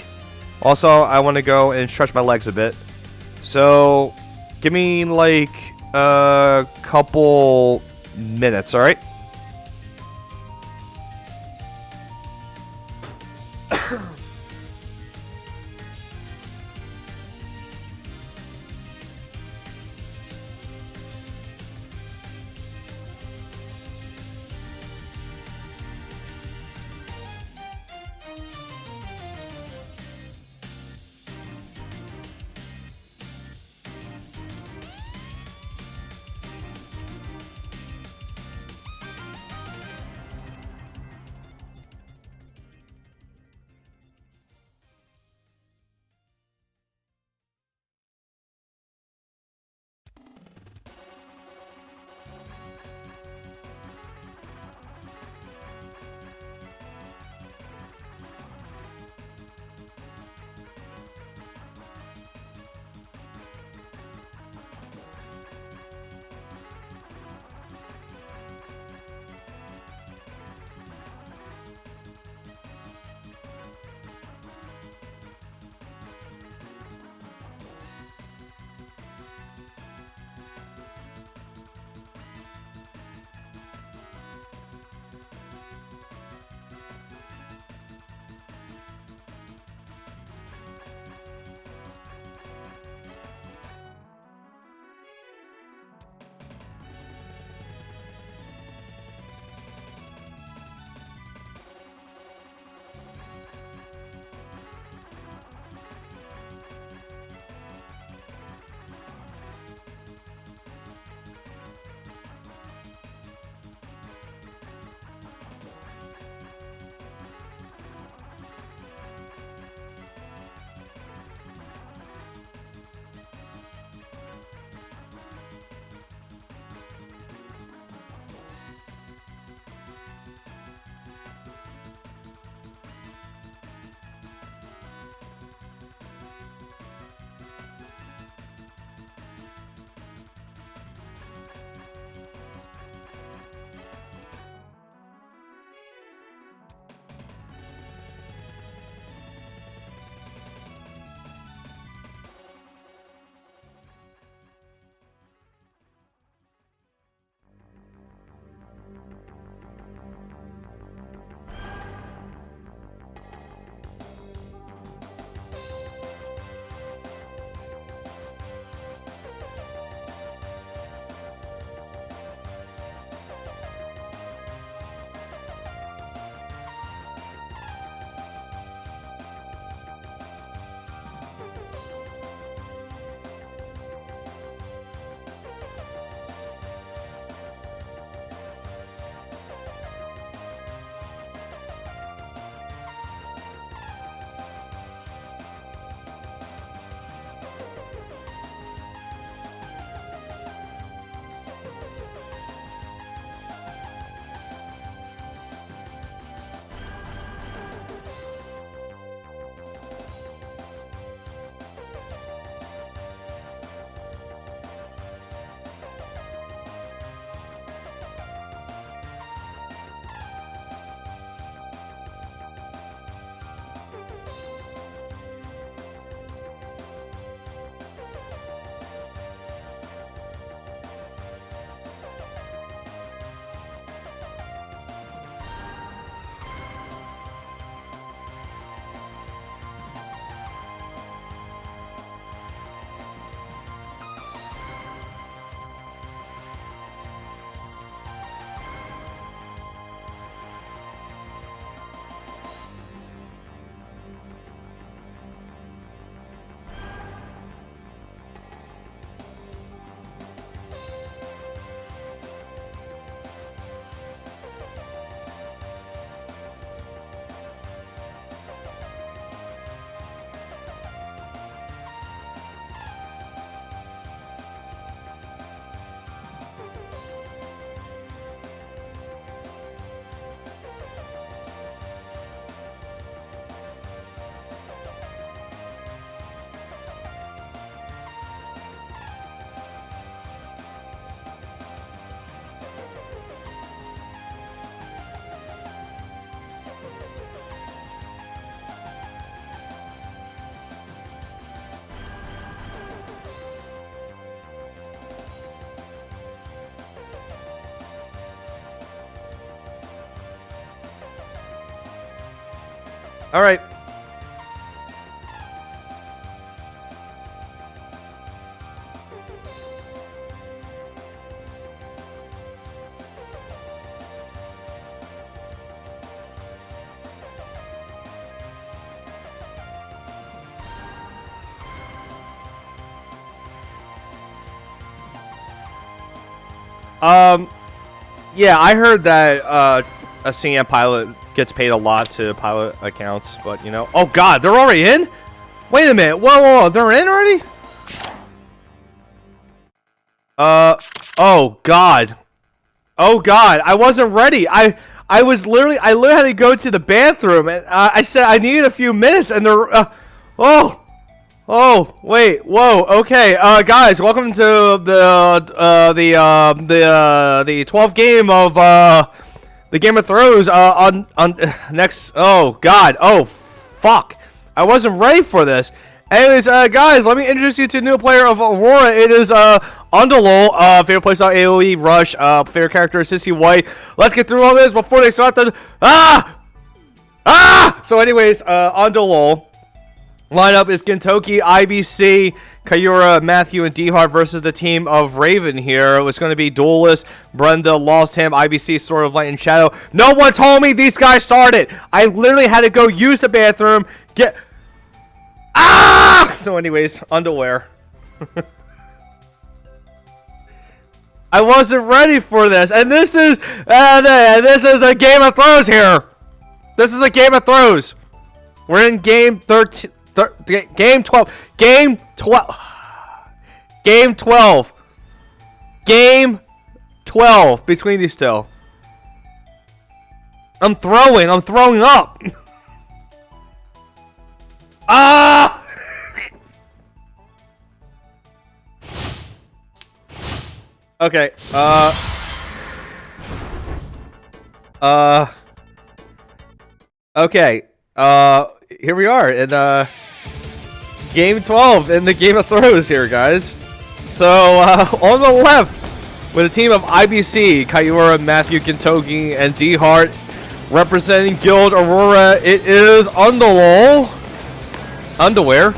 Also, I want to go and stretch my legs a bit. So, give me like a couple minutes, alright? All right. Yeah, I heard that a CM pilot gets paid a lot to pilot accounts, but you know. Oh God, they're already in? Wait a minute. Whoa, they're in already? Oh God. Oh God, I wasn't ready. I literally had to go to the bathroom, and I said I needed a few minutes, and they're Oh, wait, whoa, okay, guys, welcome to the 12th game of, the Game of Thrones, on next, oh, God, oh, fuck, I wasn't ready for this. Anyways, guys, let me introduce you to a new player of Aurora. It is, Underlol, favorite playstyle AoE, Rush, favorite character, Sissy White. Let's get through all this before they start the, So anyways, Underlol. Lineup is Gintoki, IBC, Kayura, Matthew, and D-Hart versus the team of Raven here. It's going to be Duelist, Brenda, Lost Him, IBC, Sword of Light and Shadow. No one told me these guys started. I literally had to go use the bathroom, So anyways, underwear. I wasn't ready for this, and this is the Game of Thrones here. This is the Game of Thrones. We're in game 13. Game 12. Game 12. Game 12. Game 12 between these two. I'm throwing up. Okay. Okay. Here we are in Game 12 in the Game of Thrones here, guys. So, on the left, with a team of IBC, Kayura, Matthew, Gintoki, and D-Hart, representing Guild Aurora, it is Underlol. Underwear.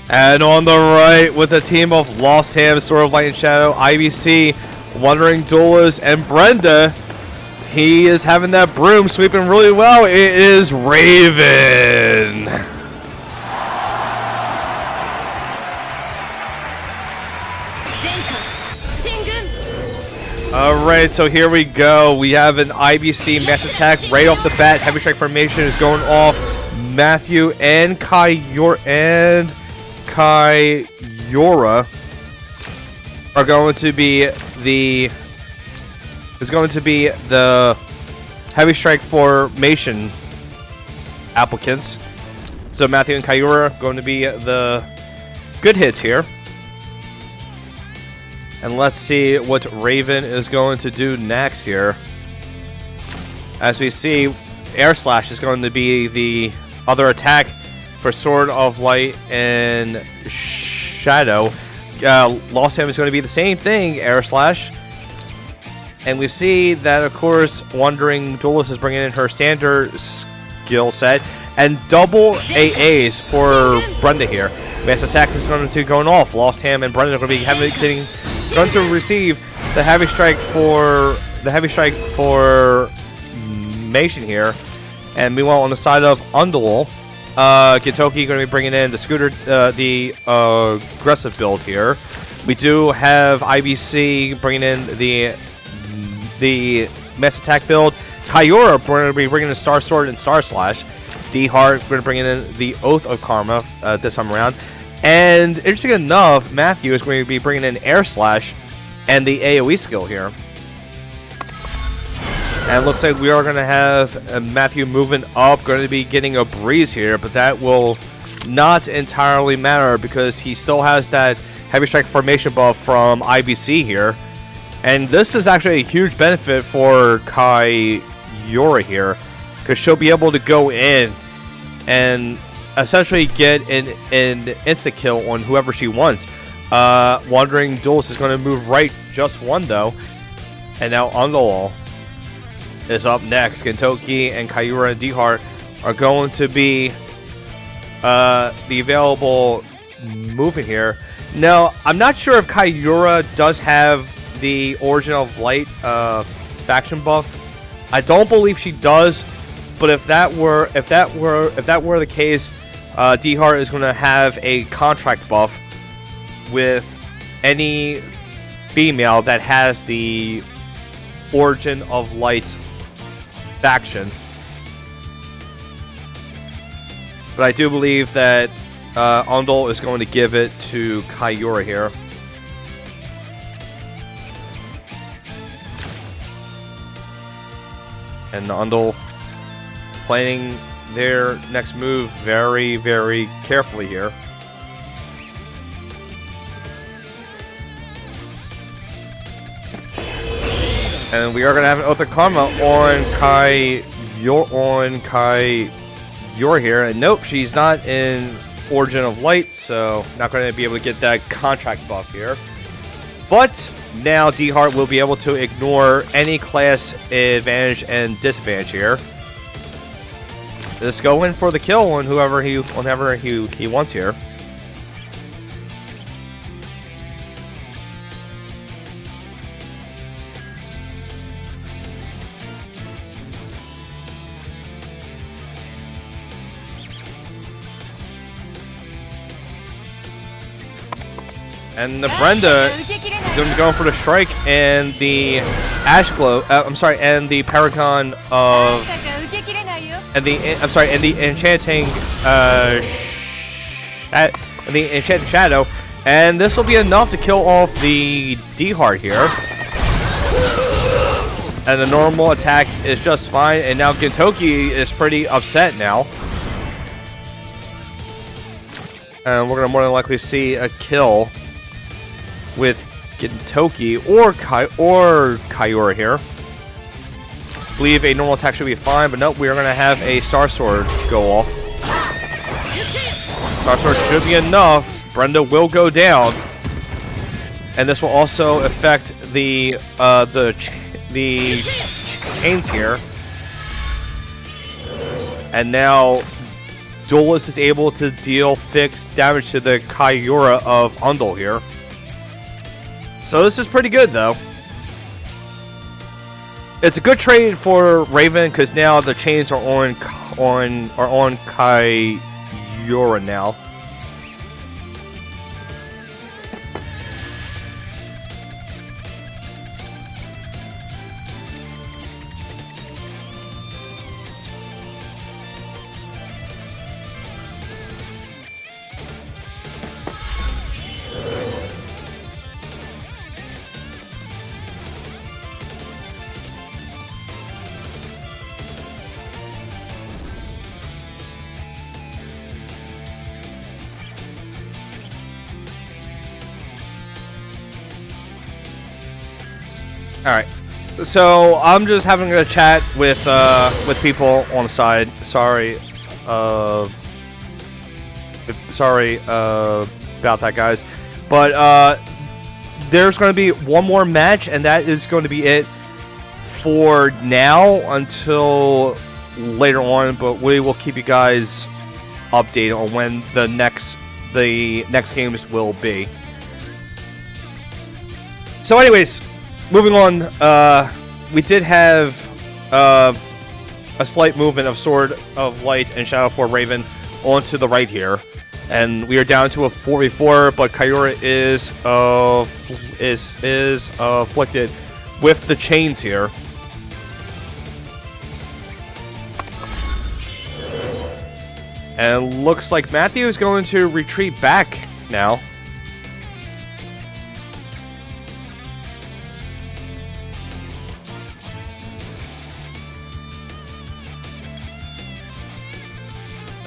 And on the right, with a team of Lost Ham, Sword of Light and Shadow, IBC, Wandering Duelist, and Brenda. He is having that broom sweeping really well. It is Raven. Alright, so here we go. We have an IBC mass attack right off the bat. Heavy strike formation is going off. Matthew and Kayura are going to be the heavy strike formation applicants. So Matthew and Kayura are going to be the good hits here. And let's see what Raven is going to do next here. As we see, Air Slash is going to be the other attack for Sword of Light and Shadow. Lost Him is going to be the same thing, Air Slash. And we see that, of course, Wandering Duelist is bringing in her standard skill set. And double AAs for Brenda here. Mass Attack is going to be going off. Lost Ham and Brenda are going to be going to receive the heavy strike formation here. And meanwhile, on the side of Underlol, Gintoki going to be bringing in the scooter, the aggressive build here. We do have IBC bringing in the mass attack build. Kayura going to be bringing in Star Sword and Star Slash. D-Hart going to bring in the Oath of Karma this time around. And interesting enough, Matthew is going to be bringing in Air Slash and the AoE skill here. And it looks like we are going to have Matthew moving up, going to be getting a breeze here, but that will not entirely matter because he still has that heavy strike formation buff from IBC here. And this is actually a huge benefit for Kayura here, because she'll be able to go in and essentially get an insta-kill on whoever she wants. Wandering Duelist is going to move right just one, though. And now Underwall is up next. Gintoki and Kaiyura and D-Heart are going to be the available movement here. Now, I'm not sure if Kaiyura does have the Origin of Light faction buff. I don't believe she does, but if that were the case, D-Heart is going to have a contract buff with any female that has the Origin of Light faction. But I do believe that Undul is going to give it to Kaiyura here. And Undul planning their next move very, very carefully here. And we are going to have an Oath of Karma on Kaiyura here. And nope, she's not in Origin of Light, so not going to be able to get that contract buff here. But now D-Heart will be able to ignore any class advantage and disadvantage here. Just go in for the kill on whenever he wants here. And the Brenda is going to be going for the strike and the Ash Glow. And the Paragon of, and the Enchanting, and the Enchanting Shadow, and this will be enough to kill off the D-Heart here. And the normal attack is just fine. And now Gintoki is pretty upset now. And we're going to more than likely see a kill with Gintoki or Kaiyura here. I believe a normal attack should be fine, but nope, we are going to have a Star Sword go off. Star Sword should be enough. Brenda will go down, and this will also affect the chains here. And now Duelist is able to deal fixed damage to the Kaiyura of Undul here. So this is pretty good, though. It's a good trade for Raven because now the chains are on Kaiyura now. Alright, so I'm just having a chat with people on the side. Sorry about that, guys. But there's going to be one more match, and that is going to be it for now until later on. But we will keep you guys updated on when the next games will be. So, anyways. Moving on, we did have a slight movement of Sword of Light and Shadow for Raven onto the right here. And we are down to a 4v4, but Kaiyura is afflicted with the chains here. And looks like Matthew is going to retreat back now.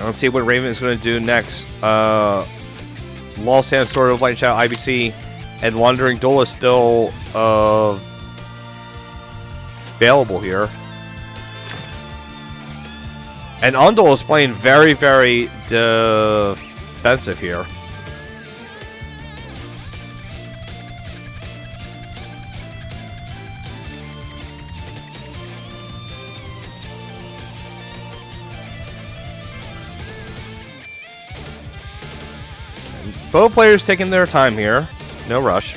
Let's see what Raven is going to do next. Lull Sand, Sword of Light and Shadow, IBC, and Wandering Duelist still available here. And Undul is playing very, very defensive here. Both players taking their time here. No rush.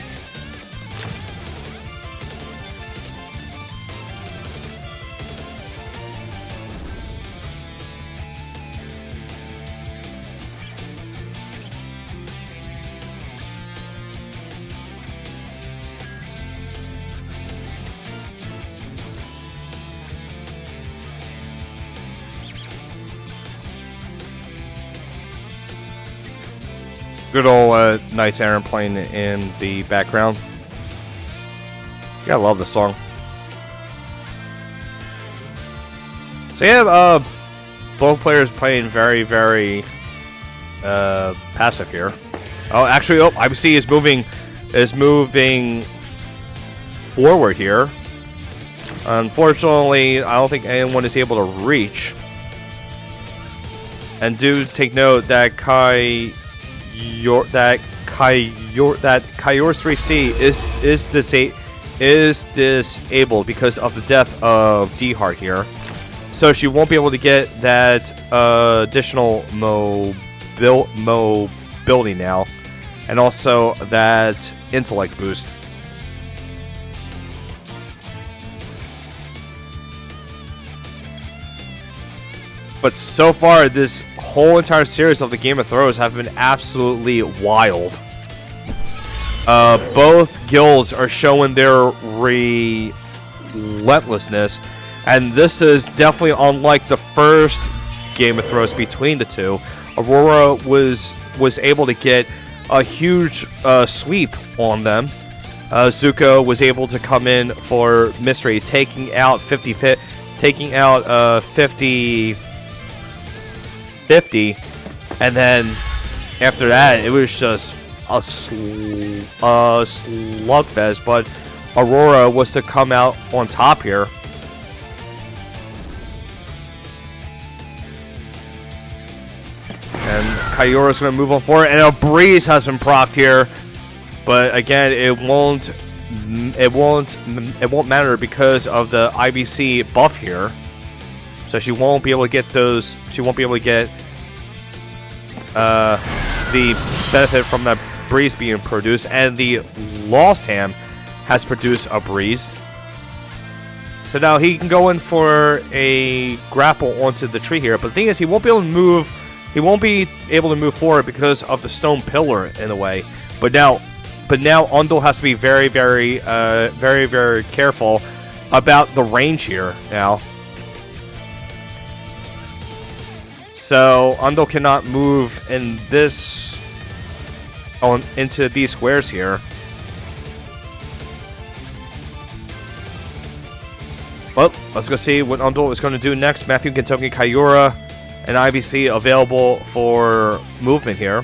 Good old Knights Errant playing in the background. Yeah, I love this song. So yeah, both players playing very, very passive here. Oh, actually, IBC is moving forward here. Unfortunately, I don't think anyone is able to reach. And do take note that Kyor's 3C is disabled because of the death of D-Heart here. So she won't be able to get that additional mobility now. And also that intellect boost. But so far, this whole entire series of the Game of Thrones have been absolutely wild. Both guilds are showing their relentlessness, and this is definitely unlike the first Game of Thrones between the two. Aurora was able to get a huge sweep on them. Zuko was able to come in for mystery, taking out 50, and then after that it was just a slugfest, but Aurora was to come out on top here. And Kyora's going to move on forward, and a breeze has been procced here, but again it won't matter because of the IBC buff here. So she won't be able to get those. She won't be able to get the benefit from that breeze being produced. And the Lost Ham has produced a breeze. So now he can go in for a grapple onto the tree here. But the thing is, he won't be able to move. He won't be able to move forward because of the stone pillar in the way. But now Undul has to be very, very, very, very careful about the range here now. So Undul cannot move in this into these squares here. Well, let's go see what Undul is going to do next. Matthew, Gintoki, Kyura, and IBC available for movement here.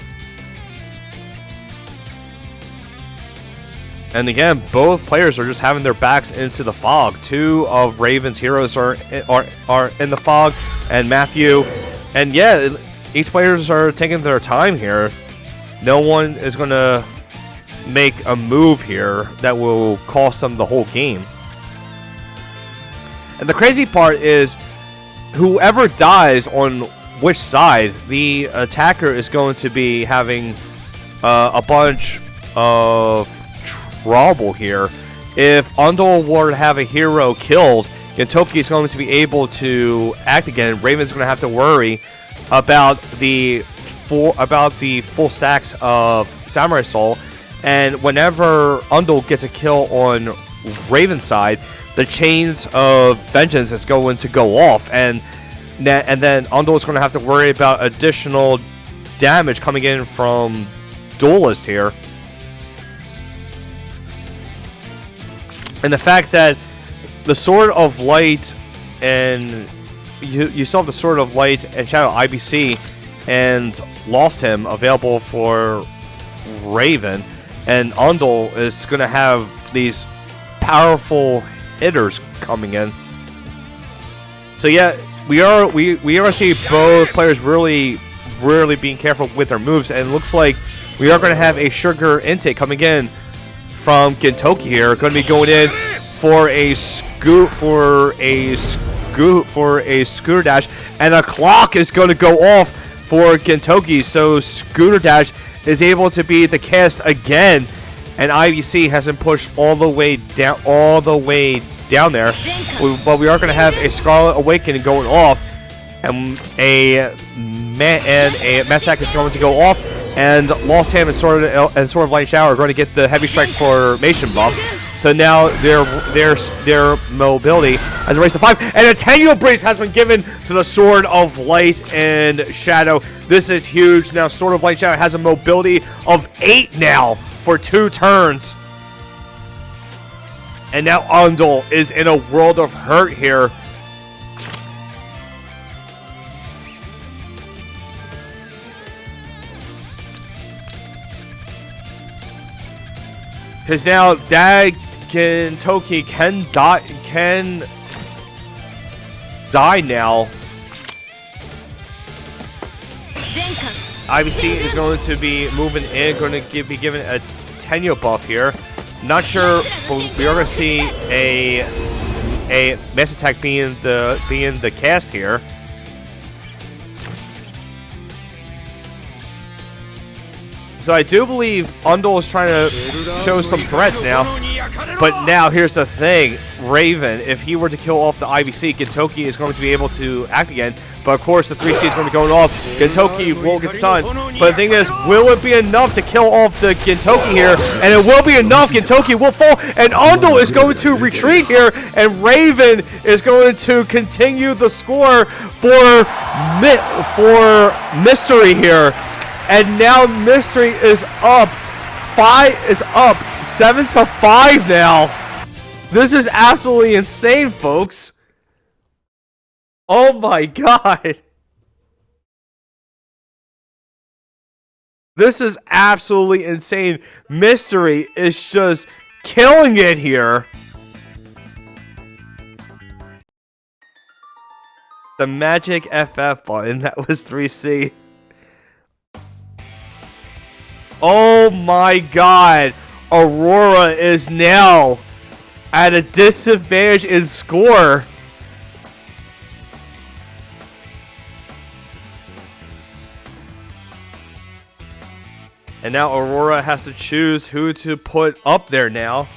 And again, both players are just having their backs into the fog. Two of Raven's heroes are in the fog, and Matthew. And yeah, each players are taking their time here. No one is going to make a move here that will cost them the whole game. And the crazy part is, whoever dies on which side, the attacker is going to be having a bunch of trouble here. If Undul were to have a hero killed, Gintoki is going to be able to act again. Raven's going to have to worry about the full stacks of Samurai Soul, and whenever Undul gets a kill on Raven's side, the chains of vengeance is going to go off, and then Undul is going to have to worry about additional damage coming in from Duelist here. And the fact that the Sword of Light and you still have the Sword of Light and Shadow IBC and Lost Him available for Raven, and Undul is going to have these powerful hitters coming in. So yeah, we are seeing both players really being careful with their moves, and it looks like we are going to have a sugar intake coming in from Gintoki here. Going to be going in for a scooter dash, and a clock is going to go off for Gintoki. So scooter dash is able to be the cast again, and IBC has been pushed all the way down there. But we are going to have a Scarlet Awakening going off, and a Mass Attack is going to go off, and Lost Hand and Sword of Light Shower are going to get the Heavy Strike formation buff. So now their mobility has raised to 5, and a Tenuo Breeze has been given to the Sword of Light and Shadow. This is huge. Now Sword of Light and Shadow has a mobility of 8 now for 2 turns. And now Undul is in a world of hurt here. Because now that Gintoki can die now. IBC is going to be moving in, going to be given a Tenuo buff here. Not sure, but we are going to see a Mass Attack being the cast here. So I do believe Undul is trying to show some threats now. But now here's the thing. Raven, if he were to kill off the IBC, Gintoki is going to be able to act again. But of course the 3C is going to be going off. Gintoki will get stunned. But the thing is, will it be enough to kill off the Gintoki here? And it will be enough. Gintoki will fall. And Undul is going to retreat here. And Raven is going to continue the score for Mystery here. And now Mystery is up. 7-5 now. This is absolutely insane, folks. Oh my god. This is absolutely insane. Mystery is just killing it here. The magic FF button, that was 3C. Oh my god. Aurora is now at a disadvantage in score. And now Aurora has to choose who to put up there now.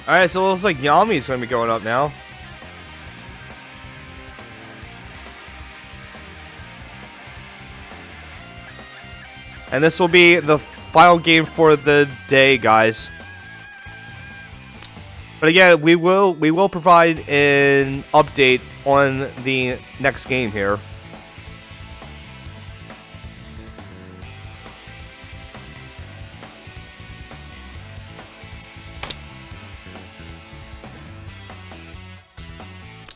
Alright, so it looks like Yami's going to be going up now. And this will be the final game for the day, guys. But again, we will provide an update on the next game here.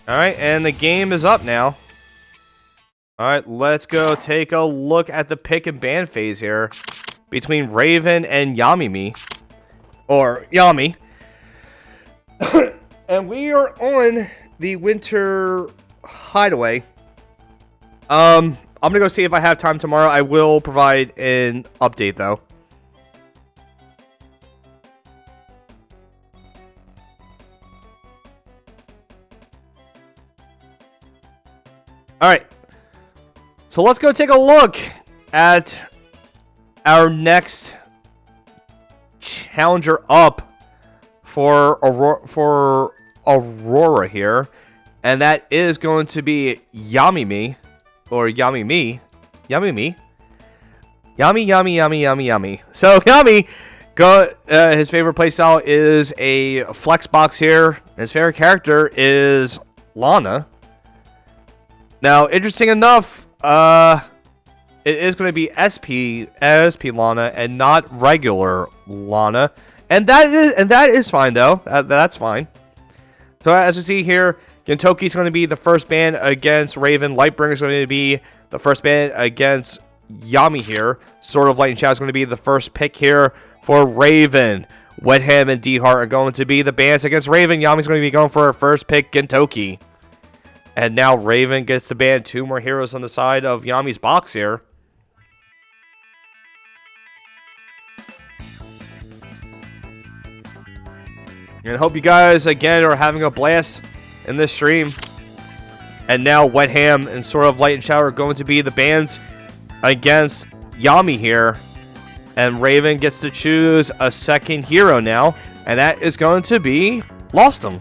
Alright, and the game is up now. Alright, let's go take a look at the pick and ban phase here between Raven and Yami. Or Yami. And we are on the Winter Hideaway. I'm gonna go see if I have time tomorrow. I will provide an update though. Alright, so let's go take a look at our next challenger up for Aurora here. And that is going to be Yami. Yami. So Yami, his favorite playstyle is a flex box here. His favorite character is Lana. Now, interesting enough, it is going to be SP Lana and not regular Lana, and that is fine though. That's fine. So as we see here, Gintoki is going to be the first ban against Raven. Lightbringer is going to be the first ban against Yami here. Sword of Light and Shadow is going to be the first pick here for Raven. Wet Ham and D-Heart are going to be the bands against Raven. Yami's going to be going for her first pick, Gintoki. And now Raven gets to ban 2 more heroes on the side of Yami's box here. And I hope you guys, again, are having a blast in this stream. And now Wet Ham and Sword of Light and Shadow are going to be the bans against Yami here. And Raven gets to choose a second hero now. And that is going to be Lost Him.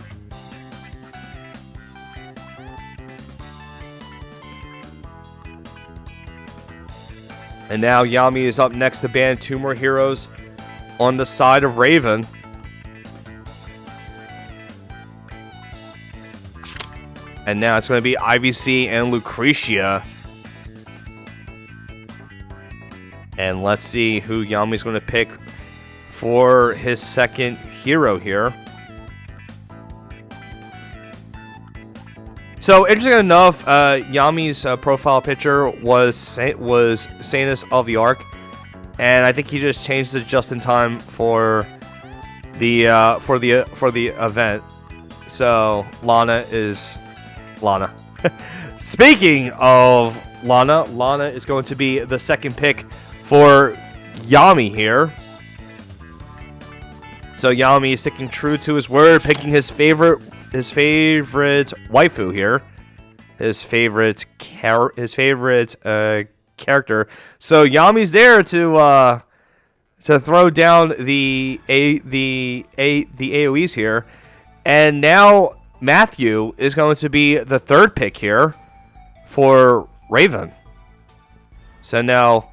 And now Yami is up next to ban 2 more heroes on the side of Raven. And now it's going to be IVC and Lucretia. And let's see who Yami's going to pick for his second hero here. So, interesting enough, Yami's profile picture was Sanus of the Ark. And I think he just changed it just in time for the event. So, Lana is Lana. Speaking of Lana, Lana is going to be the second pick for Yami here. So Yami is sticking true to his word, picking his favorite waifu here, his favorite character. So Yami's there to throw down the AoEs here, and now Matthew is going to be the third pick here for Raven. So now,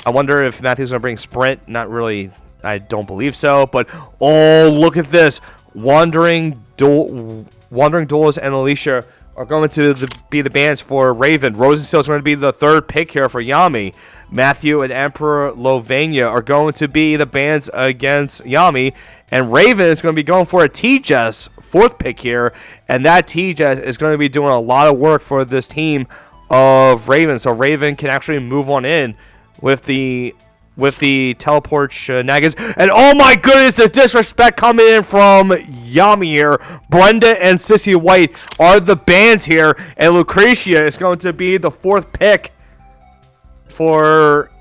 I wonder if Matthew's going to bring Sprint. Not really. I don't believe so. But, oh, look at this. Wandering Duelist and Alicia are going to be the bans for Raven. Rosensteel is going to be the third pick here for Yami. Matthew and Emperor Lovania are going to be the bans against Yami. And Raven is going to be going for a T-Jess, fourth pick here. And that T-Jess is going to be doing a lot of work for this team of Raven. So Raven can actually move on in with the teleport shenanigans. And oh my goodness, the disrespect coming in from Yami here. Brenda and Sissy White are the bans here. And Lucretia is going to be the fourth pick for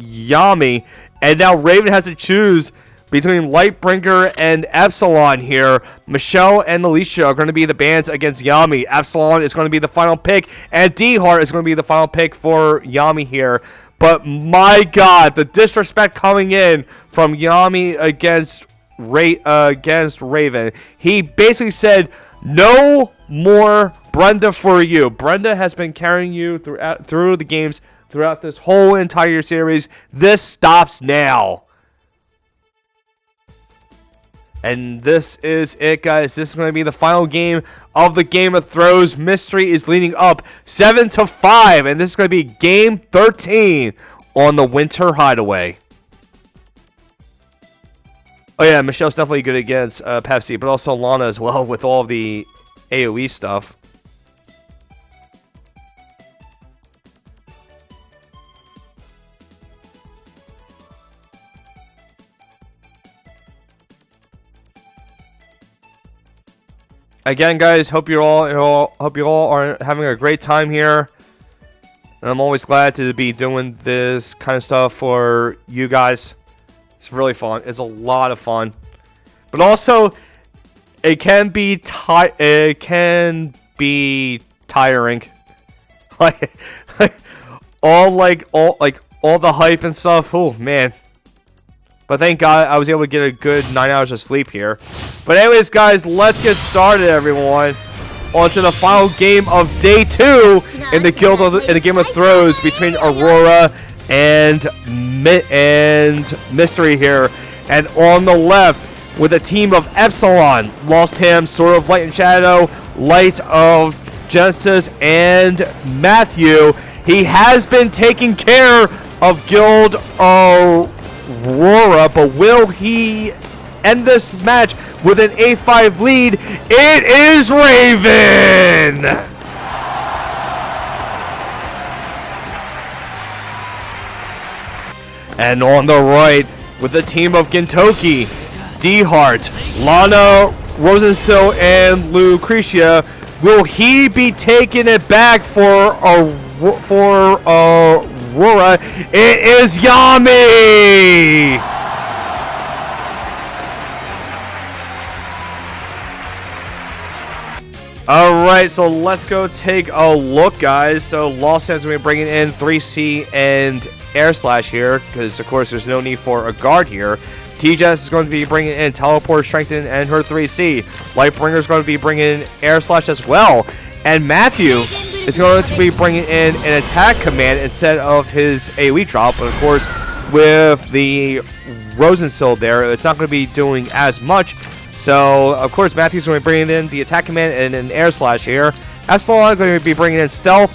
Yami. And now Raven has to choose between Lightbringer and Epsilon here. Michelle and Alicia are going to be the bans against Yami. Epsilon is going to be the final pick. And D-Heart is going to be the final pick for Yami here. But my God, the disrespect coming in from Yami against Raven. He basically said, no more Brenda for you. Brenda has been carrying you through the games throughout this whole entire series. This stops now. And this is it, guys. This is going to be the final game of the Game of Thrones. Mystery is leading up 7-5. And this is going to be game 13 on the Winter Hideaway. Oh, yeah. Michelle's definitely good against Pepsi. But also Lana as well with all the AoE stuff. Again, guys, hope you all are having a great time here. And I'm always glad to be doing this kind of stuff for you guys. It's really fun. It's a lot of fun. But also, it can be tiring. all the hype and stuff. Oh man. But thank God I was able to get a good 9 hours of sleep here. But anyways, guys, let's get started, everyone. On to the final game of day 2 in the Game of Thrones between Aurora and Mystery here. And on the left, with a team of Epsilon, Lost Him, Sword of Light and Shadow, Light of Genesis, and Matthew. He has been taking care of Guild Aurora, but will he end this match with an 8-5 lead? It is Raven! And on the right, with the team of Gintoki, D-Heart, Lana, Rosensill, and Lucretia, will he be taking it back for Aurora? It is Yami! Alright, so let's go take a look, guys. So Lost Sands will be bringing in 3C and Air Slash here, because of course there's no need for a guard here. T-Jess is going to be bringing in Teleport, Strengthen, and her 3C. Lightbringer is going to be bringing in Air Slash as well. And Matthew is going to be bringing in an attack command instead of his AoE drop. But of course, with the Rosensill there, it's not going to be doing as much. So, of course, Matthew's going to be bringing in the attack command and an Air Slash here. Epsilon is going to be bringing in Stealth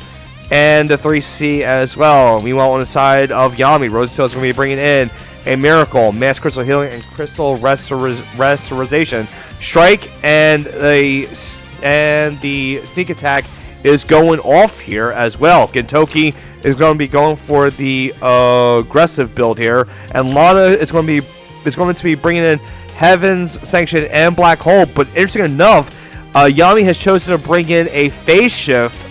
and the 3C as well. Meanwhile, on the side of Yami, Rosensill is going to be bringing in a Miracle, Mass Crystal Healing, and Crystal Restoration. Strike and the Sneak Attack is going off here as well. Gintoki is going to be going for the aggressive build here, and Lana is going to be bringing in Heaven's Sanction and Black Hole. But interesting enough, Yami has chosen to bring in a phase shift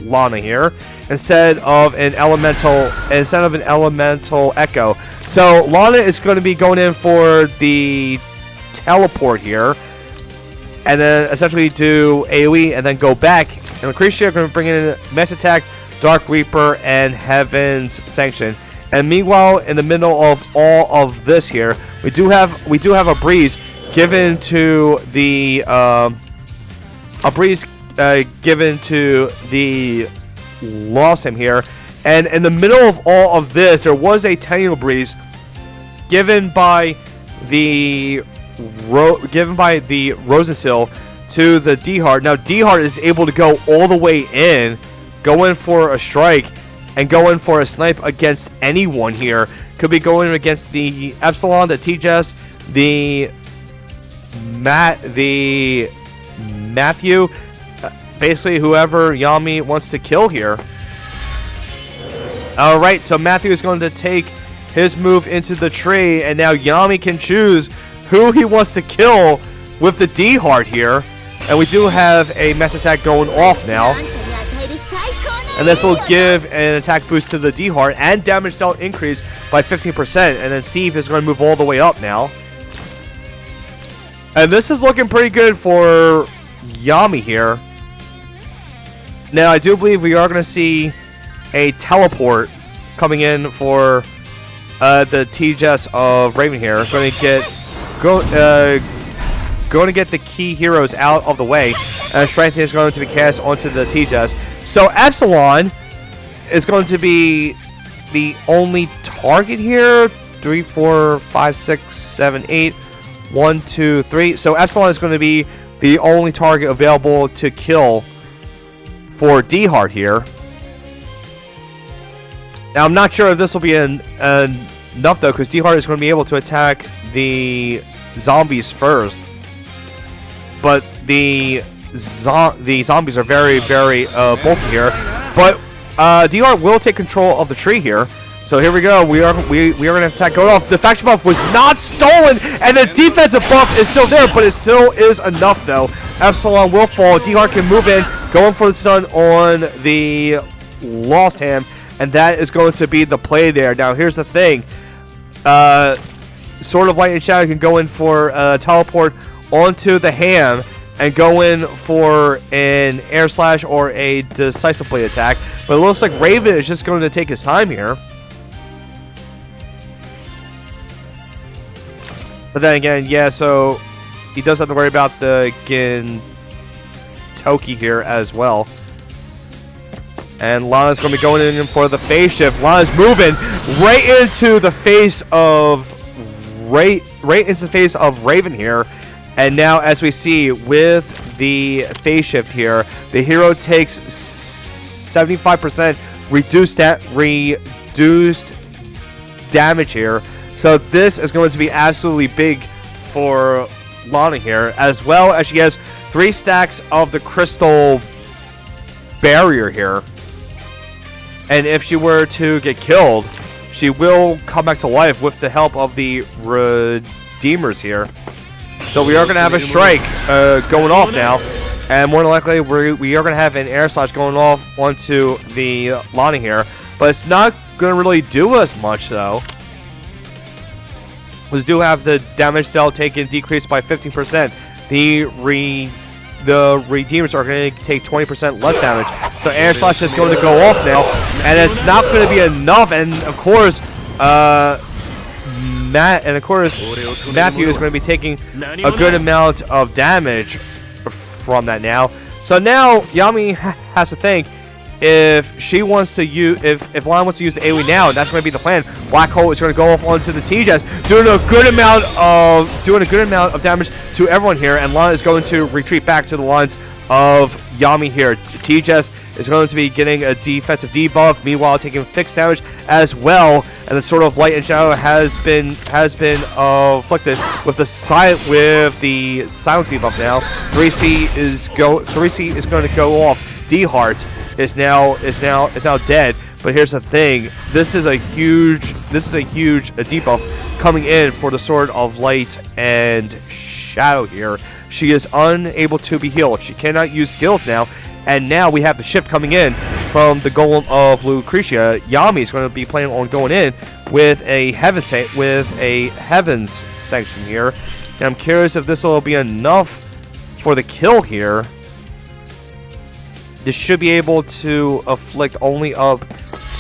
Lana here instead of an elemental echo. So Lana is going to be going in for the teleport here, and then essentially do AoE and then go back. And Lucretia are going to bring in Mass Attack, Dark Reaper, and Heaven's Sanction. And meanwhile, in the middle of all of this here, we do have a breeze given to the Lost Him here. And in the middle of all of this, there was a Tenno breeze given by the Rosensill to the D-Heart. Now D-Heart is able to go all the way in, go in for a strike, and go in for a snipe against anyone here. Could be going against the Epsilon, the T-Jess, the Matthew, basically whoever Yami wants to kill here. Alright, so Matthew is going to take his move into the tree, and now Yami can choose who he wants to kill with the D-Heart here. And we do have a Mass Attack going off now. And this will give an attack boost to the D-Heart and damage dealt increase by 15%. And then Steve is going to move all the way up now. And this is looking pretty good for Yami here. Now, I do believe we are going to see a teleport coming in for the T-Jess of Raven here. Going to get the key heroes out of the way. And Strength is going to be cast onto the T-Jess. So Epsilon is going to be the only target here. 3, 4, 5, 6, 7, 8. 1, 2, 3. So Epsilon is going to be the only target available to kill for D-Heart here. Now, I'm not sure if this will be enough, though, because D-Heart is going to be able to attack the zombies first. But the zombies are very, very bulky here. But D-Heart will take control of the tree here. So here we go. We are going to attack going off. The faction buff was not stolen, and the defensive buff is still there, but it still is enough, though. Epsilon will fall. D-Heart can move in, going for the stun on the Lost Ham, and that is going to be the play there. Now, here's the thing. Sword of Light and Shadow can go in for teleport onto the Ham and go in for an Air Slash or a Decisive Blade attack. But it looks like Raven is just going to take his time here. But then again, yeah, so he does have to worry about the Gintoki here as well. And Lana's going to be going in for the phase shift. Lana's moving right into the face of Raven here. And now, as we see with the phase shift here, the hero takes 75% reduced damage here. So this is going to be absolutely big for Lana here, as well as she has 3 stacks of the crystal barrier here. And if she were to get killed, she will come back to life with the help of the Redeemers here. So we are going to have a strike going off now. And more than likely, we are going to have an air slash going off onto the Lana here. But it's not going to really do us much, though. We do have the damage dealt taken decreased by 15%. The Redeemers are going to take 20% less damage. So air slash is going to go off now. And it's not going to be enough. And of course, Matthew is going to be taking a good amount of damage from that now. So now Yami has to think if she wants to use, if Lana wants to use the AoE now, that's going to be the plan. Black Hole is going to go off onto the T-Jazz, doing a good amount of damage to everyone here, and Lana is going to retreat back to the lines of Yami here. T-Jazz is going to be getting a defensive debuff, meanwhile taking fixed damage as well, and the Sword of Light and Shadow has been afflicted with the silence debuff now. 3C is going to go off. D-Heart is now dead. But here's the thing: this is a huge debuff coming in for the Sword of Light and Shadow here. She is unable to be healed. She cannot use skills now. And now we have the shift coming in from the Golem of Lucretia. Yami is going to be planning on going in with a Heavens sanction here. And I'm curious if this will be enough for the kill here. This should be able to afflict only up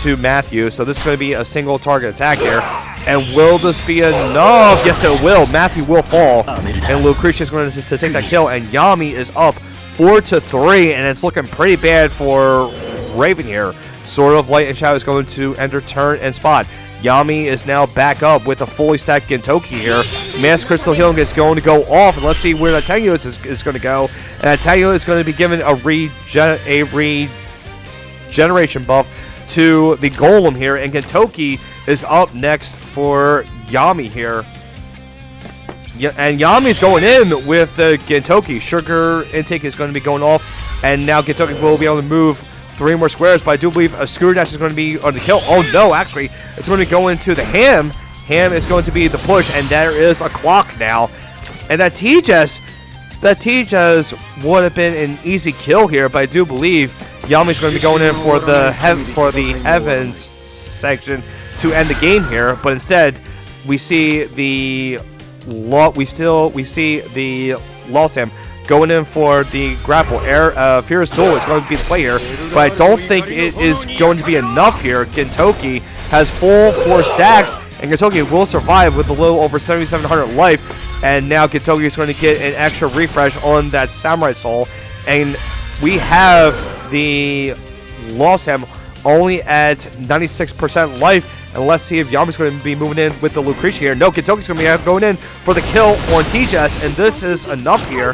to Matthew. So this is going to be a single target attack here. And will this be enough? Yes, it will. Matthew will fall. And Lucretia is going to take that kill. And Yami is up 4-3, and it's looking pretty bad for Raven here. Sword of Light and Shadow is going to enter turn and spot. Yami is now back up with a fully stacked Gintoki here. Mass Crystal Healing is going to go off, and let's see where that Tanguus is going to go. And that Tanguus is going to be given a regeneration buff to the Golem here, and Gintoki is up next for Yami here. And Yami's going in with the Gintoki. Sugar intake is going to be going off. And now Gintoki will be able to move 3 more squares. But I do believe a Screw Dash is going to be on the kill. Oh, no, actually. It's going to go into the Ham. Ham is going to be the push. And there is a clock now. And that T-Jazz would have been an easy kill here. But I do believe Yami's going to be going in for the Heavens section to end the game here. But instead, we see the Lost Ham going in for the grapple. Fierce Duel is going to be the play here, but I don't think it is going to be enough here. Gintoki has full 4 stacks, and Gintoki will survive with a little over 7,700 life. And now Gintoki is going to get an extra refresh on that Samurai Soul, and we have the Lost Ham only at 96% life. And let's see if Yami's going to be moving in with the Lucretia here. No, Gintoki's going to be going in for the kill on T-Jazz, and this is enough here.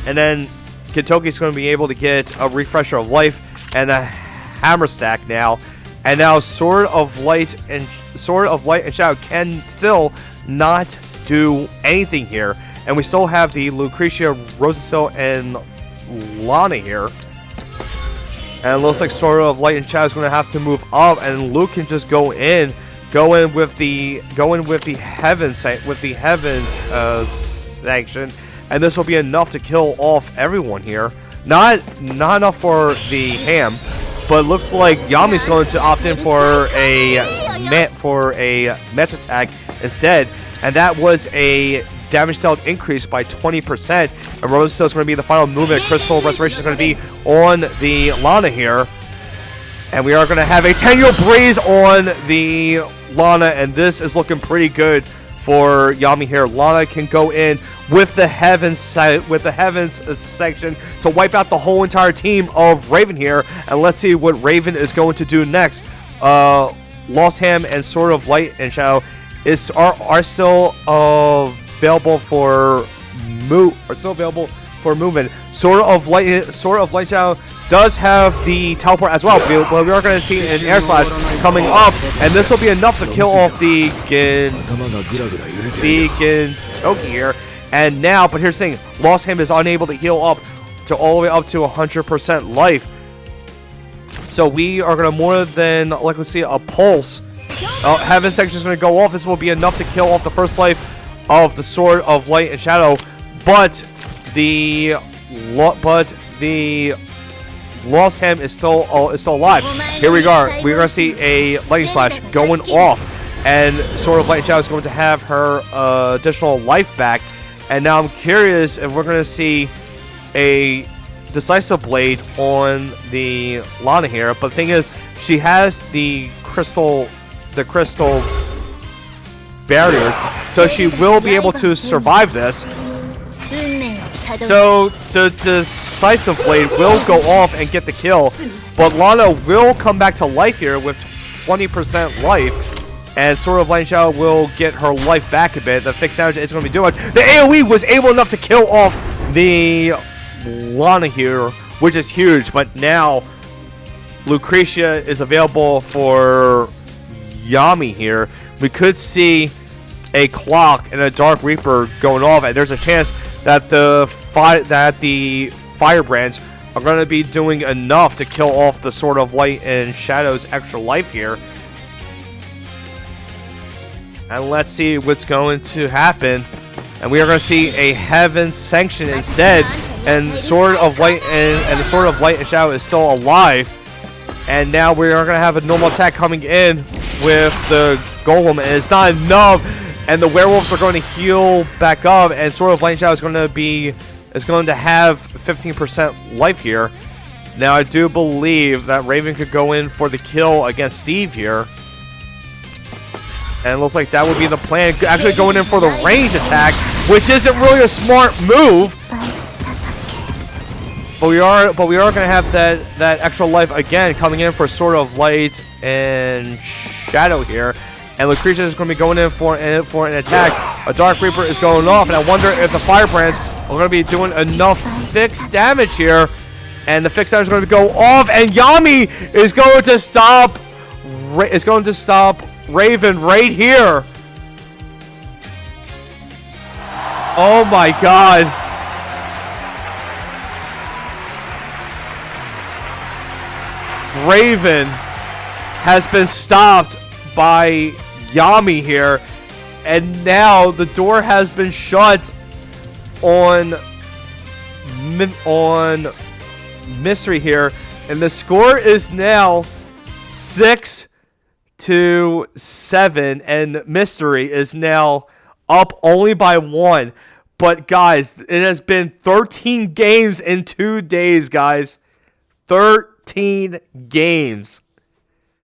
And then Gintoki's going to be able to get a refresher of life and a hammer stack now. And now Sword of Light and Shadow can still not do anything here. And we still have the Lucretia, Rosasil, and Lana here. And it looks like Sword of Light and Shadow is going to have to move up, and Luke can just go in with the Heavens sanction, and this will be enough to kill off everyone here. Not enough for the Ham, but it looks like Yami's going to opt in for a mess attack instead, and that was a damage dealt increased by 20%. And Rosasil is going to be the final movement. Crystal Restoration is going to be on the Lana here. And we are going to have a Tango Breeze on the Lana, and this is looking pretty good for Yami here. Lana can go in with the Heavens section to wipe out the whole entire team of Raven here. And let's see what Raven is going to do next. Lost Ham and Sword of Light and Shadow are still available for movement. Sword of Light Shadow does have the teleport as well, but we are going to see an air slash coming up, and this will be enough to kill off the Gintoki here. And now, but here's the thing: Lost Ham is unable to heal up to all the way up to 100% life. So we are going to more than likely see a pulse. Heaven section is going to go off. This will be enough to kill off the first life of the Sword of Light and Shadow. But the Lost Ham is still alive. Here we are. We're going to see a Lightning Slash going off. And Sword of Light and Shadow is going to have her additional life back. And now I'm curious if we're going to see a Decisive Blade on the Lana here. But the thing is, she has the crystal barriers, so she will be able to survive this. So the Decisive Blade will go off and get the kill, but Lana will come back to life here with 20% life, and Sword of Light and Shadow will get her life back a bit. The fixed damage is going to be doing. The AoE was able enough to kill off the Lana here, which is huge, but now Lucretia is available for Yami here. We could see a clock and a Dark Reaper going off, and there's a chance that the Firebrands are going to be doing enough to kill off the Sword of Light and Shadow's extra life here. And let's see what's going to happen. And we are going to see a Heaven Sanction instead, and Sword of Light and the Sword of Light and Shadow is still alive. And now we are going to have a normal attack coming in with the Golem, and it's not enough. And the werewolves are going to heal back up, and Sword of Light and Shadow is going to have 15% life here. Now I do believe that Raven could go in for the kill against Steve here. And it looks like that would be the plan. Actually going in for the range attack, which isn't really a smart move. But we are going to have that extra life again coming in for Sword of Light and Shadow here. And Lucretia is going to be going in for an attack. A Dark Reaper is going off, and I wonder if the Firebrands are going to be doing enough fixed damage here. And the fixed damage is going to go off, and Yami is going to stop. Raven right here. Oh my God. Raven has been stopped by Yami here, and now the door has been shut on Mystery here, and the score is now 6-7, and Mystery is now up only by 1. But guys, it has been 13 games in 2 days, guys. 13 games.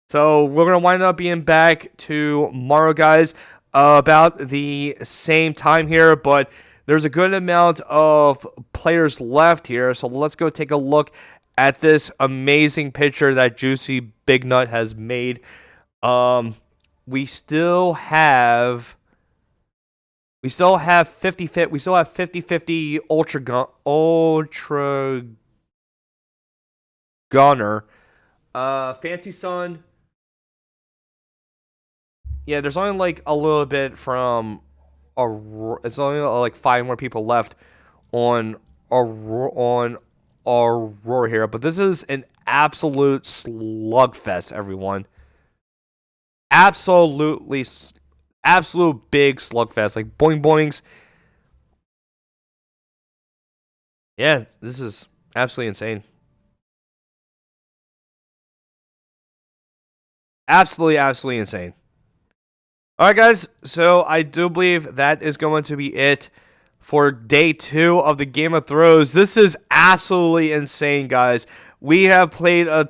So we're going to wind up being back tomorrow, guys, about the same time here. But there's a good amount of players left here. So let's go take a look at this amazing picture that Juicy Big Nut has made. We still have 50-50 Ultra Gunner. Fancy Sun. Yeah, there's only like a little bit from Aurora. It's only like 5 more people left on Aurora here, but this is an absolute slugfest, everyone. Absolute big slugfest, like boing boings. Yeah, this is absolutely insane. Absolutely insane. Alright guys, so I do believe that is going to be it for day 2 of the Game of Thrones. This is absolutely insane, guys. We have spectated a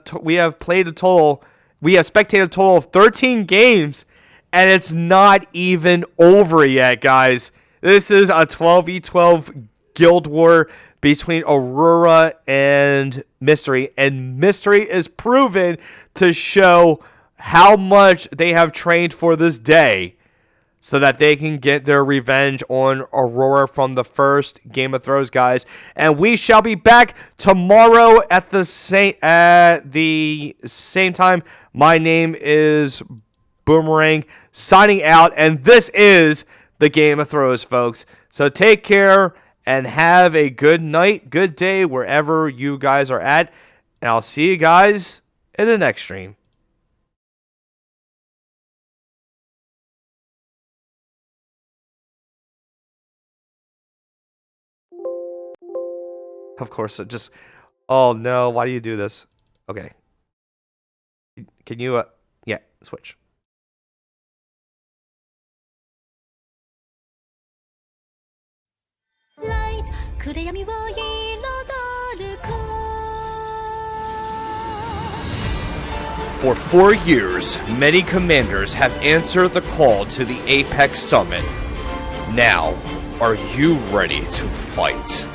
total of 13 games, and it's not even over yet, guys. This is a 12v12 guild war between Aurora and Mystery, and Mystery is proven to show how much they have trained for this day so that they can get their revenge on Aurora from the first Game of Thrones, guys. And we shall be back tomorrow at the same time. My name is Boomerang, signing out, and this is the Game of Thrones, folks. So take care and have a good night, good day, wherever you guys are at. And I'll see you guys in the next stream. Of course, it just... Oh no, why do you do this? Okay. Can you, yeah, switch. Light 暗闇を彩る For 4 years, many commanders have answered the call to the Apex Summit. Now, are you ready to fight?